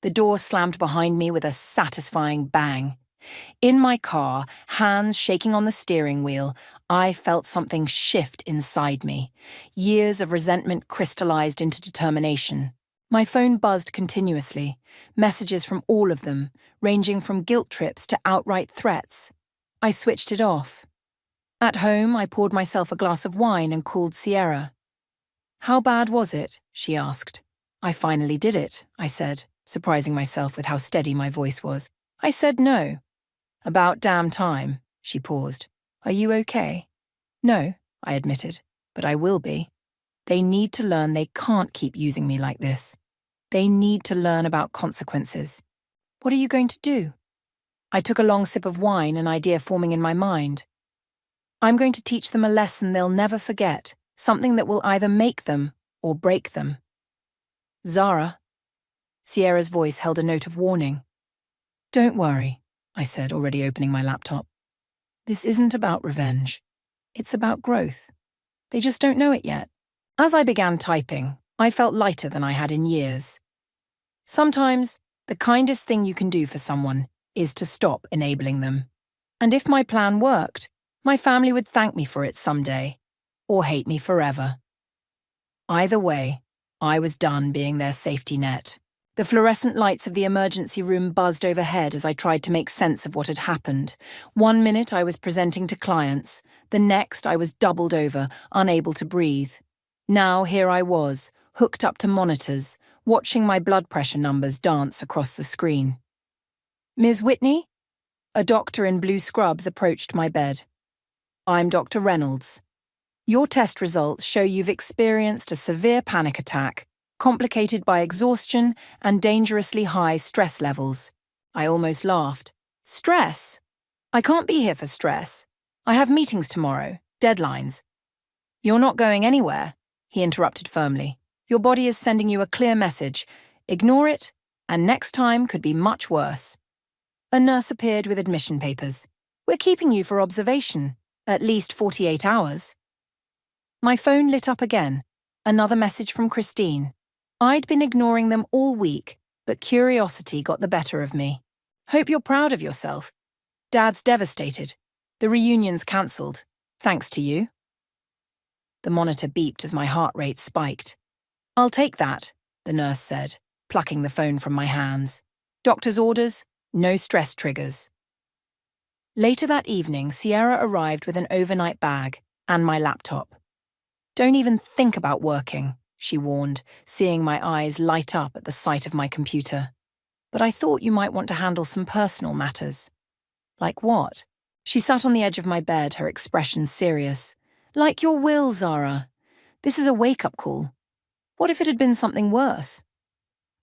The door slammed behind me with a satisfying bang. In my car, hands shaking on the steering wheel, I felt something shift inside me. Years of resentment crystallized into determination. My phone buzzed continuously, messages from all of them, ranging from guilt trips to outright threats. I switched it off. At home, I poured myself a glass of wine and called Sierra. "How bad was it?" she asked. "I finally did it," I said, surprising myself with how steady my voice was. "I said no." "About damn time," she paused. "Are you okay?" "No," I admitted, "but I will be. They need to learn they can't keep using me like this. They need to learn about consequences." "What are you going to do?" I took a long sip of wine, an idea forming in my mind. "I'm going to teach them a lesson they'll never forget, something that will either make them or break them." "Zara." Sierra's voice held a note of warning. "Don't worry," I said, already opening my laptop. "This isn't about revenge. It's about growth. They just don't know it yet." As I began typing, I felt lighter than I had in years. Sometimes, the kindest thing you can do for someone is to stop enabling them. And if my plan worked, my family would thank me for it someday, or hate me forever. Either way, I was done being their safety net. The fluorescent lights of the emergency room buzzed overhead as I tried to make sense of what had happened. 1 minute I was presenting to clients, the next I was doubled over, unable to breathe. Now here I was, hooked up to monitors, watching my blood pressure numbers dance across the screen. "Ms. Whitney?" A doctor in blue scrubs approached my bed. "I'm Dr. Reynolds. Your test results show you've experienced a severe panic attack, complicated by exhaustion and dangerously high stress levels." I almost laughed. "Stress? I can't be here for stress. I have meetings tomorrow, deadlines." "You're not going anywhere," he interrupted firmly. "Your body is sending you a clear message. Ignore it, and next time could be much worse." A nurse appeared with admission papers. "We're keeping you for observation, at least 48 hours. My phone lit up again. Another message from Christine. I'd been ignoring them all week, but curiosity got the better of me. "Hope you're proud of yourself. Dad's devastated. The reunion's cancelled, thanks to you. The monitor beeped as my heart rate spiked. I'll take that, the nurse said, plucking the phone from my hands. Doctor's orders, no stress triggers. Later that evening, Sierra arrived with an overnight bag and my laptop. Don't even think about working, she warned, seeing my eyes light up at the sight of my computer. But I thought you might want to handle some personal matters. Like what? She sat on the edge of my bed, her expression serious. Like your will, Zara. This is a wake-up call. What if it had been something worse?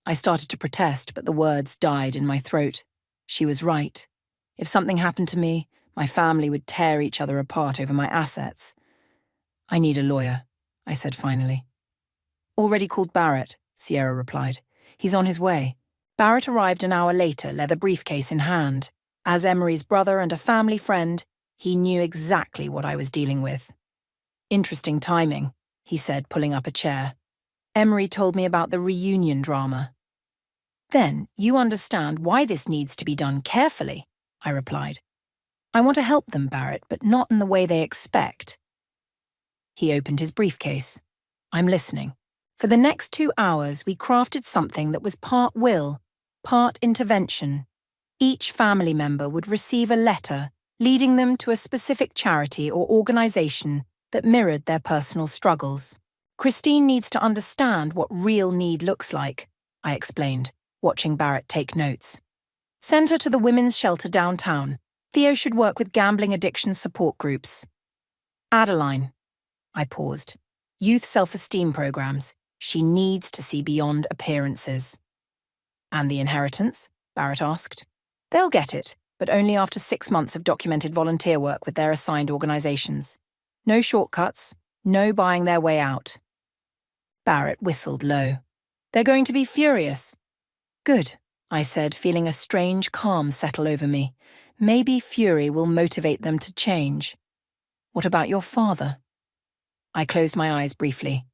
I started to protest, but the words died in my throat. She was right. If something happened to me, my family would tear each other apart over my assets. I need a lawyer, I said finally. Already called Barrett, Sierra replied. He's on his way. Barrett arrived an hour later, leather briefcase in hand. As Emery's brother and a family friend, he knew exactly what I was dealing with. Interesting timing, he said, pulling up a chair. Emery told me about the reunion drama. Then you understand why this needs to be done carefully, I replied. I want to help them, Barrett, but not in the way they expect. He opened his briefcase. I'm listening. For the next 2 hours, we crafted something that was part will, part intervention. Each family member would receive a letter leading them to a specific charity or organization that mirrored their personal struggles. Christine needs to understand what real need looks like, I explained, watching Barrett take notes. Send her to the women's shelter downtown. Theo should work with gambling addiction support groups. Adeline. I paused. Youth self-esteem programs. She needs to see beyond appearances. And the inheritance? Barrett asked. They'll get it, but only after 6 months of documented volunteer work with their assigned organizations. No shortcuts, no buying their way out. Barrett whistled low. They're going to be furious. Good, I said, feeling a strange calm settle over me. Maybe fury will motivate them to change. What about your father? I closed my eyes briefly.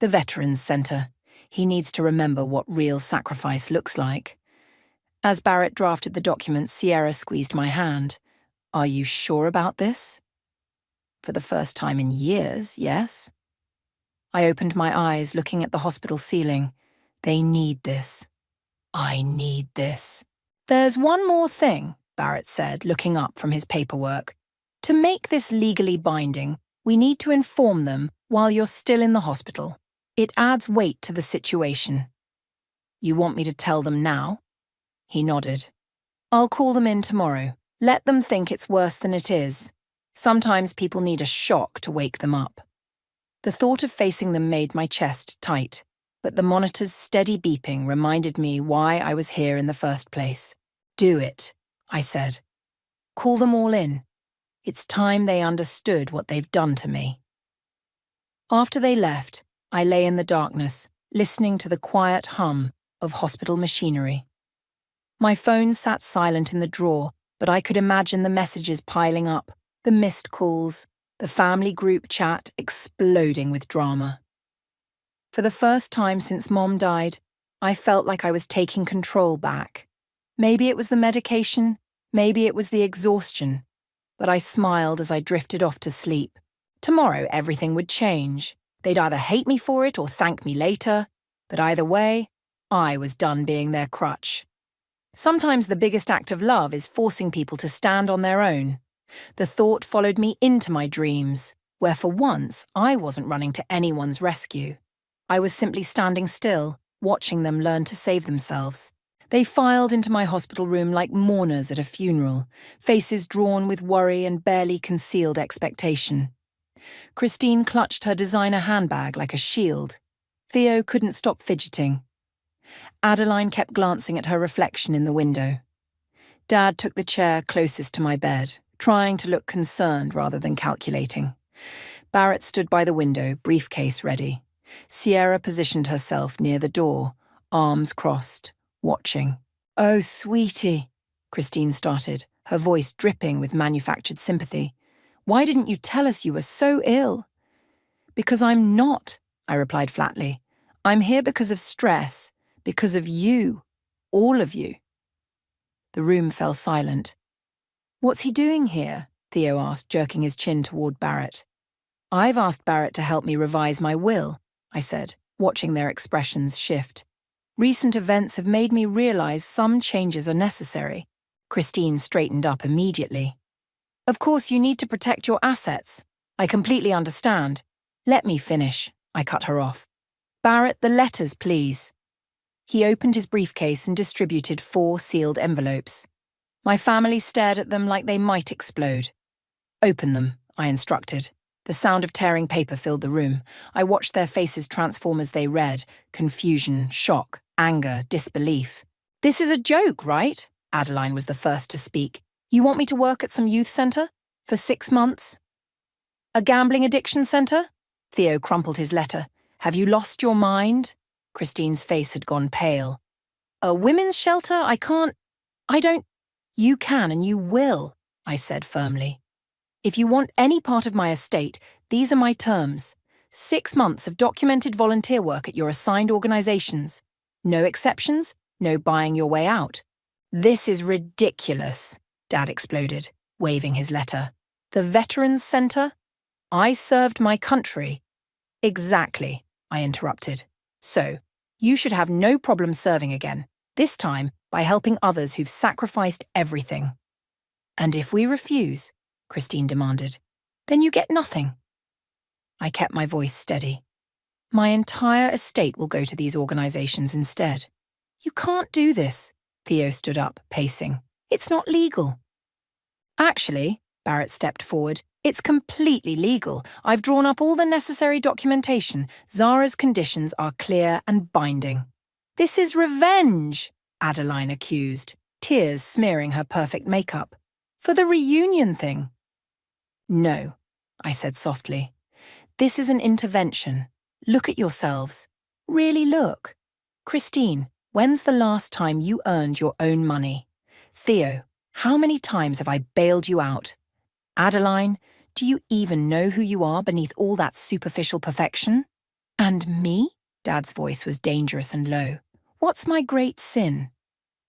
The Veterans Center. He needs to remember what real sacrifice looks like. As Barrett drafted the documents, Sierra squeezed my hand. Are you sure about this? For the first time in years, yes. I opened my eyes, looking at the hospital ceiling. They need this. I need this. There's one more thing, Barrett said, looking up from his paperwork. To make this legally binding, we need to inform them while you're still in the hospital. It adds weight to the situation. You want me to tell them now? He nodded. I'll call them in tomorrow. Let them think it's worse than it is. Sometimes people need a shock to wake them up. The thought of facing them made my chest tight, but the monitor's steady beeping reminded me why I was here in the first place. Do it, I said. Call them all in. It's time they understood what they've done to me. After they left, I lay in the darkness, listening to the quiet hum of hospital machinery. My phone sat silent in the drawer, but I could imagine the messages piling up, the missed calls, the family group chat exploding with drama. For the first time since Mom died, I felt like I was taking control back. Maybe it was the medication, maybe it was the exhaustion, but I smiled as I drifted off to sleep. Tomorrow everything would change. They'd either hate me for it or thank me later, but either way, I was done being their crutch. Sometimes the biggest act of love is forcing people to stand on their own. The thought followed me into my dreams, where for once I wasn't running to anyone's rescue. I was simply standing still, watching them learn to save themselves. They filed into my hospital room like mourners at a funeral, faces drawn with worry and barely concealed expectation. Christine clutched her designer handbag like a shield. Theo couldn't stop fidgeting. Adeline kept glancing at her reflection in the window. Dad took the chair closest to my bed, trying to look concerned rather than calculating. Barrett stood by the window, briefcase ready. Sierra positioned herself near the door, arms crossed, watching. "Oh, sweetie," Christine started, her voice dripping with manufactured sympathy. "Why didn't you tell us you were so ill?" "Because I'm not," I replied flatly. "I'm here because of stress, because of you, all of you." The room fell silent. "What's he doing here?" Theo asked, jerking his chin toward Barrett. I've asked Barrett to help me revise my will, I said, watching their expressions shift. Recent events have made me realize some changes are necessary. Christine straightened up immediately. Of course, you need to protect your assets. I completely understand. Let me finish, I cut her off. Barrett, the letters, please. He opened his briefcase and distributed 4 sealed envelopes. My family stared at them like they might explode. Open them, I instructed. The sound of tearing paper filled the room. I watched their faces transform as they read. Confusion, shock, anger, disbelief. This is a joke, right? Adeline was the first to speak. You want me to work at some youth centre? For 6 months? A gambling addiction centre? Theo crumpled his letter. Have you lost your mind? Christine's face had gone pale. A women's shelter? I don't. You can and you will, I said firmly. If you want any part of my estate, these are my terms. 6 months of documented volunteer work at your assigned organisations. No exceptions, no buying your way out. This is ridiculous, Dad exploded, waving his letter. The Veterans Centre? I served my country. Exactly, I interrupted. So, you should have no problem serving again, this time by helping others who've sacrificed everything. And if we refuse, Christine demanded, then you get nothing. I kept my voice steady. My entire estate will go to these organisations instead. You can't do this. Theo stood up, pacing. It's not legal. Actually, Barrett stepped forward, it's completely legal. I've drawn up all the necessary documentation. Zara's conditions are clear and binding. This is revenge, Adeline accused, tears smearing her perfect makeup. For the reunion thing. No, I said softly. This is an intervention. Look at yourselves. Really look. Christine, when's the last time you earned your own money? Theo, how many times have I bailed you out? Adeline, do you even know who you are beneath all that superficial perfection? And me? Dad's voice was dangerous and low. What's my great sin?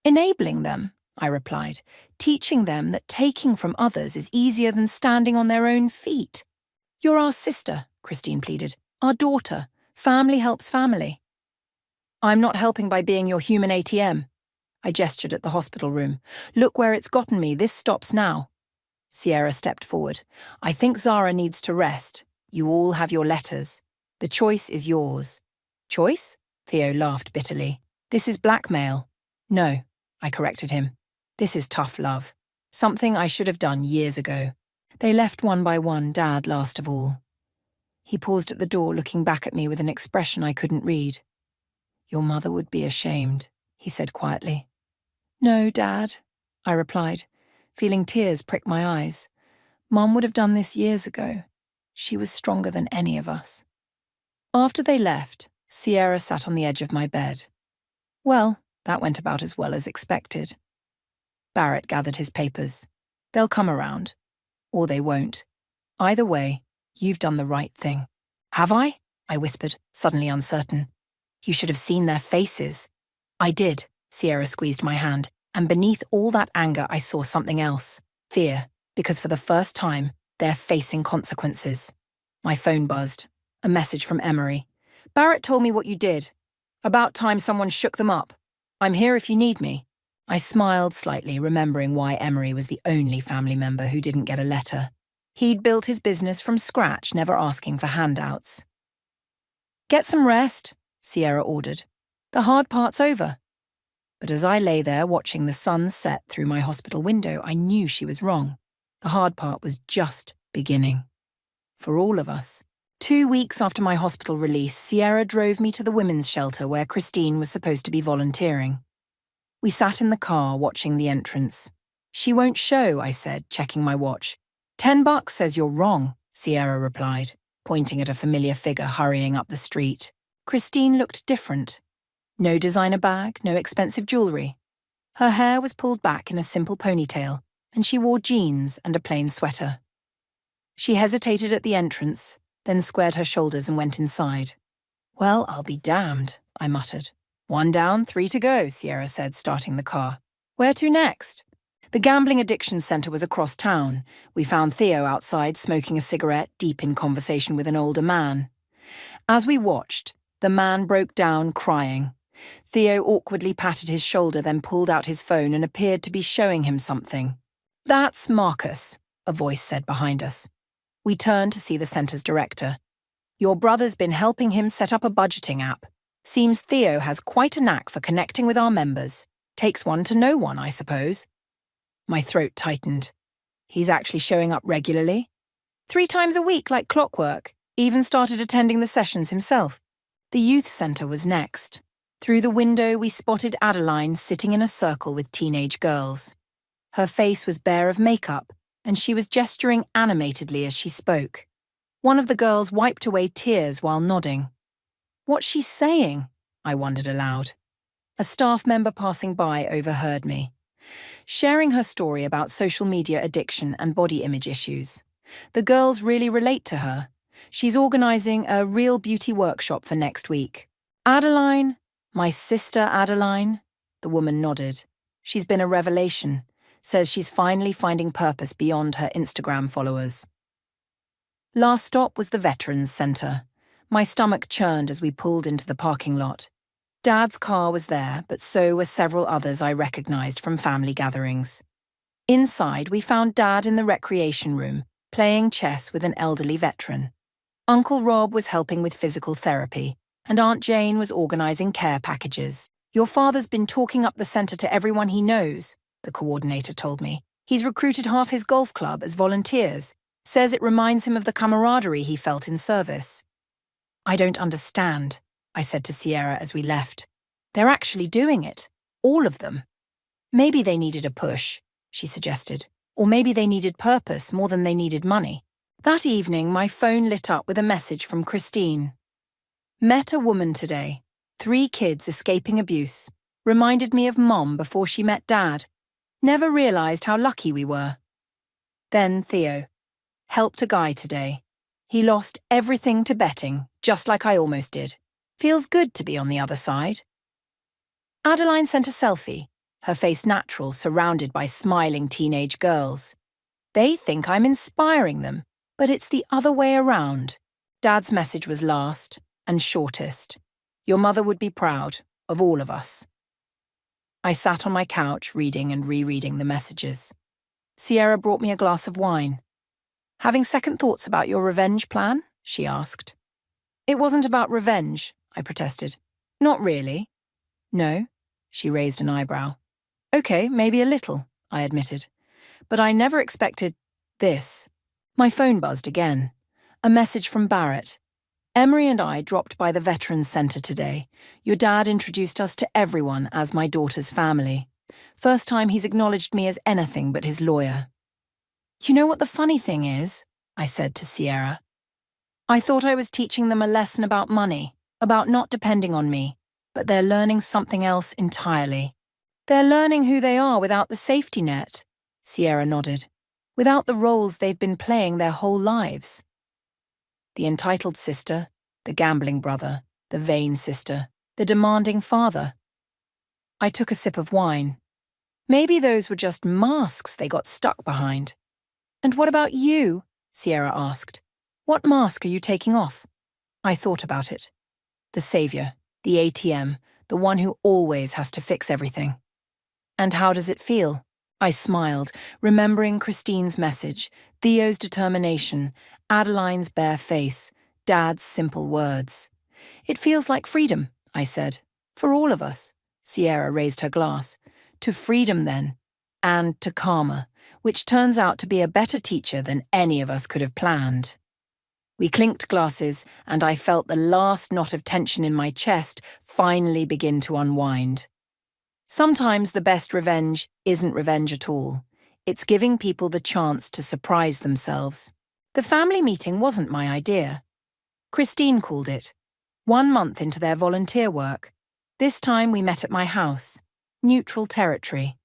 Enabling them, I replied, teaching them that taking from others is easier than standing on their own feet. You're our sister, Christine pleaded. Our daughter. Family helps family. I'm not helping by being your human ATM. I gestured at the hospital room. Look where it's gotten me. This stops now. Sierra stepped forward. I think Zara needs to rest. You all have your letters. The choice is yours. Choice? Theo laughed bitterly. This is blackmail. No, I corrected him. This is tough love. Something I should have done years ago. They left one by one, Dad last of all. He paused at the door, looking back at me with an expression I couldn't read. Your mother would be ashamed, he said quietly. No, Dad, I replied, feeling tears prick my eyes. Mum would have done this years ago. She was stronger than any of us. After they left, Sierra sat on the edge of my bed. Well, that went about as well as expected. Barrett gathered his papers. They'll come around. Or they won't. Either way, you've done the right thing. Have I? I whispered, suddenly uncertain. You should have seen their faces. I did, Sierra squeezed my hand, and beneath all that anger I saw something else. Fear, because for the first time, they're facing consequences. My phone buzzed. A message from Emery. Barrett told me what you did. About time someone shook them up. I'm here if you need me. I smiled slightly, remembering why Emery was the only family member who didn't get a letter. He'd built his business from scratch, never asking for handouts. Get some rest, Sierra ordered. The hard part's over. But as I lay there watching the sun set through my hospital window, I knew she was wrong. The hard part was just beginning. For all of us. 2 weeks after my hospital release, Sierra drove me to the women's shelter where Christine was supposed to be volunteering. We sat in the car watching the entrance. She won't show, I said, checking my watch. $10 says you're wrong, Sierra replied, pointing at a familiar figure hurrying up the street. Christine looked different. No designer bag, no expensive jewellery. Her hair was pulled back in a simple ponytail, and she wore jeans and a plain sweater. She hesitated at the entrance, then squared her shoulders and went inside. Well, I'll be damned, I muttered. 1 down, 3 to go, Sierra said, starting the car. Where to next? The gambling addiction centre was across town. We found Theo outside smoking a cigarette, deep in conversation with an older man. As we watched, the man broke down crying. Theo awkwardly patted his shoulder, then pulled out his phone and appeared to be showing him something. "That's Marcus," a voice said behind us. We turned to see the centre's director. "Your brother's been helping him set up a budgeting app. Seems Theo has quite a knack for connecting with our members. Takes one to know one, I suppose." My throat tightened. "He's actually showing up regularly?" "3 times a week, like clockwork. Even started attending the sessions himself." The youth centre was next. Through the window, we spotted Adeline sitting in a circle with teenage girls. Her face was bare of makeup, and she was gesturing animatedly as she spoke. One of the girls wiped away tears while nodding. "What's she saying?" I wondered aloud. A staff member passing by overheard me, sharing her story about social media addiction and body image issues. The girls really relate to her. She's organising a real beauty workshop for next week. "Adeline, my sister Adeline," the woman nodded. "She's been a revelation. Says she's finally finding purpose beyond her Instagram followers." Last stop was the Veterans Centre. My stomach churned as we pulled into the parking lot. Dad's car was there, but so were several others I recognised from family gatherings. Inside, we found Dad in the recreation room, playing chess with an elderly veteran. Uncle Rob was helping with physical therapy, and Aunt Jane was organising care packages. "Your father's been talking up the centre to everyone he knows," the coordinator told me. "He's recruited half his golf club as volunteers. Says it reminds him of the camaraderie he felt in service." "I don't understand," I said to Sierra as we left. "They're actually doing it. All of them." "Maybe they needed a push," she suggested. "Or maybe they needed purpose more than they needed money." That evening, my phone lit up with a message from Christine. "Met a woman today. 3 kids escaping abuse. Reminded me of Mom before she met Dad. Never realised how lucky we were." Then Theo. "Helped a guy today. He lost everything to betting, just like I almost did. Feels good to be on the other side." Adeline sent a selfie, her face natural, surrounded by smiling teenage girls. "They think I'm inspiring them, but it's the other way around." Dad's message was last and shortest. "Your mother would be proud of all of us." I sat on my couch reading and rereading the messages. Sierra brought me a glass of wine. "Having second thoughts about your revenge plan?" she asked. "It wasn't about revenge," I protested. "Not really." "No?" She raised an eyebrow. "Okay, maybe a little," I admitted. "But I never expected this." My phone buzzed again. A message from Barrett. "Emery and I dropped by the Veterans Centre today. Your dad introduced us to everyone as my daughter's family. First time he's acknowledged me as anything but his lawyer." "You know what the funny thing is?" I said to Sierra. "I thought I was teaching them a lesson about money, about not depending on me, but they're learning something else entirely. They're learning who they are without the safety net," Sierra nodded, "without the roles they've been playing their whole lives. The entitled sister, the gambling brother, the vain sister, the demanding father." I took a sip of wine. Maybe those were just masks they got stuck behind. "And what about you?" Sierra asked. "What mask are you taking off?" I thought about it. The savior, the ATM, the one who always has to fix everything. "And how does it feel?" I smiled, remembering Christine's message, Theo's determination, Adeline's bare face, Dad's simple words. "It feels like freedom," I said. "For all of us." Sierra raised her glass. "To freedom, then. And to karma, which turns out to be a better teacher than any of us could have planned." We clinked glasses, and I felt the last knot of tension in my chest finally begin to unwind. Sometimes the best revenge isn't revenge at all. It's giving people the chance to surprise themselves. The family meeting wasn't my idea. Christine called it. 1 month into their volunteer work. This time we met at my house. Neutral territory.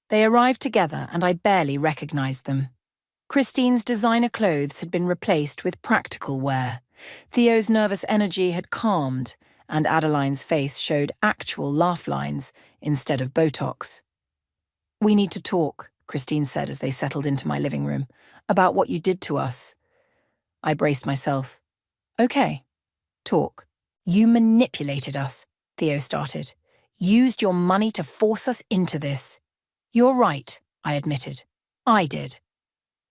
They arrived together and I barely recognized them. Christine's designer clothes had been replaced with practical wear. Theo's nervous energy had calmed, and Adeline's face showed actual laugh lines instead of Botox. "We need to talk," Christine said as they settled into my living room. About what you did to us. I braced myself. Okay, talk. You manipulated us, Theo started. Used your money to force us into this. You're right, I admitted. I did.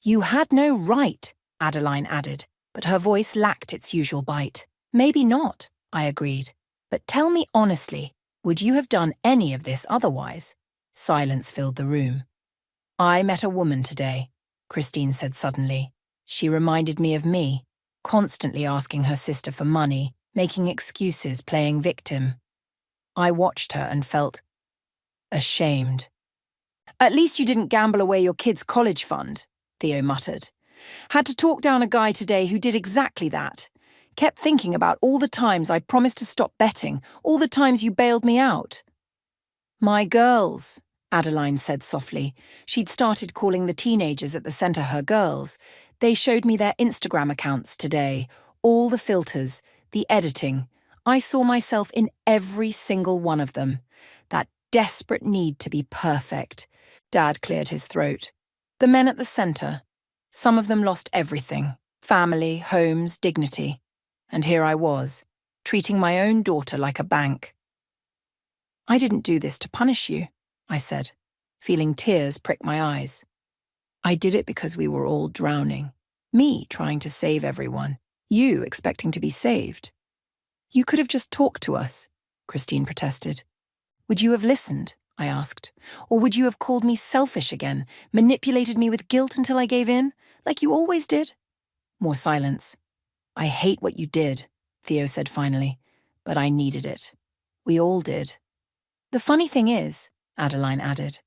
You had no right, Adeline added, but her voice lacked its usual bite. Maybe not, I agreed. But tell me honestly, would you have done any of this otherwise? Silence filled the room. I met a woman today, Christine said suddenly. She reminded me of me, constantly asking her sister for money, making excuses, playing victim. I watched her and felt ashamed. At least you didn't gamble away your kid's college fund, Theo muttered. Had to talk down a guy today who did exactly that. Kept thinking about all the times I promised to stop betting, all the times you bailed me out. My girls, Adeline said softly. She'd started calling the teenagers at the centre her girls. They showed me their Instagram accounts today, all the filters, the editing. I saw myself in every single one of them. That desperate need to be perfect. Dad cleared his throat. The men at the centre. Some of them lost everything. Family, homes, dignity. And here I was, treating my own daughter like a bank. I didn't do this to punish you, I said, feeling tears prick my eyes. I did it because we were all drowning. Me trying to save everyone. You expecting to be saved. You could have just talked to us, Christine protested. Would you have listened? I asked. Or would you have called me selfish again, manipulated me with guilt until I gave in, like you always did? More silence. I hate what you did, Theo said finally, but I needed it. We all did. The funny thing is, Adeline added,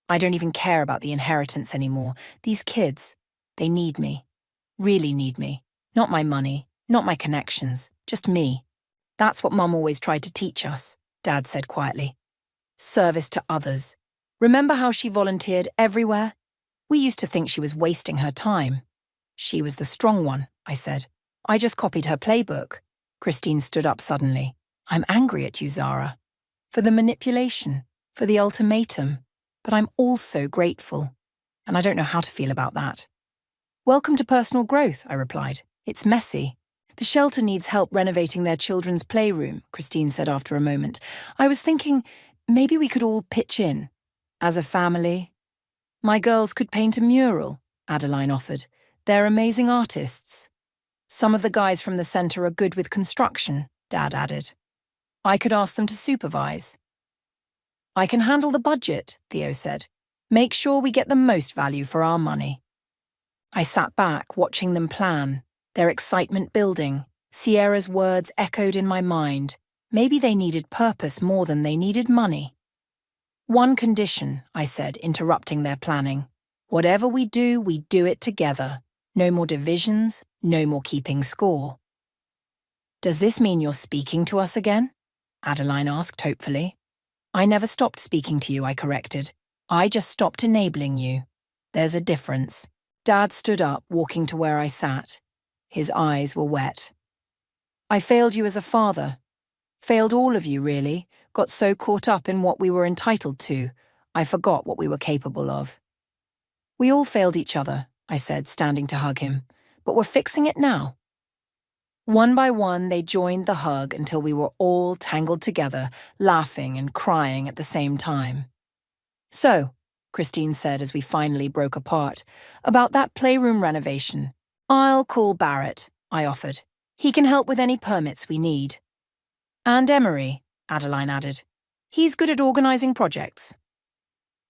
I don't even care about the inheritance anymore. These kids, they need me. Really need me. Not my money, not my connections, just me. That's what Mum always tried to teach us, Dad said quietly. Service to others. Remember how she volunteered everywhere? We used to think she was wasting her time. She was the strong one, I said. I just copied her playbook. Christine stood up suddenly. I'm angry at you, Zara. For the manipulation, for the ultimatum. But I'm also grateful. And I don't know how to feel about that. Welcome to personal growth, I replied. It's messy. The shelter needs help renovating their children's playroom, Christine said after a moment. I was thinking, maybe we could all pitch in. As a family. My girls could paint a mural, Adeline offered. They're amazing artists. Some of the guys from the centre are good with construction, Dad added. I could ask them to supervise. I can handle the budget, Theo said. Make sure we get the most value for our money. I sat back, watching them plan, their excitement building. Sierra's words echoed in my mind. Maybe they needed purpose more than they needed money. One condition, I said, interrupting their planning. Whatever we do it together. No more divisions, no more keeping score. Does this mean you're speaking to us again? Adeline asked hopefully. I never stopped speaking to you, I corrected. I just stopped enabling you. There's a difference. Dad stood up, walking to where I sat. His eyes were wet. I failed you as a father. Failed all of you, really. Got so caught up in what we were entitled to, I forgot what we were capable of. We all failed each other, I said, standing to hug him. But we're fixing it now. One by one, they joined the hug until we were all tangled together, laughing and crying at the same time. So, Christine said as we finally broke apart, about that playroom renovation. I'll call Barrett, I offered. He can help with any permits we need. And Emery, Adeline added. He's good at organising projects.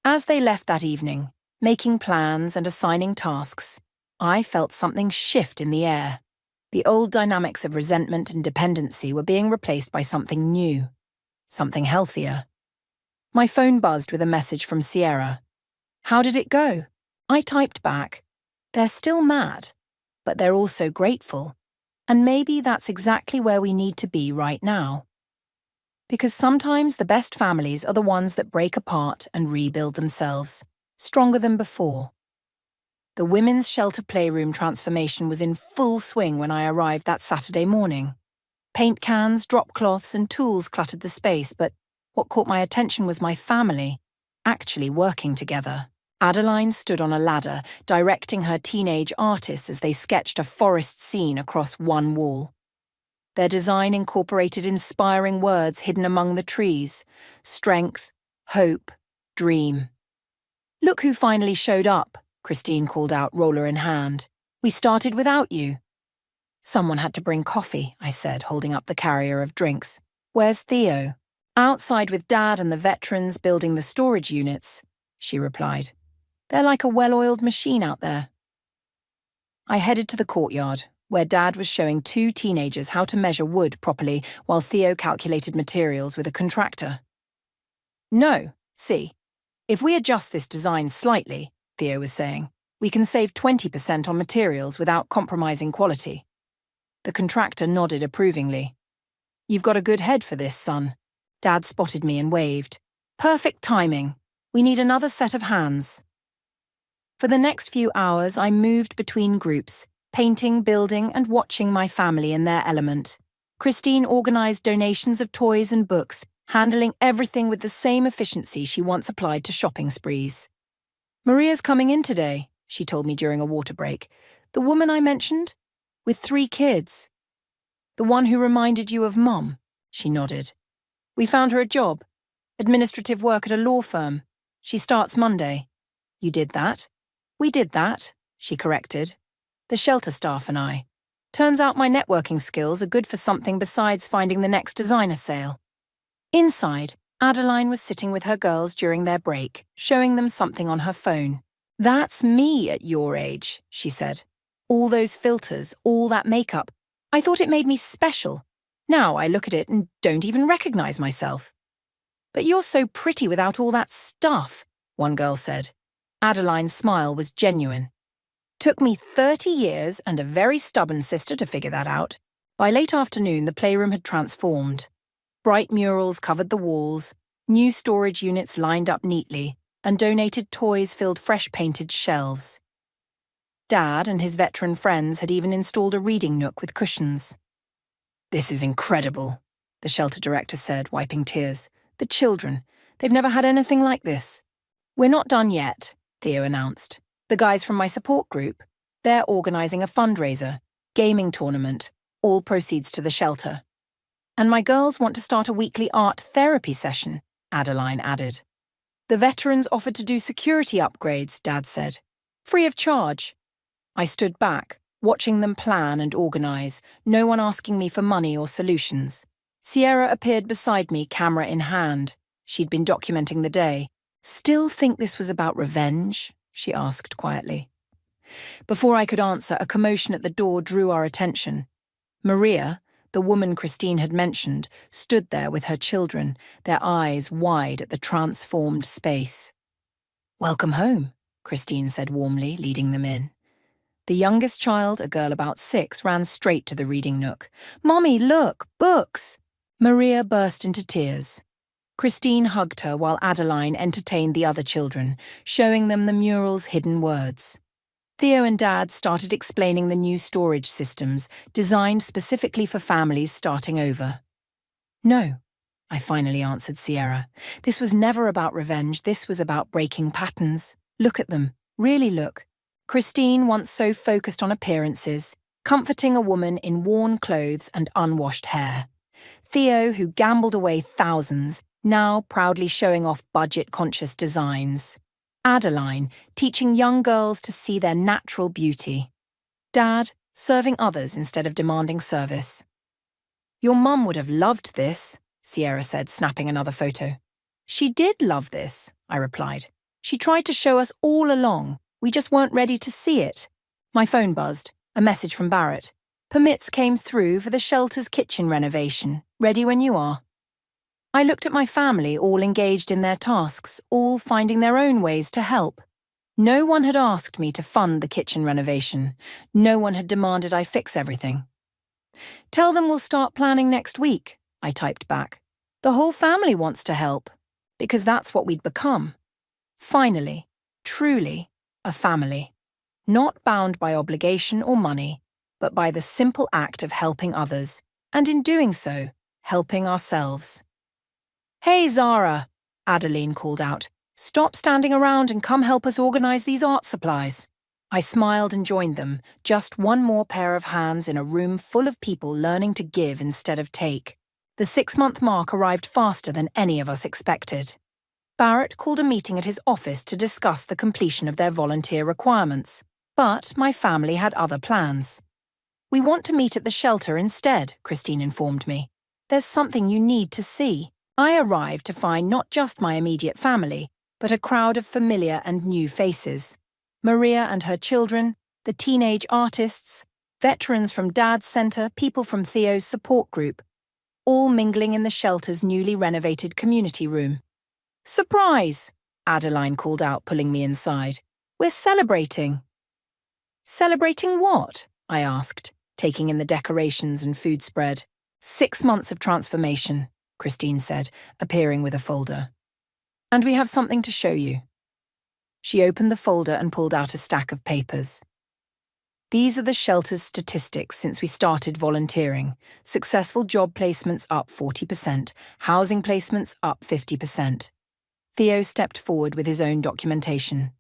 As they left that evening, making plans and assigning tasks, I felt something shift in the air. The old dynamics of resentment and dependency were being replaced by something new, something healthier. My phone buzzed with a message from Sierra. How did it go? I typed back. They're still mad, but they're also grateful. And maybe that's exactly where we need to be right now. Because sometimes the best families are the ones that break apart and rebuild themselves, stronger than before. The women's shelter playroom transformation was in full swing when I arrived that Saturday morning. Paint cans, drop cloths, and tools cluttered the space, but what caught my attention was my family, actually working together. Adeline stood on a ladder, directing her teenage artists as they sketched a forest scene across one wall. Their design incorporated inspiring words hidden among the trees: strength, hope, dream. "Look who finally showed up," Christine called out, roller in hand. "We started without you." "Someone had to bring coffee," I said, holding up the carrier of drinks. "Where's Theo?" "Outside with Dad and the veterans building the storage units," she replied. "They're like a well-oiled machine out there." I headed to the courtyard, where Dad was showing two teenagers how to measure wood properly while Theo calculated materials with a contractor. "No, see, if we adjust this design slightly," Theo was saying, "we can save 20% on materials without compromising quality." The contractor nodded approvingly. "You've got a good head for this, son." Dad spotted me and waved. "Perfect timing. We need another set of hands." For the next few hours, I moved between groups, painting, building, and watching my family in their element. Christine organized donations of toys and books, handling everything with the same efficiency she once applied to shopping sprees. "Maria's coming in today," she told me during a water break. "The woman I mentioned? With 3 kids." "The one who reminded you of Mum," she nodded. "We found her a job, administrative work at a law firm. She starts Monday." "You did that?" "We did that," she corrected. "The shelter staff and I. Turns out my networking skills are good for something besides finding the next designer sale." Inside, Adeline was sitting with her girls during their break, showing them something on her phone. "That's me at your age," she said. "All those filters, all that makeup. I thought it made me special. Now I look at it and don't even recognize myself." "But you're so pretty without all that stuff," one girl said. Adeline's smile was genuine. "Took me 30 years and a very stubborn sister to figure that out." By late afternoon, the playroom had transformed. Bright murals covered the walls, new storage units lined up neatly, and donated toys filled fresh-painted shelves. Dad and his veteran friends had even installed a reading nook with cushions. "This is incredible," the shelter director said, wiping tears. "The children, they've never had anything like this." "We're not done yet," Theo announced. "The guys from my support group, they're organizing a fundraiser, gaming tournament, all proceeds to the shelter. And my girls want to start a weekly art therapy session," Adeline added. "The veterans offered to do security upgrades," Dad said. "Free of charge." I stood back, watching them plan and organize, no one asking me for money or solutions. Sierra appeared beside me, camera in hand. She'd been documenting the day. "Still think this was about revenge?" she asked quietly. Before I could answer, a commotion at the door drew our attention. Maria, the woman Christine had mentioned, stood there with her children, their eyes wide at the transformed space. "Welcome home," Christine said warmly, leading them in. The youngest child, a girl about 6, ran straight to the reading nook. "Mommy, look, books!" Maria burst into tears. Christine hugged her while Adeline entertained the other children, showing them the mural's hidden words. Theo and Dad started explaining the new storage systems, designed specifically for families starting over. "No," I finally answered Sierra. "This was never about revenge, this was about breaking patterns. Look at them, really look." Christine, once so focused on appearances, comforting a woman in worn clothes and unwashed hair. Theo, who gambled away thousands, now proudly showing off budget-conscious designs. Adeline, teaching young girls to see their natural beauty. Dad, serving others instead of demanding service. "Your mum would have loved this," Sierra said, snapping another photo. "She did love this," I replied. "She tried to show us all along. We just weren't ready to see it." My phone buzzed, a message from Barrett. "Permits came through for the shelter's kitchen renovation. Ready when you are." I looked at my family, all engaged in their tasks, all finding their own ways to help. No one had asked me to fund the kitchen renovation. No one had demanded I fix everything. "Tell them we'll start planning next week," I typed back. "The whole family wants to help." Because that's what we'd become. Finally, truly, a family. Not bound by obligation or money, but by the simple act of helping others, and in doing so, helping ourselves. "Hey, Zara," Adeline called out. Stop standing around and come help us organize these art supplies. I smiled and joined them, just one more pair of hands in a room full of people learning to give instead of take. The 6-month mark arrived faster than any of us expected. Barrett called a meeting at his office to discuss the completion of their volunteer requirements, but my family had other plans. We want to meet at the shelter instead, Christine informed me. There's something you need to see. I arrived to find not just my immediate family, but a crowd of familiar and new faces. Maria and her children, the teenage artists, veterans from Dad's Centre, people from Theo's support group, all mingling in the shelter's newly renovated community room. Surprise! Adeline called out, pulling me inside. We're celebrating. Celebrating what? I asked, taking in the decorations and food spread. 6 months of transformation, Christine said, appearing with a folder. And we have something to show you. She opened the folder and pulled out a stack of papers. These are the shelter's statistics since we started volunteering. Successful job placements up 40%, housing placements up 50%. Theo stepped forward with his own documentation.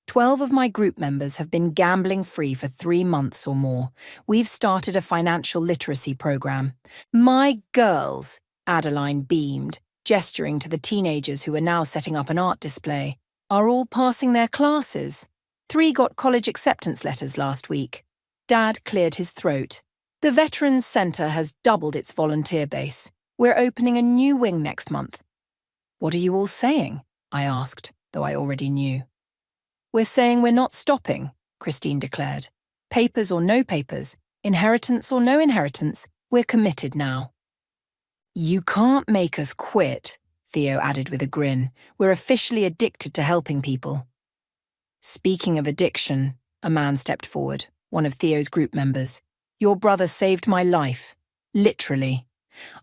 12 of my group members have been gambling free for 3 months or more. We've started a financial literacy program. My girls, Adeline beamed, gesturing to the teenagers who are now setting up an art display, are all passing their classes. 3 got college acceptance letters last week. Dad cleared his throat. The Veterans Centre has doubled its volunteer base. We're opening a new wing next month. What are you all saying? I asked, though I already knew. We're saying we're not stopping, Christine declared. Papers or no papers, inheritance or no inheritance, we're committed now. You can't make us quit, Theo added with a grin. We're officially addicted to helping people. Speaking of addiction, a man stepped forward, one of Theo's group members. Your brother saved my life. Literally.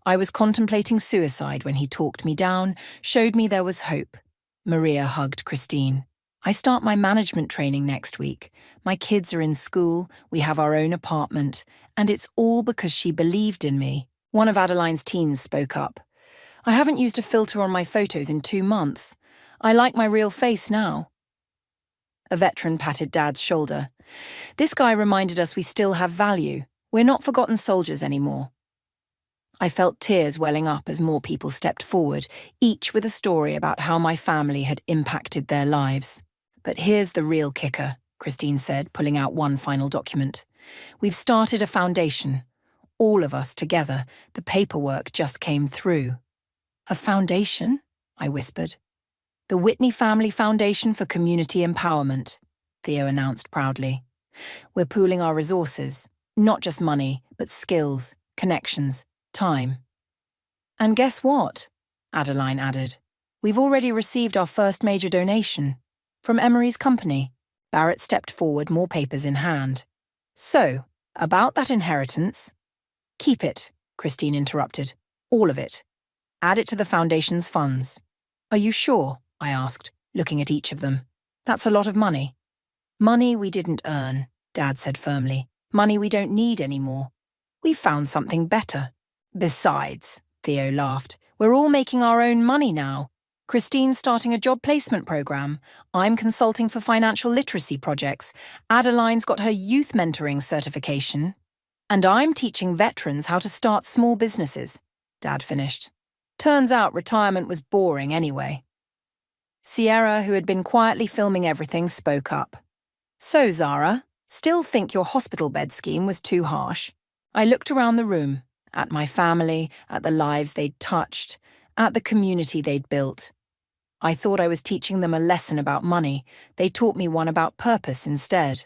I was contemplating suicide when he talked me down, showed me there was hope. Maria hugged Christine. I start my management training next week. My kids are in school, we have our own apartment, and it's all because she believed in me. One of Adeline's teens spoke up. I haven't used a filter on my photos in 2 months. I like my real face now. A veteran patted Dad's shoulder. This guy reminded us we still have value. We're not forgotten soldiers anymore. I felt tears welling up as more people stepped forward, each with a story about how my family had impacted their lives. But here's the real kicker, Christine said, pulling out one final document. We've started a foundation. All of us together. The paperwork just came through. A foundation? I whispered. The Whitney Family Foundation for Community Empowerment, Theo announced proudly. We're pooling our resources, not just money, but skills, connections, time. And guess what? Adeline added. We've already received our first major donation. From Emery's company. Barrett stepped forward, more papers in hand. So, about that inheritance. Keep it, Christine interrupted. All of it. Add it to the foundation's funds. Are you sure? I asked, looking at each of them. That's a lot of money. Money we didn't earn, Dad said firmly. Money we don't need anymore. We've found something better. Besides, Theo laughed, we're all making our own money now. Christine's starting a job placement program. I'm consulting for financial literacy projects. Adeline's got her youth mentoring certification. And I'm teaching veterans how to start small businesses, Dad finished. Turns out retirement was boring anyway. Sierra, who had been quietly filming everything, spoke up. So, Zara, still think your hospital bed scheme was too harsh? I looked around the room, at my family, at the lives they'd touched, at the community they'd built. I thought I was teaching them a lesson about money. They taught me one about purpose instead.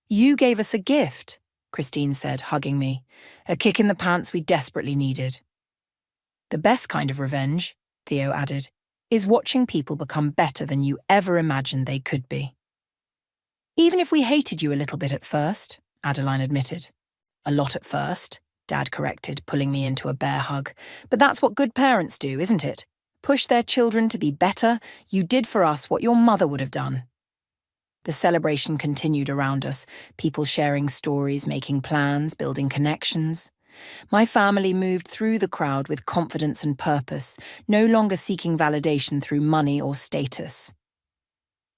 You gave us a gift, Christine said, hugging me. A kick in the pants we desperately needed. The best kind of revenge, Theo added, is watching people become better than you ever imagined they could be. Even if we hated you a little bit at first, Adeline admitted. A lot at first, Dad corrected, pulling me into a bear hug. But that's what good parents do, isn't it? Push their children to be better. You did for us what your mother would have done. The celebration continued around us, people sharing stories, making plans, building connections. My family moved through the crowd with confidence and purpose, no longer seeking validation through money or status.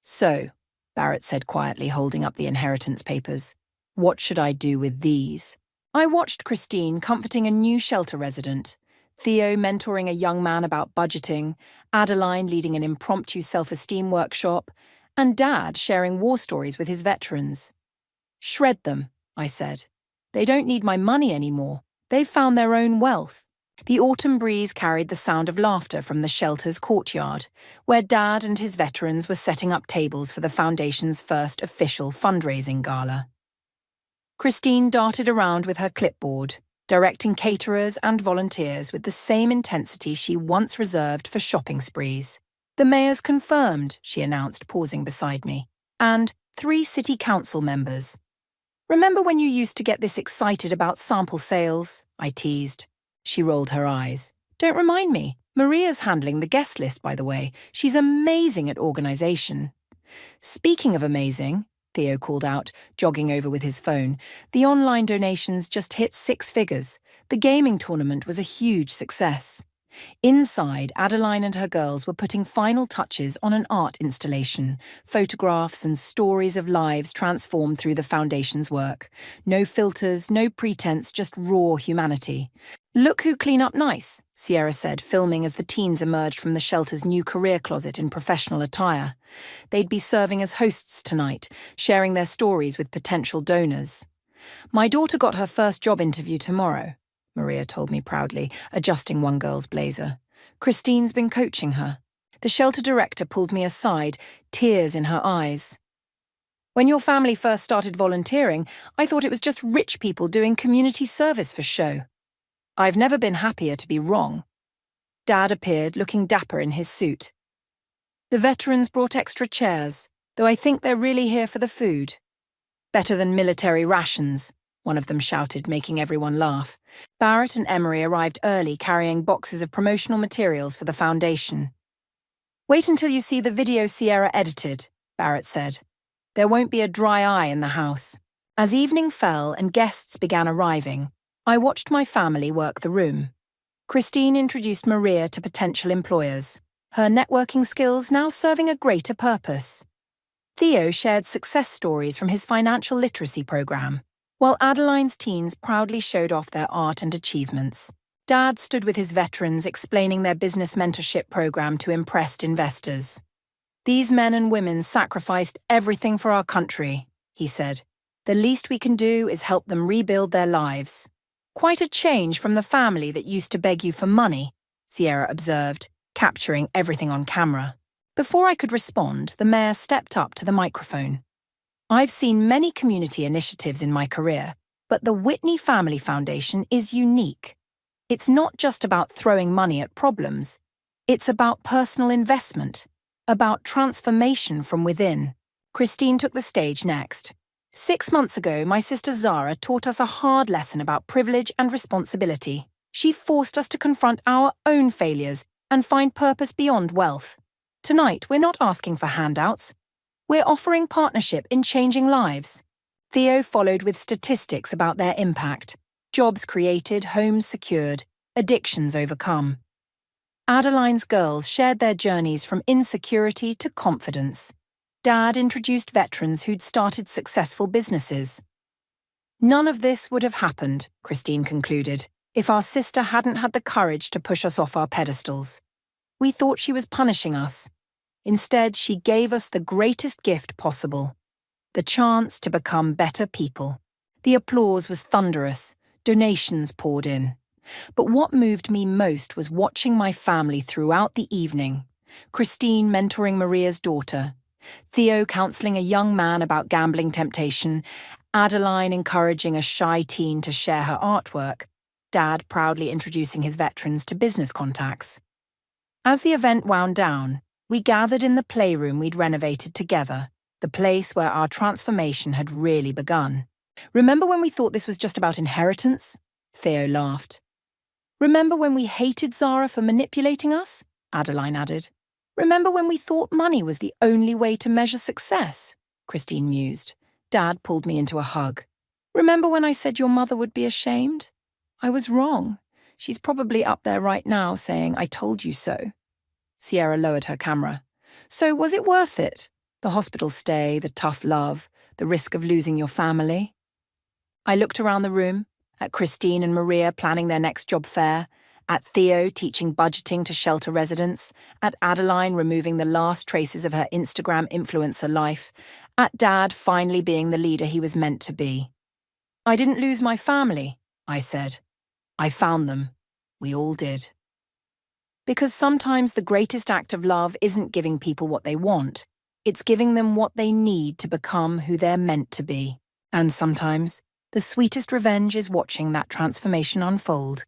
"So," Barrett said quietly, holding up the inheritance papers, "what should I do with these?" I watched Christine comforting a new shelter resident, Theo mentoring a young man about budgeting, Adeline leading an impromptu self-esteem workshop, and Dad sharing war stories with his veterans. "Shred them," I said. "They don't need my money anymore. They've found their own wealth." The autumn breeze carried the sound of laughter from the shelter's courtyard, where Dad and his veterans were setting up tables for the Foundation's first official fundraising gala. Christine darted around with her clipboard, directing caterers and volunteers with the same intensity she once reserved for shopping sprees. "The mayor's confirmed," she announced, pausing beside me, "and 3 city council members." "Remember when you used to get this excited about sample sales?" I teased. She rolled her eyes. "Don't remind me. Maria's handling the guest list, by the way. She's amazing at organization." "Speaking of amazing," Theo called out, jogging over with his phone, "the online donations just hit 6 figures. The gaming tournament was a huge success." Inside, Adeline and her girls were putting final touches on an art installation, photographs and stories of lives transformed through the Foundation's work. No filters, no pretense, just raw humanity. "Look who clean up nice," Sierra said, filming as the teens emerged from the shelter's new career closet in professional attire. They'd be serving as hosts tonight, sharing their stories with potential donors. "My daughter got her first job interview tomorrow," Maria told me proudly, adjusting one girl's blazer. "Christine's been coaching her." The shelter director pulled me aside, tears in her eyes. "When your family first started volunteering, I thought it was just rich people doing community service for show. I've never been happier to be wrong." Dad appeared, looking dapper in his suit. "The veterans brought extra chairs, though I think they're really here for the food." "Better than military rations," one of them shouted, making everyone laugh. Barrett and Emery arrived early, carrying boxes of promotional materials for the Foundation. "Wait until you see the video Sierra edited," Barrett said. "There won't be a dry eye in the house." As evening fell and guests began arriving, I watched my family work the room. Christine introduced Maria to potential employers, her networking skills now serving a greater purpose. Theo shared success stories from his financial literacy program, while Adeline's teens proudly showed off their art and achievements. Dad stood with his veterans explaining their business mentorship program to impressed investors. "These men and women sacrificed everything for our country," he said. "The least we can do is help them rebuild their lives." "Quite a change from the family that used to beg you for money," Sierra observed, capturing everything on camera. Before I could respond, the mayor stepped up to the microphone. "I've seen many community initiatives in my career, but the Whitney Family Foundation is unique. It's not just about throwing money at problems. It's about personal investment, about transformation from within." Christine took the stage next. "6 months ago, my sister Zara taught us a hard lesson about privilege and responsibility. She forced us to confront our own failures and find purpose beyond wealth. Tonight, we're not asking for handouts. We're offering partnership in changing lives." Theo followed with statistics about their impact: jobs created, homes secured, addictions overcome. Adeline's girls shared their journeys from insecurity to confidence. Dad introduced veterans who'd started successful businesses. "None of this would have happened," Christine concluded, "if our sister hadn't had the courage to push us off our pedestals. We thought she was punishing us. Instead, she gave us the greatest gift possible: the chance to become better people." The applause was thunderous. Donations poured in. But what moved me most was watching my family throughout the evening. Christine mentoring Maria's daughter, Theo counseling a young man about gambling temptation, Adeline encouraging a shy teen to share her artwork, Dad proudly introducing his veterans to business contacts. As the event wound down, we gathered in the playroom we'd renovated together, the place where our transformation had really begun. "Remember when we thought this was just about inheritance?" Theo laughed. "Remember when we hated Zara for manipulating us?" Adeline added. "Remember when we thought money was the only way to measure success?" Christine mused. Dad pulled me into a hug. "Remember when I said your mother would be ashamed?" I was wrong. She's probably up there right now saying, "I told you so." Sierra lowered her camera. So was it worth it? The hospital stay, the tough love, the risk of losing your family? I looked around the room, at Christine and Maria planning their next job fair, at Theo teaching budgeting to shelter residents, at Adeline removing the last traces of her Instagram influencer life, at Dad finally being the leader he was meant to be. I didn't lose my family, I said. I found them. We all did. Because sometimes the greatest act of love isn't giving people what they want, it's giving them what they need to become who they're meant to be. And sometimes, the sweetest revenge is watching that transformation unfold,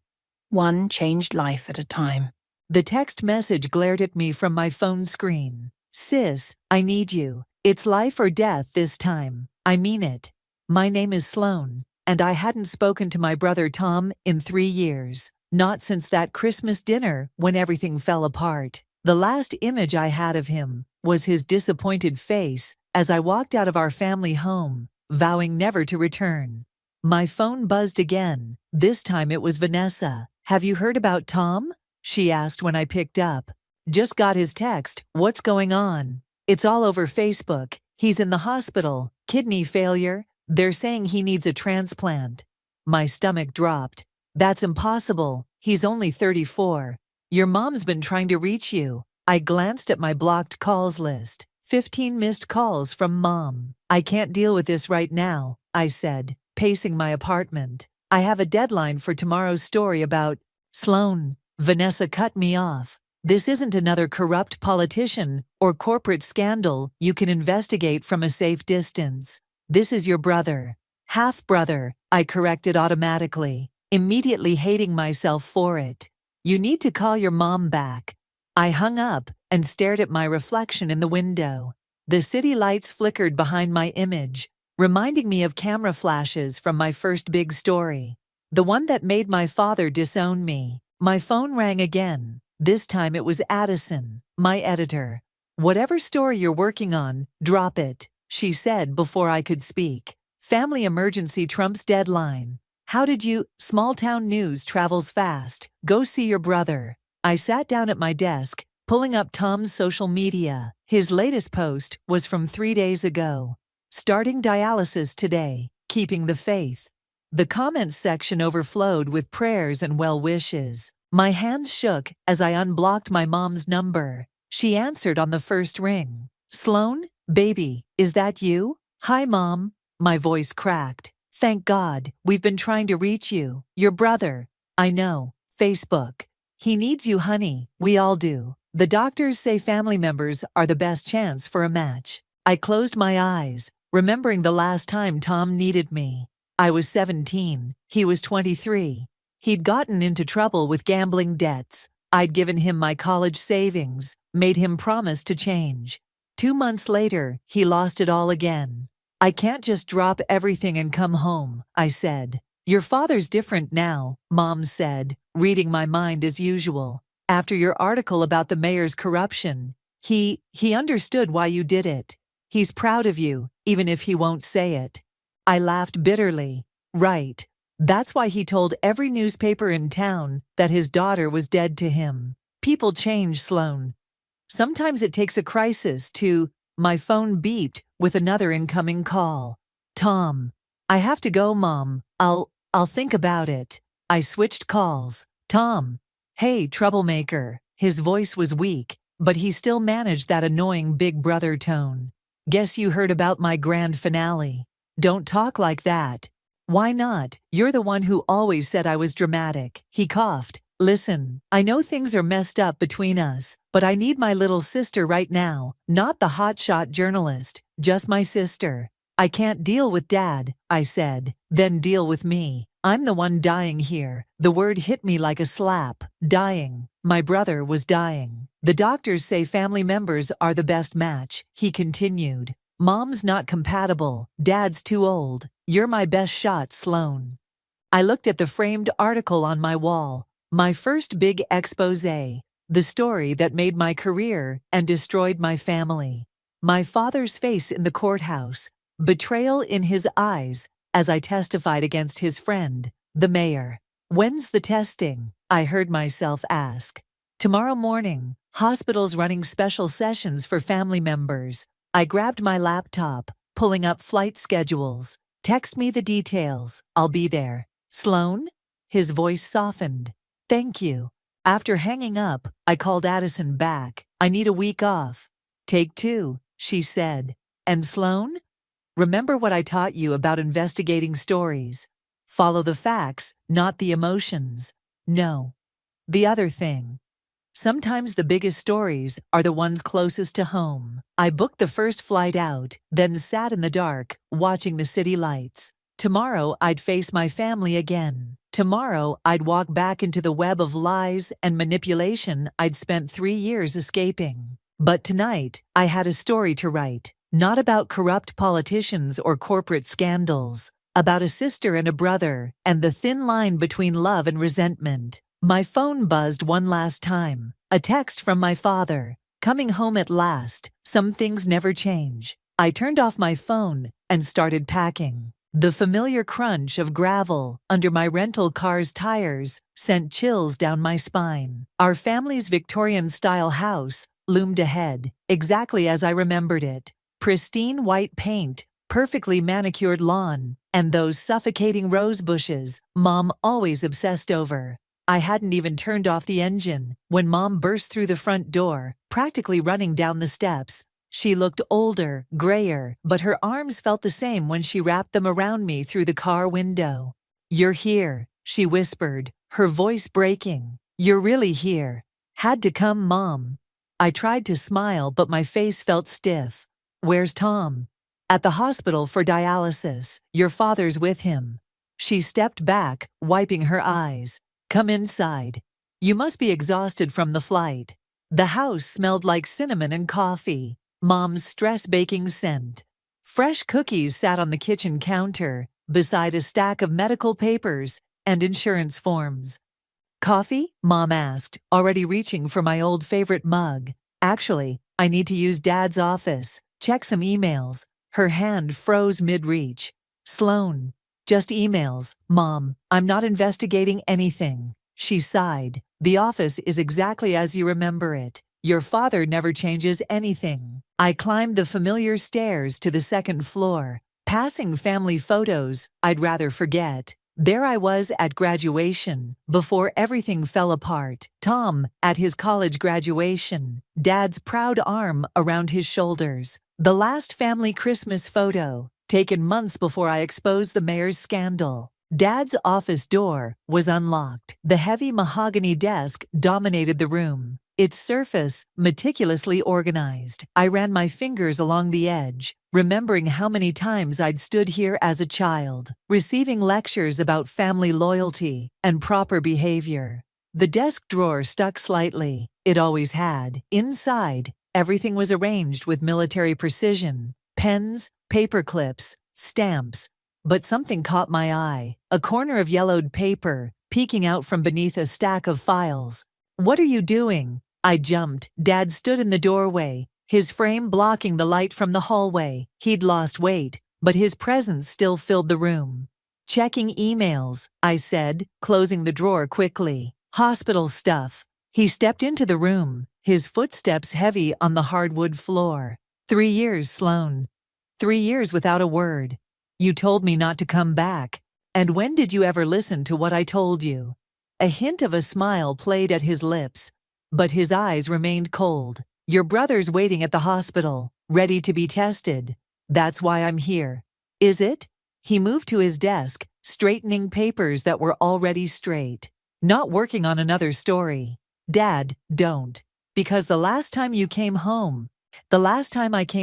one changed life at a time. The text message glared at me from my phone screen. "Sis, I need you. It's life or death this time. I mean it. My name is Sloan, and I hadn't spoken to my brother Tom in 3 years. Not since that Christmas dinner when everything fell apart. The last image I had of him was his disappointed face as I walked out of our family home, vowing never to return. My phone buzzed again. This time it was Vanessa. "Have you heard about Tom?" she asked when I picked up. "Just got his text. What's going on?" "It's all over Facebook. He's in the hospital. Kidney failure. They're saying he needs a transplant." My stomach dropped. "That's impossible. He's only 34. Your mom's been trying to reach you." I glanced at my blocked calls list. 15 missed calls from Mom. "I can't deal with this right now," I said, pacing my apartment. "I have a deadline for tomorrow's story about Sloan." Vanessa cut me off. "This isn't another corrupt politician or corporate scandal you can investigate from a safe distance. This is your brother. Half-brother," I corrected automatically, immediately hating myself for it. "You need to call your mom back." I hung up and stared at my reflection in the window. The city lights flickered behind my image, reminding me of camera flashes from my first big story. The one that made my father disown me. My phone rang again. This time it was Addison, my editor. "Whatever story you're working on, drop it," she said before I could speak. "Family emergency trumps deadline. How did you— Small-town news travels fast. Go see your brother." I sat down at my desk, pulling up Tom's social media. His latest post was from 3 days ago. "Starting dialysis today. Keeping the faith." The comments section overflowed with prayers and well wishes. My hands shook as I unblocked my mom's number. She answered on the first ring. "Sloan, baby, is that you?" "Hi, Mom." My voice cracked. "Thank God, we've been trying to reach you. Your brother." "I know. Facebook. He needs you, honey. We all do. The doctors say family members are the best chance for a match." I closed my eyes, remembering the last time Tom needed me. I was 17. He was 23. He'd gotten into trouble with gambling debts. I'd given him my college savings, made him promise to change. 2 months later, he lost it all again. "I can't just drop everything and come home," I said. "Your father's different now," Mom said, reading my mind as usual. "After your article about the mayor's corruption, he understood why you did it. He's proud of you, even if he won't say it." I laughed bitterly. "Right. That's why he told every newspaper in town that his daughter was dead to him. People change, Sloan. Sometimes it takes a crisis to—" My phone beeped with another incoming call. "Tom. I have to go, Mom. I'll think about it." I switched calls. "Tom. Hey, troublemaker." His voice was weak, but he still managed that annoying big brother tone. "Guess you heard about my grand finale." "Don't talk like that." "Why not? You're the one who always said I was dramatic." He coughed. "Listen, I know things are messed up between us, but I need my little sister right now, not the hotshot journalist, just my sister." "I can't deal with Dad," I said. "Then deal with me. I'm the one dying here." The word hit me like a slap. Dying. My brother was dying. "The doctors say family members are the best match," he continued. "Mom's not compatible. Dad's too old. You're my best shot, Sloan." I looked at the framed article on my wall. My first big expose. The story that made my career and destroyed my family. My father's face in the courthouse. Betrayal in his eyes as I testified against his friend, the mayor. When's the testing? I heard myself ask. Tomorrow morning. Hospital's running special sessions for family members. I grabbed my laptop, pulling up flight schedules. Text me the details. I'll be there. Sloan? His voice softened. Thank you. After hanging up, I called Addison back. I need a week off. Take 2, she said. And Sloan? Remember what I taught you about investigating stories. Follow the facts, not the emotions. No. The other thing. Sometimes the biggest stories are the ones closest to home. I booked the first flight out, then sat in the dark, watching the city lights. Tomorrow I'd face my family again. Tomorrow I'd walk back into the web of lies and manipulation I'd spent 3 years escaping. But tonight, I had a story to write. Not about corrupt politicians or corporate scandals. About a sister and a brother, and the thin line between love and resentment. My phone buzzed one last time. A text from my father. Coming home at last. Some things never change. I turned off my phone and started packing. The familiar crunch of gravel under my rental car's tires sent chills down my spine. Our family's Victorian-style house loomed ahead, exactly as I remembered it. Pristine white paint, perfectly manicured lawn, and those suffocating rose bushes Mom always obsessed over. I hadn't even turned off the engine when Mom burst through the front door, practically running down the steps. She looked older, grayer, but her arms felt the same when she wrapped them around me through the car window. "You're here," she whispered, her voice breaking. "You're really here. Had to come, Mom." I tried to smile, but my face felt stiff. "Where's Tom?" "At the hospital for dialysis. Your father's with him." She stepped back, wiping her eyes. "Come inside. You must be exhausted from the flight." The house smelled like cinnamon and coffee, Mom's stress-baking scent. Fresh cookies sat on the kitchen counter, beside a stack of medical papers and insurance forms. "Coffee?" Mom asked, already reaching for my old favorite mug. "Actually, I need to use Dad's office. Check some emails." Her hand froze mid-reach. "Sloan. Just emails, Mom. I'm not investigating anything." She sighed. "The office is exactly as you remember it. Your father never changes anything." I climbed the familiar stairs to the second floor. Passing family photos I'd rather forget. There I was at graduation, before everything fell apart. Tom at his college graduation, Dad's proud arm around his shoulders. The last family Christmas photo, taken months before I exposed the mayor's scandal. Dad's office door was unlocked. The heavy mahogany desk dominated the room, its surface meticulously organized. I ran my fingers along the edge, remembering how many times I'd stood here as a child, receiving lectures about family loyalty and proper behavior. The desk drawer stuck slightly. It always had. Inside, everything was arranged with military precision. Pens, paper clips, stamps. But something caught my eye. A corner of yellowed paper, peeking out from beneath a stack of files. "What are you doing?" I jumped. Dad stood in the doorway, his frame blocking the light from the hallway. He'd lost weight, but his presence still filled the room. "Checking emails," I said, closing the drawer quickly. "Hospital stuff." He stepped into the room, his footsteps heavy on the hardwood floor. 3 years, Sloan. 3 years without a word. You told me not to come back. And when did you ever listen to what I told you? A hint of a smile played at his lips, but his eyes remained cold. Your brother's waiting at the hospital, ready to be tested. That's why I'm here. Is it? He moved to his desk, straightening papers that were already straight. Not working on another story. Dad, don't. Because the last time I came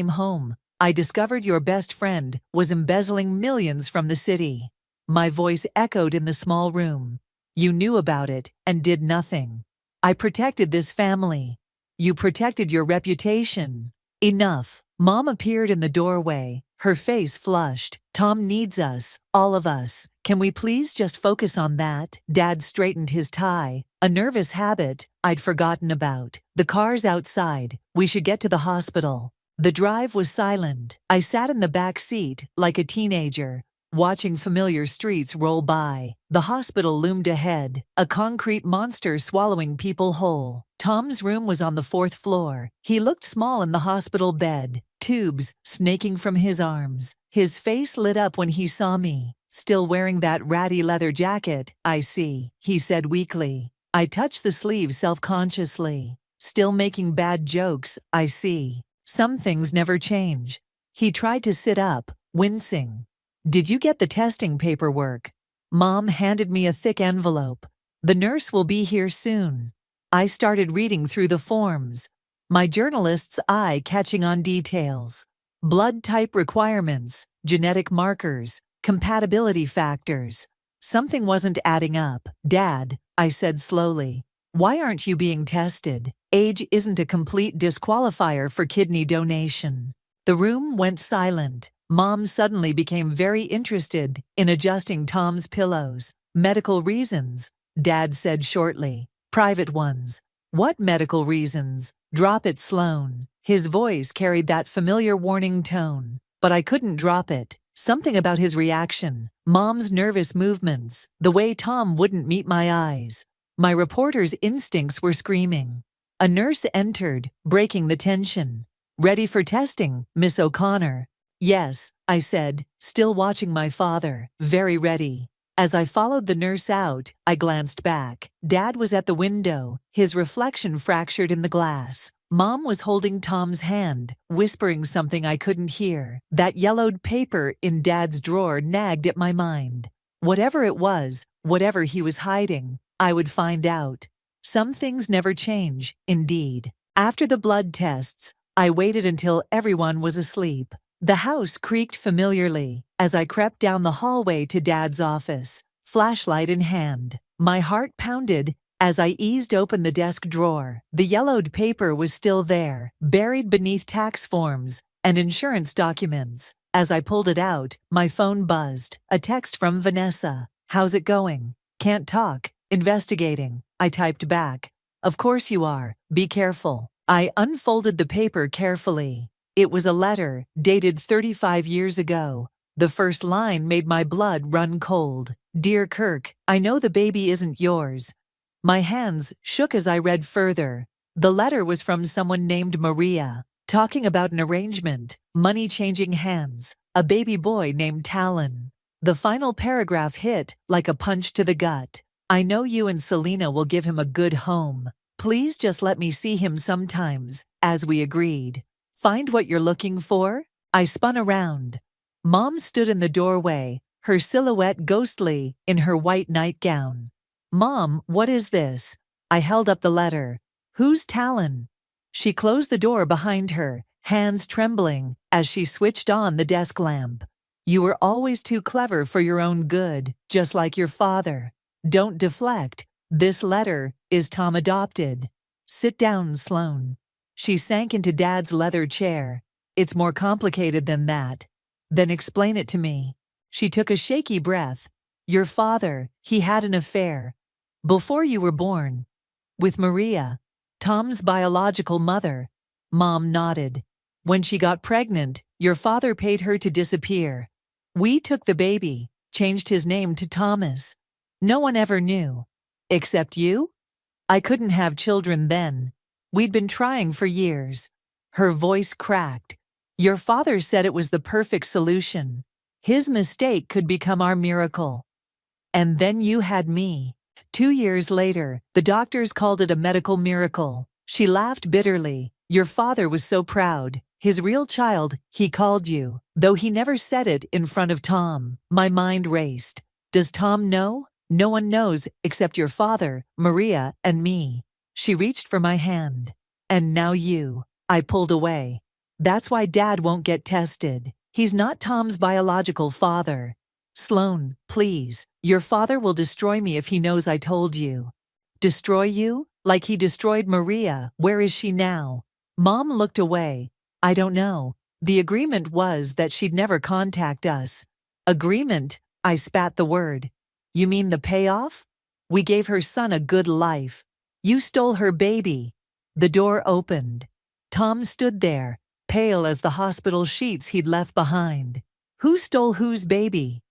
home, I discovered your best friend was embezzling millions from the city. My voice echoed in the small room. You knew about it and did nothing. I protected this family. You protected your reputation. Enough. Mom appeared in the doorway, her face flushed. Tom needs us, all of us. Can we please just focus on that? Dad straightened his tie, a nervous habit I'd forgotten about. The car's outside. We should get to the hospital. The drive was silent. I sat in the back seat like a teenager, watching familiar streets roll by. The hospital loomed ahead, a concrete monster swallowing people whole. Tom's room was on the 4th floor. He looked small in the hospital bed, tubes snaking from his arms. His face lit up when he saw me. "Still wearing that ratty leather jacket, I see," he said weakly. I touched the sleeve self-consciously. "Still making bad jokes, I see. Some things never change." He tried to sit up, wincing. "Did you get the testing paperwork?" Mom handed me a thick envelope. "The nurse will be here soon." I started reading through the forms, my journalist's eye catching on details. Blood type requirements, genetic markers, compatibility factors. Something wasn't adding up. "Dad," I said slowly, "why aren't you being tested? Age isn't a complete disqualifier for kidney donation." The room went silent. Mom suddenly became very interested in adjusting Tom's pillows. "Medical reasons," Dad said shortly. "Private ones." "What medical reasons?" "Drop it, Sloan." His voice carried that familiar warning tone, but I couldn't drop it. Something about his reaction, Mom's nervous movements, the way Tom wouldn't meet my eyes. My reporter's instincts were screaming. A nurse entered, breaking the tension. "Ready for testing, Miss O'Connor?" "Yes," I said, still watching my father. "Very ready." As I followed the nurse out, I glanced back. Dad was at the window, his reflection fractured in the glass. Mom was holding Tom's hand, whispering something I couldn't hear. That yellowed paper in Dad's drawer nagged at my mind. Whatever it was, whatever he was hiding, I would find out. Some things never change, indeed. After the blood tests, I waited until everyone was asleep. The house creaked familiarly as I crept down the hallway to Dad's office, flashlight in hand. My heart pounded as I eased open the desk drawer. The yellowed paper was still there, buried beneath tax forms and insurance documents. As I pulled it out, my phone buzzed. A text from Vanessa. "How's it going?" "Can't talk. Investigating." I typed back. "Of course you are. Be careful." I unfolded the paper carefully. It was a letter, dated 35 years ago. The first line made my blood run cold. "Dear Kirk, I know the baby isn't yours." My hands shook as I read further. The letter was from someone named Maria, talking about an arrangement, money changing hands, a baby boy named Talon. The final paragraph hit like a punch to the gut. "I know you and Selena will give him a good home. Please just let me see him sometimes, as we agreed. Find what you're looking for?" I spun around. Mom stood in the doorway, her silhouette ghostly in her white nightgown. "Mom, what is this?" I held up the letter. "Who's Talon?" She closed the door behind her, hands trembling as she switched on the desk lamp. "You were always too clever for your own good, just like your father. Don't deflect. This letter is Tom adopted. Sit down, Sloan." She sank into Dad's leather chair. "It's more complicated than that." "Then explain it to me." She took a shaky breath. "Your father, he had an affair. Before you were born. With Maria, Tom's biological mother." Mom nodded. "When she got pregnant, your father paid her to disappear. We took the baby, changed his name to Thomas. No one ever knew. Except you? I couldn't have children then. We'd been trying for years." Her voice cracked. "Your father said it was the perfect solution. His mistake could become our miracle. And then you had me." 2 years later, the doctors called it a medical miracle. She laughed bitterly. "Your father was so proud. His real child, he called you, though he never said it in front of Tom." My mind raced. Does Tom know? No one knows except your father, Maria, and me. She reached for my hand. "And now you." I pulled away. "That's why Dad won't get tested. He's not Tom's biological father. Sloan, please. Your father will destroy me if he knows I told you." "Destroy you? Like he destroyed Maria. Where is she now?" Mom looked away. "I don't know. The agreement was that she'd never contact us." "Agreement?" I spat the word. "You mean the payoff? We gave her son a good life. You stole her baby." The door opened. Tom stood there, pale as the hospital sheets he'd left behind. "Who stole whose baby?"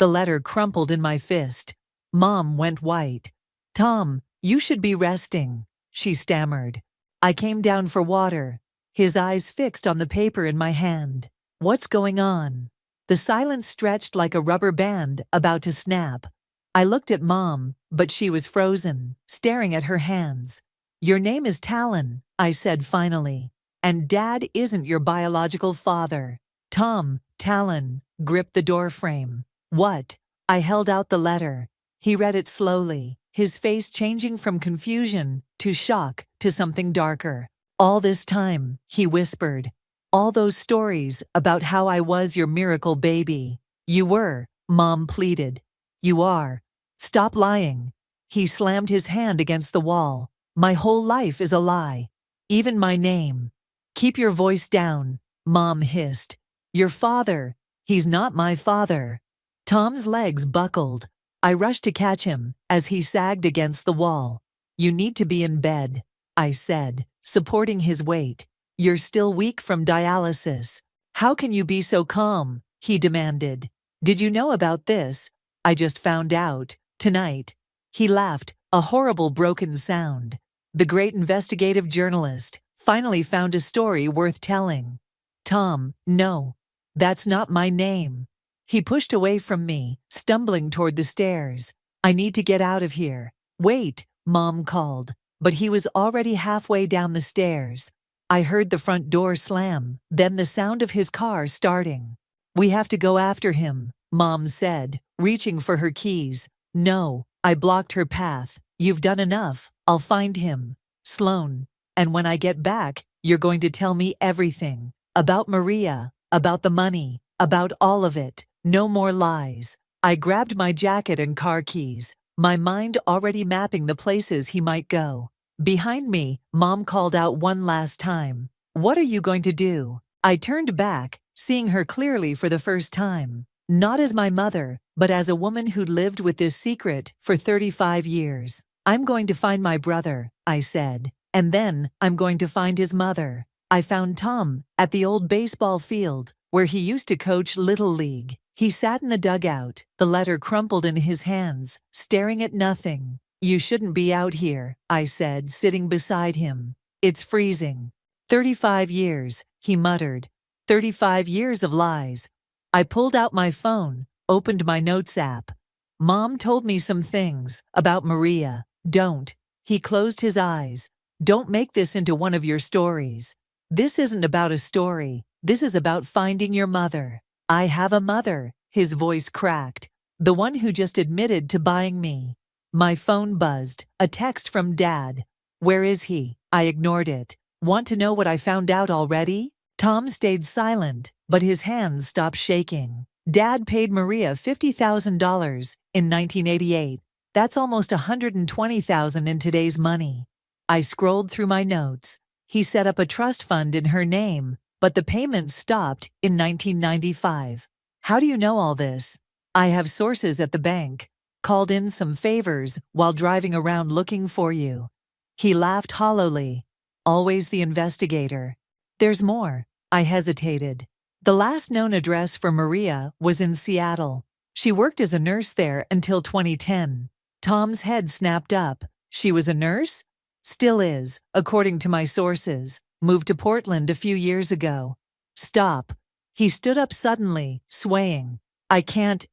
The letter crumpled in my fist. Mom went white. "Tom, you should be resting," she stammered. I came down for water, his eyes fixed on the paper in my hand. "What's going on?" The silence stretched like a rubber band about to snap. I looked at Mom, but she was frozen, staring at her hands. "Your name is Talon," I said finally, "and Dad isn't your biological father." Talon gripped the doorframe. "What?" I held out the letter. He read it slowly, his face changing from confusion to shock to something darker. "All this time," he whispered. "All those stories about how I was your miracle baby." "You were," Mom pleaded. "You are. Stop lying." He slammed his hand against the wall. "My whole life is a lie. Even my name." "Keep your voice down," Mom hissed. "Your father, he's not my father." Tom's legs buckled. I rushed to catch him as he sagged against the wall. "You need to be in bed," I said, supporting his weight. "You're still weak from dialysis." "How can you be so calm?" he demanded. "Did you know about this?" "I just found out tonight." He laughed, a horrible broken sound. The great investigative journalist finally found a story worth telling. "Tom, no. That's not my name." He pushed away from me, stumbling toward the stairs. "I need to get out of here." "Wait," Mom called, but he was already halfway down the stairs. I heard the front door slam, then the sound of his car starting. "We have to go after him," Mom said, reaching for her keys. "No," I blocked her path. "You've done enough. I'll find him. Sloan. And when I get back, you're going to tell me everything. About Maria, about the money, about all of it. No more lies." I grabbed my jacket and car keys, my mind already mapping the places he might go. Behind me, Mom called out one last time. "What are you going to do?" I turned back, seeing her clearly for the first time. Not as my mother, but as a woman who'd lived with this secret for 35 years. "I'm going to find my brother," I said. "And then I'm going to find his mother." I found Tom at the old baseball field where he used to coach Little League. He sat in the dugout, the letter crumpled in his hands, staring at nothing. "You shouldn't be out here," I said, sitting beside him. "It's freezing." 35 years, he muttered. 35 years of lies. I pulled out my phone, opened my notes app. "Mom told me some things about Maria." "Don't." He closed his eyes. "Don't make this into one of your stories. This isn't about a story. This is about finding your mother." "I have a mother," his voice cracked. "The one who just admitted to buying me." My phone buzzed, a text from Dad. "Where is he?" I ignored it. "Want to know what I found out already?" Tom stayed silent, but his hands stopped shaking. "Dad paid Maria $50,000 in 1988. That's almost $120,000 in today's money." I scrolled through my notes. He set up a trust fund in her name, but the payments stopped in 1995. "How do you know all this?" "I have sources at the bank. Called in some favors while driving around looking for you." He laughed hollowly. "Always the investigator." "There's more." I hesitated. "The last known address for Maria was in Seattle. She worked as a nurse there until 2010. Tom's head snapped up. "She was a nurse?" "Still is, according to my sources. Moved to Portland a few years ago." "Stop." He stood up suddenly, swaying. I can't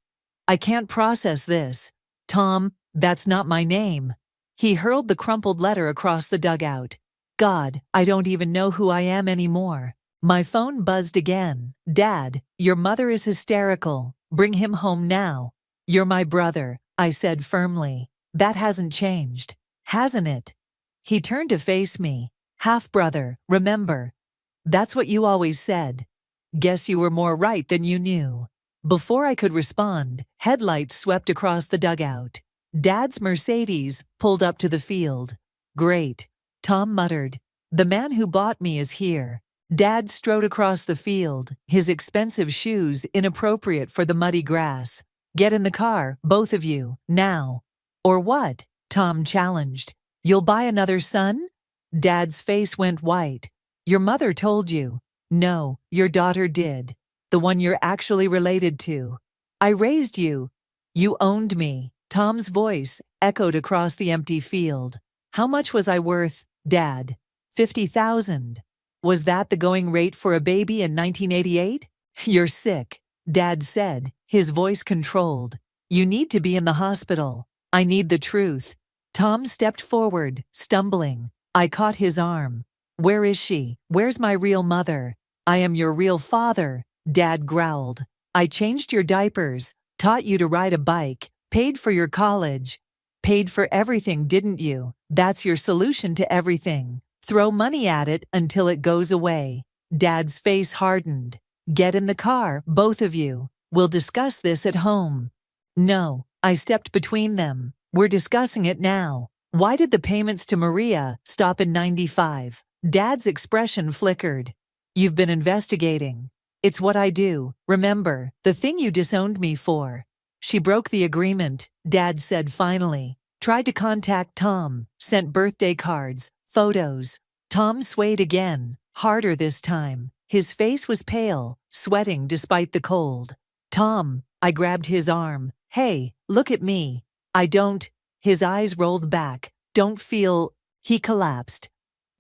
process this." "Tom, that's not my name." He hurled the crumpled letter across the dugout. "God, I don't even know who I am anymore." My phone buzzed again. "Dad, your mother is hysterical. Bring him home now." "You're my brother," I said firmly. "That hasn't changed, hasn't it?" He turned to face me. "Half-brother, remember? That's what you always said." "Guess you were more right than you knew." Before I could respond, headlights swept across the dugout. Dad's Mercedes pulled up to the field. "Great," Tom muttered. "The man who bought me is here." Dad strode across the field, his expensive shoes inappropriate for the muddy grass. "Get in the car, both of you, now." "Or what?" Tom challenged. "You'll buy another son?" Dad's face went white. "Your mother told you." "No, your daughter did. The one you're actually related to." "I raised you," You owned me. Tom's voice echoed across the empty field. How much was I worth, Dad? 50,000. Was that the going rate for a baby in 1988? You're sick, Dad said, his voice controlled. You need to be in the hospital. I need the truth. Tom stepped forward, stumbling. I caught his arm. Where is she? Where's my real mother? I am your real father, Dad growled. I changed your diapers, taught you to ride a bike, paid for your college. Paid for everything, didn't you? That's your solution to everything. Throw money at it until it goes away. Dad's face hardened. Get in the car, both of you. We'll discuss this at home. No, I stepped between them. We're discussing it now. Why did the payments to Maria stop in 95? Dad's expression flickered. You've been investigating. It's what I do. Remember, the thing you disowned me for. She broke the agreement, Dad said finally. Tried to contact Tom, sent birthday cards, photos. Tom swayed again, harder this time. His face was pale, sweating despite the cold. Tom, I grabbed his arm. Hey, look at me. I don't. His eyes rolled back. Don't feel. He collapsed.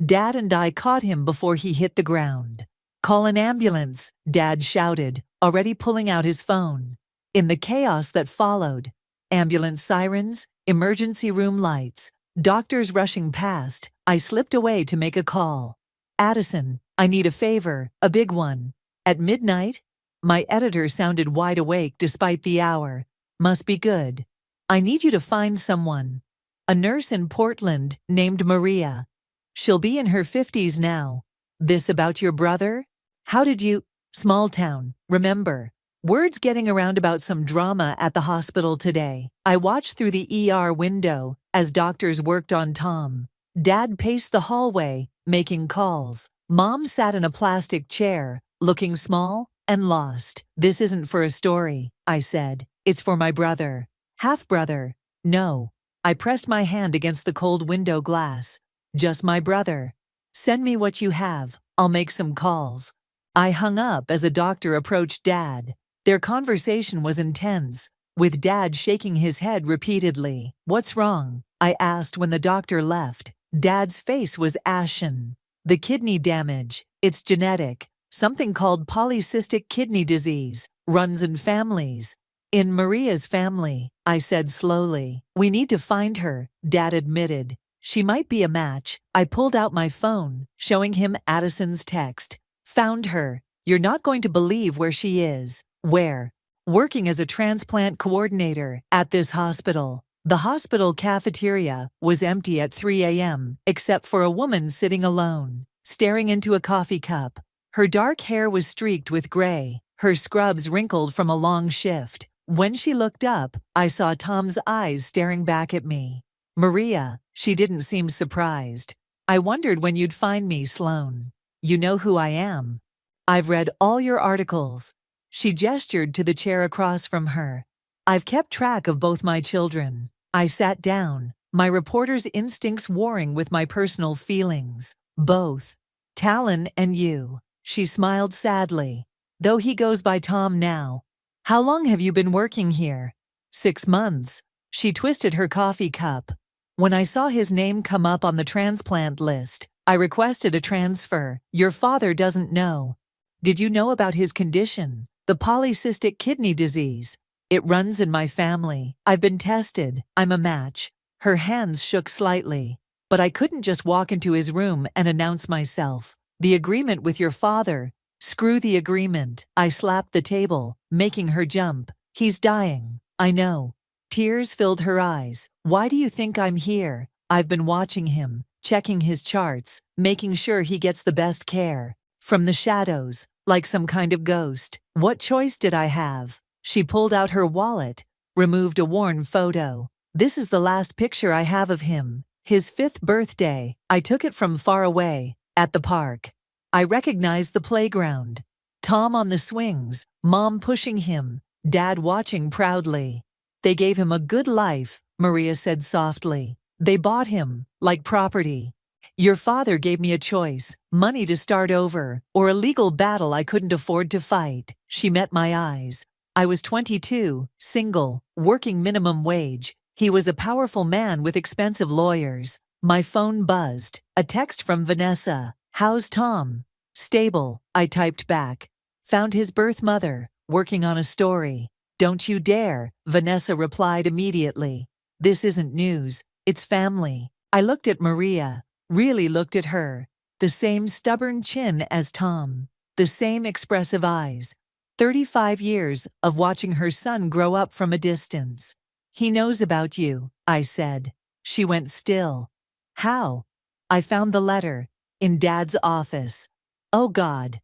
Dad and I caught him before he hit the ground. Call an ambulance, Dad shouted, already pulling out his phone. In the chaos that followed, ambulance sirens, emergency room lights, doctors rushing past, I slipped away to make a call. Addison, I need a favor, a big one. At midnight? My editor sounded wide awake despite the hour. Must be good. I need you to find someone. A nurse in Portland named Maria. She'll be in her 50s now. This about your brother? How did you? Small town, remember. Words getting around about some drama at the hospital today. I watched through the ER window as doctors worked on Tom. Dad paced the hallway, making calls. Mom sat in a plastic chair, looking small and lost. This isn't for a story, I said. It's for my brother. Half-brother. No. I pressed my hand against the cold window glass. Just my brother. Send me what you have. I'll make some calls. I hung up as a doctor approached Dad. Their conversation was intense, with Dad shaking his head repeatedly. What's wrong? I asked when the doctor left. Dad's face was ashen. The kidney damage. It's genetic. Something called polycystic kidney disease. Runs in families. In Maria's family, I said slowly. We need to find her, Dad admitted. She might be a match. I pulled out my phone, showing him Addison's text. Found her. You're not going to believe where she is. Where? Working as a transplant coordinator at this hospital. The hospital cafeteria was empty at 3 a.m., except for a woman sitting alone, staring into a coffee cup. Her dark hair was streaked with gray, her scrubs wrinkled from a long shift. When she looked up, I saw Tom's eyes staring back at me. Maria, she didn't seem surprised. I wondered when you'd find me, Sloan. You know who I am. I've read all your articles. She gestured to the chair across from her. I've kept track of both my children. I sat down, my reporter's instincts warring with my personal feelings. Both. Talon and you. She smiled sadly. Though he goes by Tom now. How long have you been working here? 6 months. She twisted her coffee cup. When I saw his name come up on the transplant list, I requested a transfer. Your father doesn't know. Did you know about his condition? The polycystic kidney disease. It runs in my family. I've been tested. I'm a match. Her hands shook slightly. But I couldn't just walk into his room and announce myself. The agreement with your father. Screw the agreement. I slapped the table, making her jump. He's dying. I know. Tears filled her eyes. Why do you think I'm here? I've been watching him, checking his charts, making sure he gets the best care. From the shadows, like some kind of ghost. What choice did I have? She pulled out her wallet, removed a worn photo. This is the last picture I have of him. His 5th birthday. I took it from far away, at the park. I recognized the playground. Tom on the swings, Mom pushing him, Dad watching proudly. They gave him a good life, Maria said softly. They bought him, like property. Your father gave me a choice, money to start over, or a legal battle I couldn't afford to fight. She met my eyes. I was 22, single, working minimum wage. He was a powerful man with expensive lawyers. My phone buzzed. A text from Vanessa. How's Tom? Stable, I typed back. Found his birth mother, working on a story. Don't you dare, Vanessa replied immediately. This isn't news, it's family. I looked at Maria, really looked at her. The same stubborn chin as Tom. The same expressive eyes. 35 years of watching her son grow up from a distance. He knows about you, I said. She went still. How? I found the letter. In Dad's office. Oh God.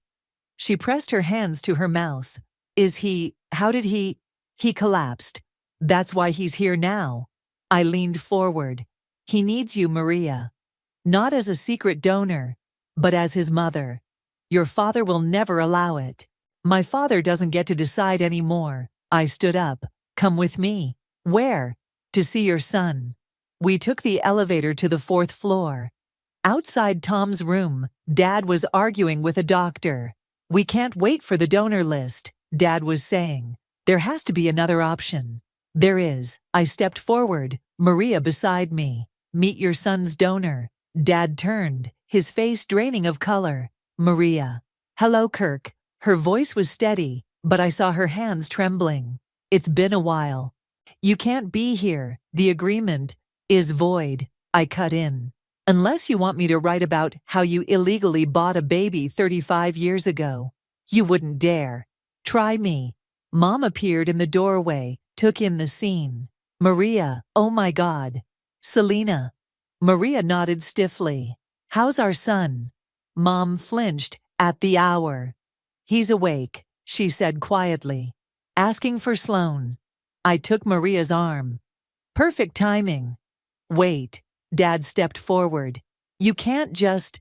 She pressed her hands to her mouth. How did he? He collapsed. That's why he's here now. I leaned forward. He needs you, Maria. Not as a secret donor, but as his mother. Your father will never allow it. My father doesn't get to decide anymore. I stood up. Come with me. Where? To see your son. We took the elevator to the 4th floor. Outside Tom's room, Dad was arguing with a doctor. We can't wait for the donor list, Dad was saying. There has to be another option. There is. I stepped forward, Maria beside me. Meet your son's donor. Dad turned, his face draining of color. Maria. Hello, Kirk. Her voice was steady, but I saw her hands trembling. It's been a while. You can't be here. The agreement is void. I cut in. Unless you want me to write about how you illegally bought a baby 35 years ago. You wouldn't dare. Try me. Mom appeared in the doorway, took in the scene. Maria, oh my God. Selena. Maria nodded stiffly. How's our son? Mom flinched at the hour. He's awake, she said quietly. Asking for Sloan. I took Maria's arm. Perfect timing. Wait. Dad stepped forward. You can't just...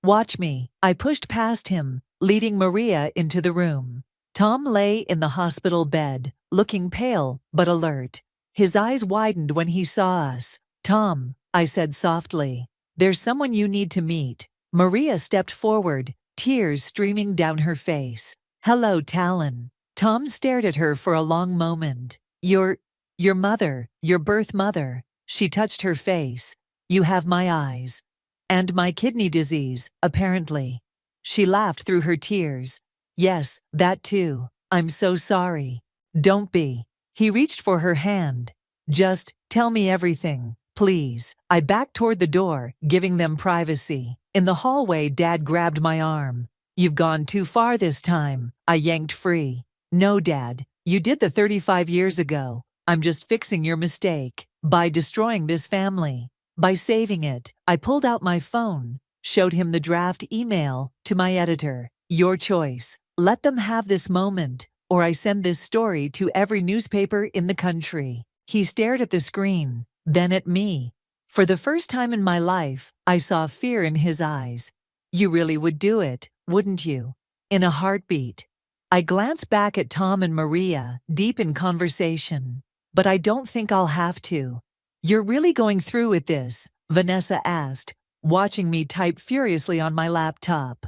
Watch me. I pushed past him, leading Maria into the room. Tom lay in the hospital bed, looking pale but alert. His eyes widened when he saw us. Tom, I said softly, there's someone you need to meet. Maria stepped forward, tears streaming down her face. Hello, Talon. Tom stared at her for a long moment. Your mother, your birth mother. She touched her face. You have my eyes. And my kidney disease, apparently. She laughed through her tears. Yes, that too. I'm so sorry. Don't be. He reached for her hand. Just tell me everything, please. I backed toward the door, giving them privacy. In the hallway, Dad grabbed my arm. You've gone too far this time. I yanked free. No, Dad. You did the 35 years ago. I'm just fixing your mistake. By destroying this family. By saving it. I pulled out my phone, showed him the draft email to my editor. Your choice. Let them have this moment, or I send this story to every newspaper in the country. He stared at the screen, then at me. For the first time in my life, I saw fear in his eyes. You really would do it, wouldn't you? In a heartbeat. I glanced back at Tom and Maria, deep in conversation. But I don't think I'll have to. You're really going through with this? Vanessa asked, watching me type furiously on my laptop.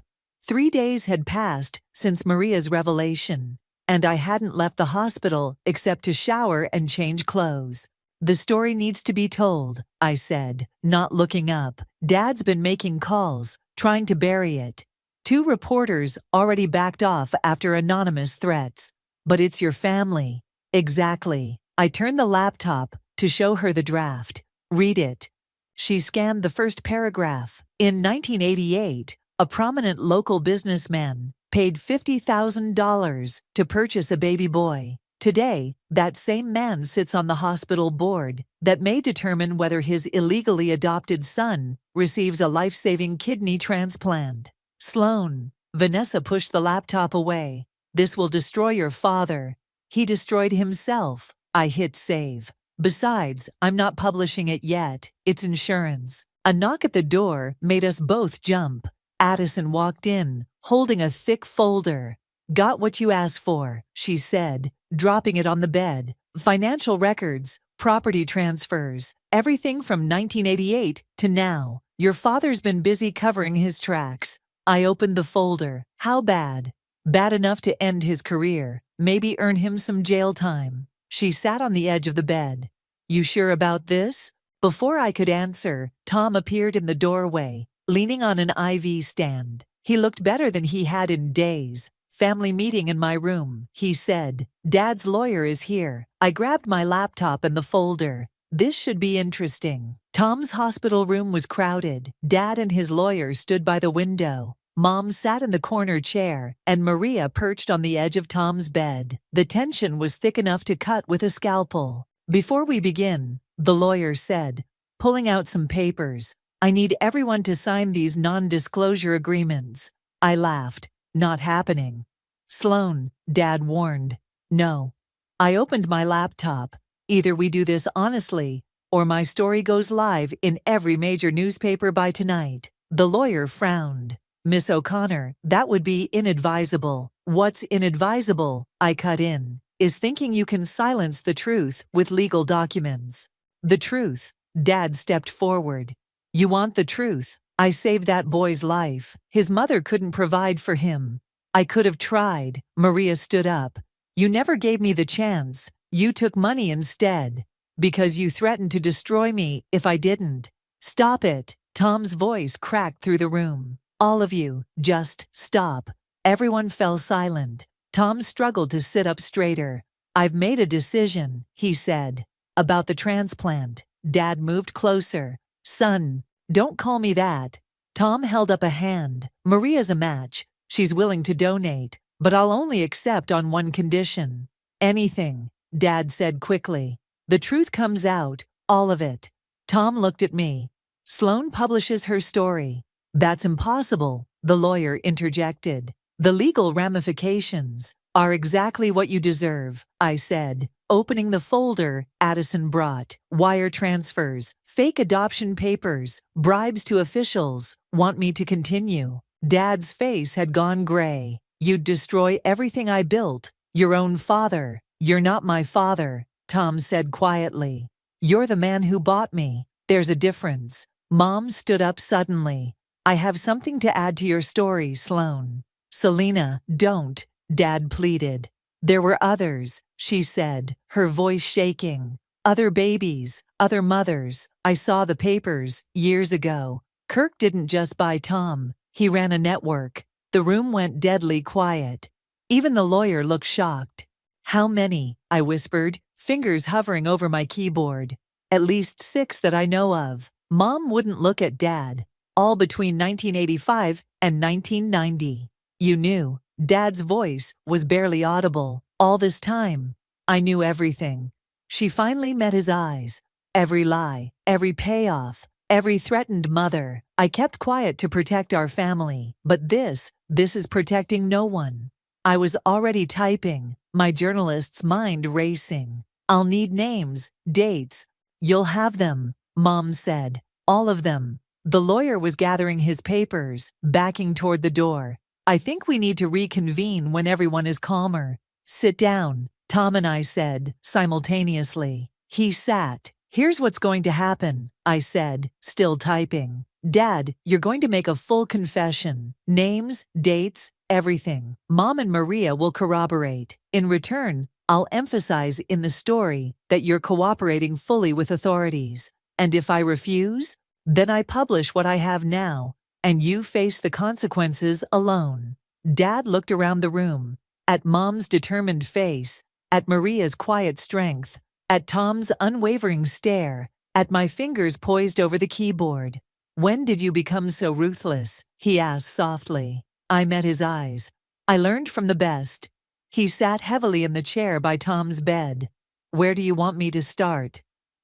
3 days had passed since Maria's revelation, and I hadn't left the hospital except to shower and change clothes. The story needs to be told, I said, not looking up. Dad's been making calls, trying to bury it. 2 reporters already backed off after anonymous threats. But it's your family. Exactly. I turned the laptop to show her the draft. Read it. She scanned the first paragraph. In 1988, a prominent local businessman paid $50,000 to purchase a baby boy. Today, that same man sits on the hospital board that may determine whether his illegally adopted son receives a life-saving kidney transplant. Sloan. Vanessa pushed the laptop away. This will destroy your father. He destroyed himself. I hit save. Besides, I'm not publishing it yet. It's insurance. A knock at the door made us both jump. Addison walked in, holding a thick folder. Got what you asked for, she said, dropping it on the bed. Financial records, property transfers, everything from 1988 to now. Your father's been busy covering his tracks. I opened the folder. How bad? Bad enough to end his career. Maybe earn him some jail time. She sat on the edge of the bed. You sure about this? Before I could answer, Tom appeared in the doorway, leaning on an IV stand. He looked better than he had in days. Family meeting in my room, he said. Dad's lawyer is here. I grabbed my laptop and the folder. This should be interesting. Tom's hospital room was crowded. Dad and his lawyer stood by the window. Mom sat in the corner chair, and Maria perched on the edge of Tom's bed. The tension was thick enough to cut with a scalpel. Before we begin, the lawyer said, pulling out some papers, I need everyone to sign these non-disclosure agreements. I laughed. Not happening. Sloan, Dad warned. No. I opened my laptop. Either we do this honestly, or my story goes live in every major newspaper by tonight. The lawyer frowned. Miss O'Connor, that would be inadvisable. What's inadvisable, I cut in, is thinking you can silence the truth with legal documents. The truth. Dad stepped forward. You want the truth? I saved that boy's life. His mother couldn't provide for him. I could have tried. Maria stood up. You never gave me the chance. You took money instead. Because you threatened to destroy me if I didn't. Stop it. Tom's voice cracked through the room. All of you, just stop. Everyone fell silent. Tom struggled to sit up straighter. I've made a decision, he said. About the transplant. Dad moved closer. Son, don't call me that. Tom held up a hand. Maria's a match. She's willing to donate, but I'll only accept on one condition. Anything, Dad said quickly. The truth comes out, all of it. Tom looked at me. Sloan publishes her story. That's impossible, the lawyer interjected. The legal ramifications are exactly what you deserve, I said. Opening the folder Addison brought. Wire transfers, fake adoption papers, bribes to officials. Want me to continue? Dad's face had gone gray. You'd destroy everything I built. Your own father. You're not my father, Tom said quietly. You're the man who bought me. There's a difference. Mom stood up suddenly. I have something to add to your story, Sloan. Selena, don't, Dad pleaded. There were others, she said, her voice shaking. Other babies, other mothers. I saw the papers years ago. Kirk didn't just buy Tom. He ran a network. The room went deadly quiet. Even the lawyer looked shocked. How many? I whispered, fingers hovering over my keyboard. At least 6 that I know of. Mom wouldn't look at Dad. All between 1985 and 1990. You knew. Dad's voice was barely audible. All this time, I knew everything. She finally met his eyes. Every lie, every payoff, every threatened mother. I kept quiet to protect our family. But this is protecting no one. I was already typing, my journalist's mind racing. I'll need names, dates. You'll have them, Mom said. All of them. The lawyer was gathering his papers, backing toward the door. I think we need to reconvene when everyone is calmer. Sit down, Tom and I said, simultaneously. He sat. Here's what's going to happen, I said, still typing. Dad, you're going to make a full confession. Names, dates, everything. Mom and Maria will corroborate. In return, I'll emphasize in the story that you're cooperating fully with authorities. And if I refuse, then I publish what I have now, and you face the consequences alone. Dad looked around the room, at Mom's determined face, at Maria's quiet strength, at Tom's unwavering stare, at my fingers poised over the keyboard. When did you become so ruthless? He asked softly. I met his eyes. I learned from the best. He sat heavily in the chair by Tom's bed. Where do you want me to start?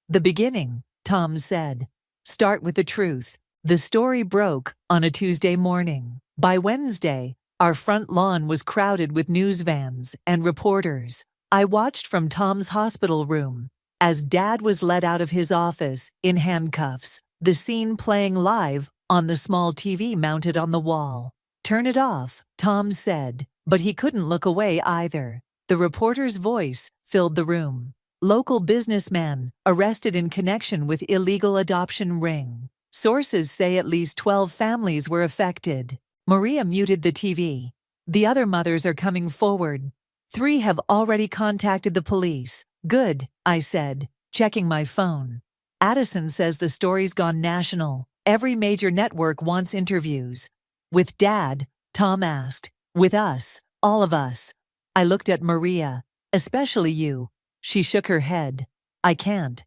The beginning, Tom said. Start with the truth. The story broke on a Tuesday morning. By Wednesday, our front lawn was crowded with news vans and reporters. I watched from Tom's hospital room as Dad was led out of his office in handcuffs, the scene playing live on the small TV mounted on the wall. Turn it off, Tom said, but he couldn't look away either. The reporter's voice filled the room. Local businessman arrested in connection with illegal adoption ring. Sources say at least 12 families were affected. Maria muted the TV. The other mothers are coming forward. 3 have already contacted the police. Good, I said, checking my phone. Addison says the story's gone national. Every major network wants interviews. With Dad? Tom asked. With us, all of us. I looked at Maria. Especially you. She shook her head. I can't.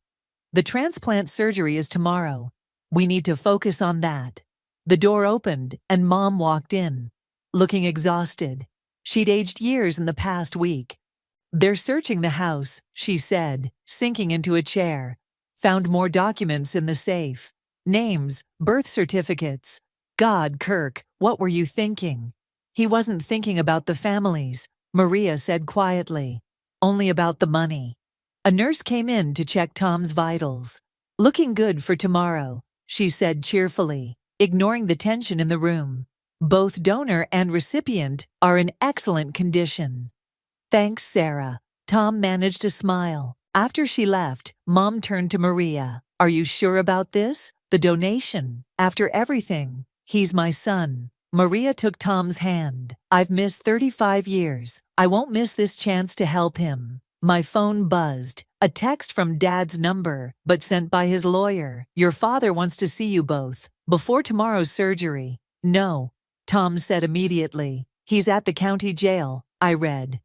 The transplant surgery is tomorrow. We need to focus on that. The door opened and Mom walked in, looking exhausted. She'd aged years in the past week. They're searching the house, she said, sinking into a chair. Found more documents in the safe. Names, birth certificates. God, Kirk, what were you thinking? He wasn't thinking about the families, Maria said quietly. Only about the money. A nurse came in to check Tom's vitals. Looking good for tomorrow, she said cheerfully, ignoring the tension in the room. Both donor and recipient are in excellent condition. Thanks, Sarah. Tom managed a smile. After she left, Mom turned to Maria. Are you sure about this? The donation? After everything? He's my son. Maria took Tom's hand. I've missed 35 years. I won't miss this chance to help him. My phone buzzed. A text from Dad's number, but sent by his lawyer. Your father wants to see you both. Before tomorrow's surgery. No, Tom said immediately. He's at the county jail, I read.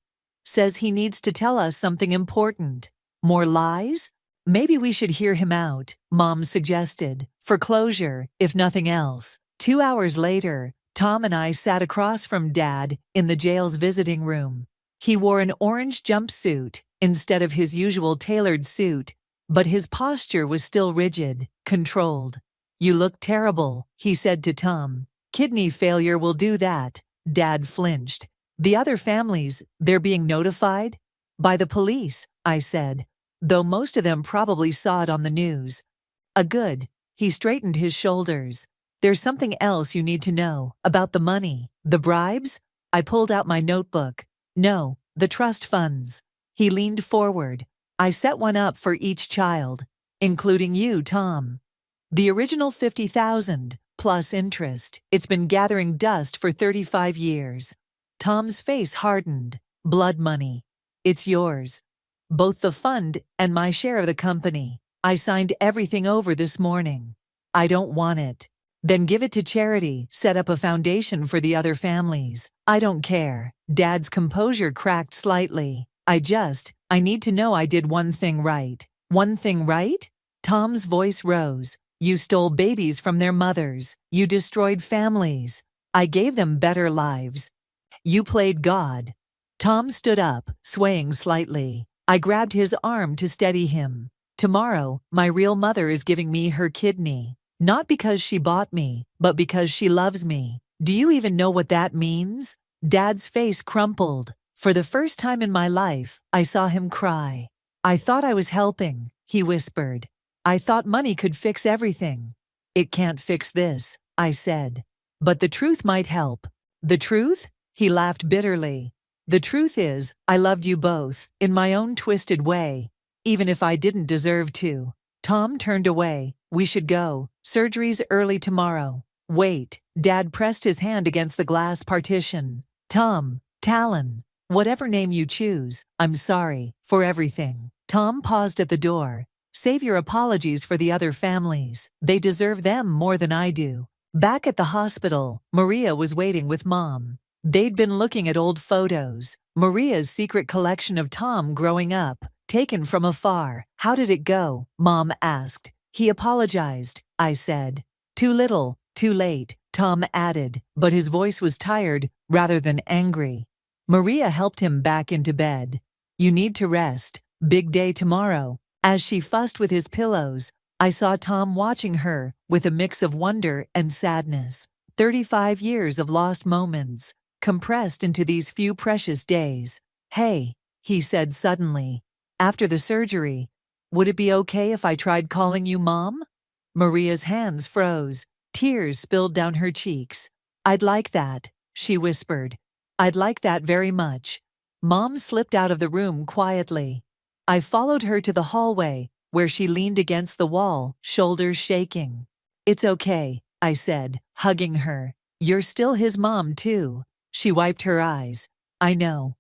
Says he needs to tell us something important. More lies? Maybe we should hear him out, Mom suggested. For closure, if nothing else. 2 hours later, Tom and I sat across from Dad in the jail's visiting room. He wore an orange jumpsuit instead of his usual tailored suit, but his posture was still rigid, controlled. You look terrible, he said to Tom. Kidney failure will do that. Dad flinched. The other families, they're being notified? By the police, I said, though most of them probably saw it on the news. Good. He straightened his shoulders. There's something else you need to know about the money. The bribes? I pulled out my notebook. No, the trust funds. He leaned forward. I set one up for each child, including you, Tom. The original 50,000, plus interest. It's been gathering dust for 35 years. Tom's face hardened. Blood money. It's yours. Both the fund and my share of the company. I signed everything over this morning. I don't want it. Then give it to charity, set up a foundation for the other families. I don't care. Dad's composure cracked slightly. I need to know I did one thing right. One thing right? Tom's voice rose. You stole babies from their mothers. You destroyed families. I gave them better lives. You played God. Tom stood up, swaying slightly. I grabbed his arm to steady him. Tomorrow, my real mother is giving me her kidney. Not because she bought me, but because she loves me. Do you even know what that means? Dad's face crumpled. For the first time in my life, I saw him cry. I thought I was helping, he whispered. I thought money could fix everything. It can't fix this, I said. But the truth might help. The truth? He laughed bitterly. The truth is, I loved you both, in my own twisted way, even if I didn't deserve to. Tom turned away. We should go. Surgery's early tomorrow. Wait. Dad pressed his hand against the glass partition. Tom, Talon, whatever name you choose, I'm sorry for everything. Tom paused at the door. Save your apologies for the other families. They deserve them more than I do. Back at the hospital, Maria was waiting with Mom. They'd been looking at old photos. Maria's secret collection of Tom growing up, taken from afar. How did it go? Mom asked. He apologized, I said. Too little, too late, Tom added, but his voice was tired rather than angry. Maria helped him back into bed. You need to rest. Big day tomorrow. As she fussed with his pillows, I saw Tom watching her with a mix of wonder and sadness. 35 years of lost moments, compressed into these few precious days. Hey, he said suddenly, after the surgery, would it be okay if I tried calling you Mom? Maria's hands froze. Tears spilled down her cheeks. I'd like that, she whispered. I'd like that very much. Mom slipped out of the room quietly. I followed her to the hallway, where she leaned against the wall, shoulders shaking. It's okay, I said, hugging her. You're still his mom, too. She wiped her eyes. I know.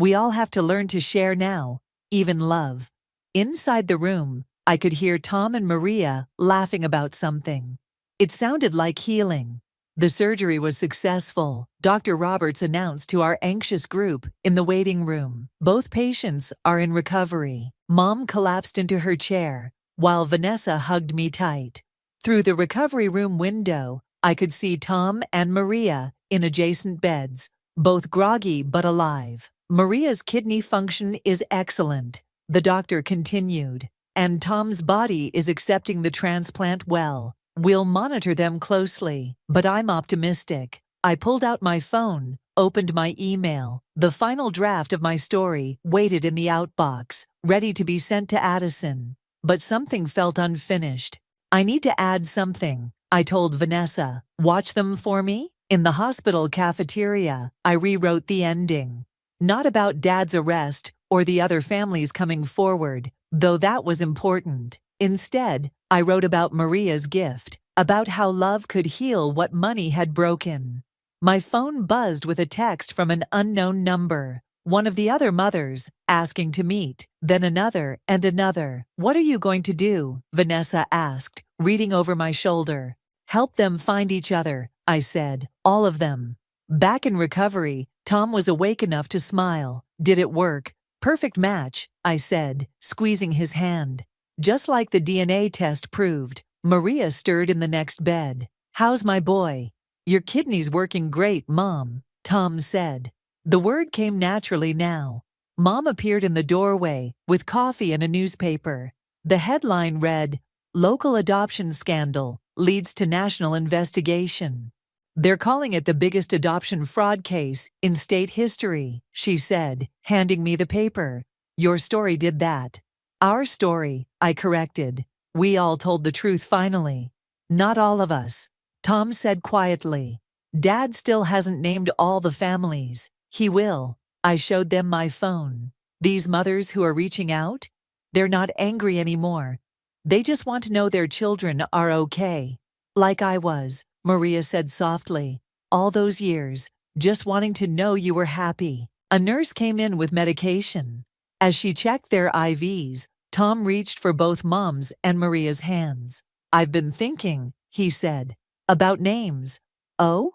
We all have to learn to share now, even love. Inside the room, I could hear Tom and Maria laughing about something. It sounded like healing. The surgery was successful, Dr. Roberts announced to our anxious group in the waiting room. Both patients are in recovery. Mom collapsed into her chair, while Vanessa hugged me tight. Through the recovery room window, I could see Tom and Maria in adjacent beds, both groggy but alive. Maria's kidney function is excellent, the doctor continued, and Tom's body is accepting the transplant well. We'll monitor them closely, but I'm optimistic. I pulled out my phone, opened my email. The final draft of my story waited in the outbox, ready to be sent to Addison. But something felt unfinished. I need to add something, I told Vanessa. Watch them for me? In the hospital cafeteria, I rewrote the ending. Not about Dad's arrest or the other families coming forward, though that was important. Instead, I wrote about Maria's gift, about how love could heal what money had broken. My phone buzzed with a text from an unknown number, one of the other mothers, asking to meet, then another and another. What are you going to do? Vanessa asked, reading over my shoulder. Help them find each other, I said, all of them. Back in recovery, Tom was awake enough to smile. Did it work? Perfect match, I said, squeezing his hand. Just like the DNA test proved. Maria stirred in the next bed. How's my boy? Your kidney's working great, Mom, Tom said. The word came naturally now. Mom appeared in the doorway with coffee and a newspaper. The headline read, "Local adoption scandal leads to national investigation." They're calling it the biggest adoption fraud case in state history, she said, handing me the paper. Your story did that. Our story, I corrected. We all told the truth finally. Not all of us, Tom said quietly. Dad still hasn't named all the families. He will. I showed them my phone. These mothers who are reaching out, they're not angry anymore. They just want to know their children are okay. Like I was, Maria said softly. All those years, just wanting to know you were happy. A nurse came in with medication. As she checked their IVs, Tom reached for both Mom's and Maria's hands. I've been thinking, he said, about names. Oh?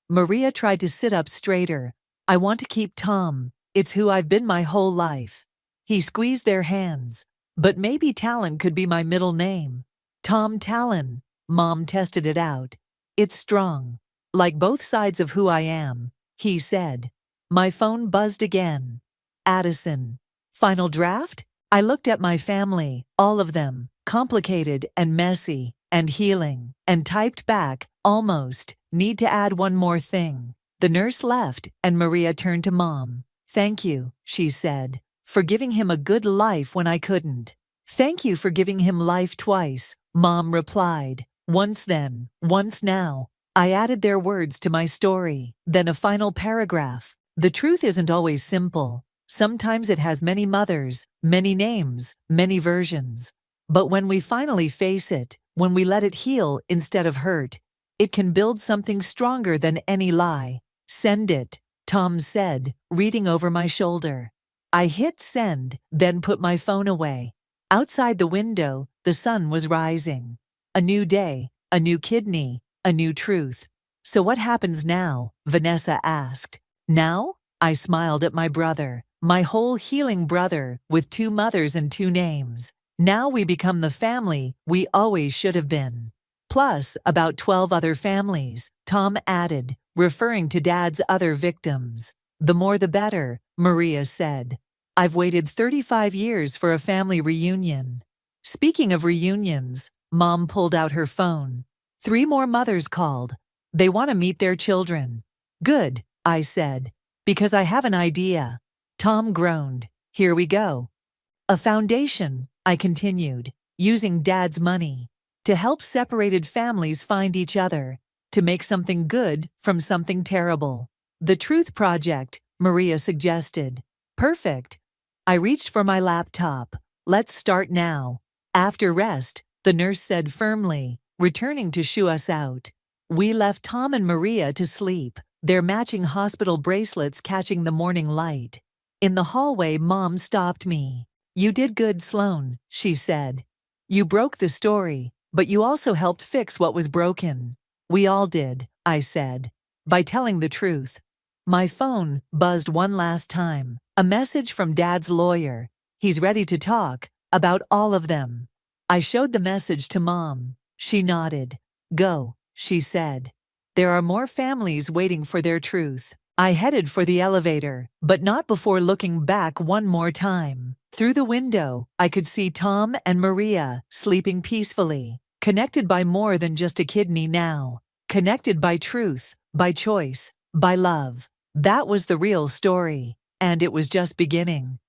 Maria tried to sit up straighter. I want to keep Tom. It's who I've been my whole life. He squeezed their hands. But maybe Talon could be my middle name. Tom Talon. Mom tested it out. It's strong. Like both sides of who I am, he said. My phone buzzed again. Addison. Final draft? I looked at my family, all of them, complicated and messy and healing, and typed back, almost, need to add one more thing. The nurse left and Maria turned to Mom. Thank you, she said, for giving him a good life when I couldn't. Thank you for giving him life twice, Mom replied. Once then, once now. I added their words to my story, then a final paragraph. The truth isn't always simple. Sometimes it has many mothers, many names, many versions. But when we finally face it, when we let it heal instead of hurt, it can build something stronger than any lie. Send it, Tom said, reading over my shoulder. I hit send, then put my phone away. Outside the window, the sun was rising. A new day, a new kidney, a new truth. So what happens now? Vanessa asked. Now? I smiled at my brother. My whole healing brother, with 2 mothers and 2 names. Now we become the family we always should have been. Plus, about 12 other families, Tom added, referring to Dad's other victims. The more the better, Maria said. I've waited 35 years for a family reunion. Speaking of reunions, Mom pulled out her phone. 3 more mothers called. They want to meet their children. Good, I said, because I have an idea. Tom groaned. Here we go. A foundation, I continued, using Dad's money, to help separated families find each other, to make something good from something terrible. The Truth Project, Maria suggested. Perfect. I reached for my laptop. Let's start now. After rest, the nurse said firmly, returning to shoo us out. We left Tom and Maria to sleep, their matching hospital bracelets catching the morning light. In the hallway, Mom stopped me. "You did good, Sloan," she said. "You broke the story, but you also helped fix what was broken." "We all did," I said, "by telling the truth." My phone buzzed one last time. A message from Dad's lawyer. He's ready to talk about all of them. I showed the message to Mom. She nodded. "Go," she said. "There are more families waiting for their truth." I headed for the elevator, but not before looking back one more time. Through the window, I could see Tom and Maria sleeping peacefully, connected by more than just a kidney now, connected by truth, by choice, by love. That was the real story, and it was just beginning.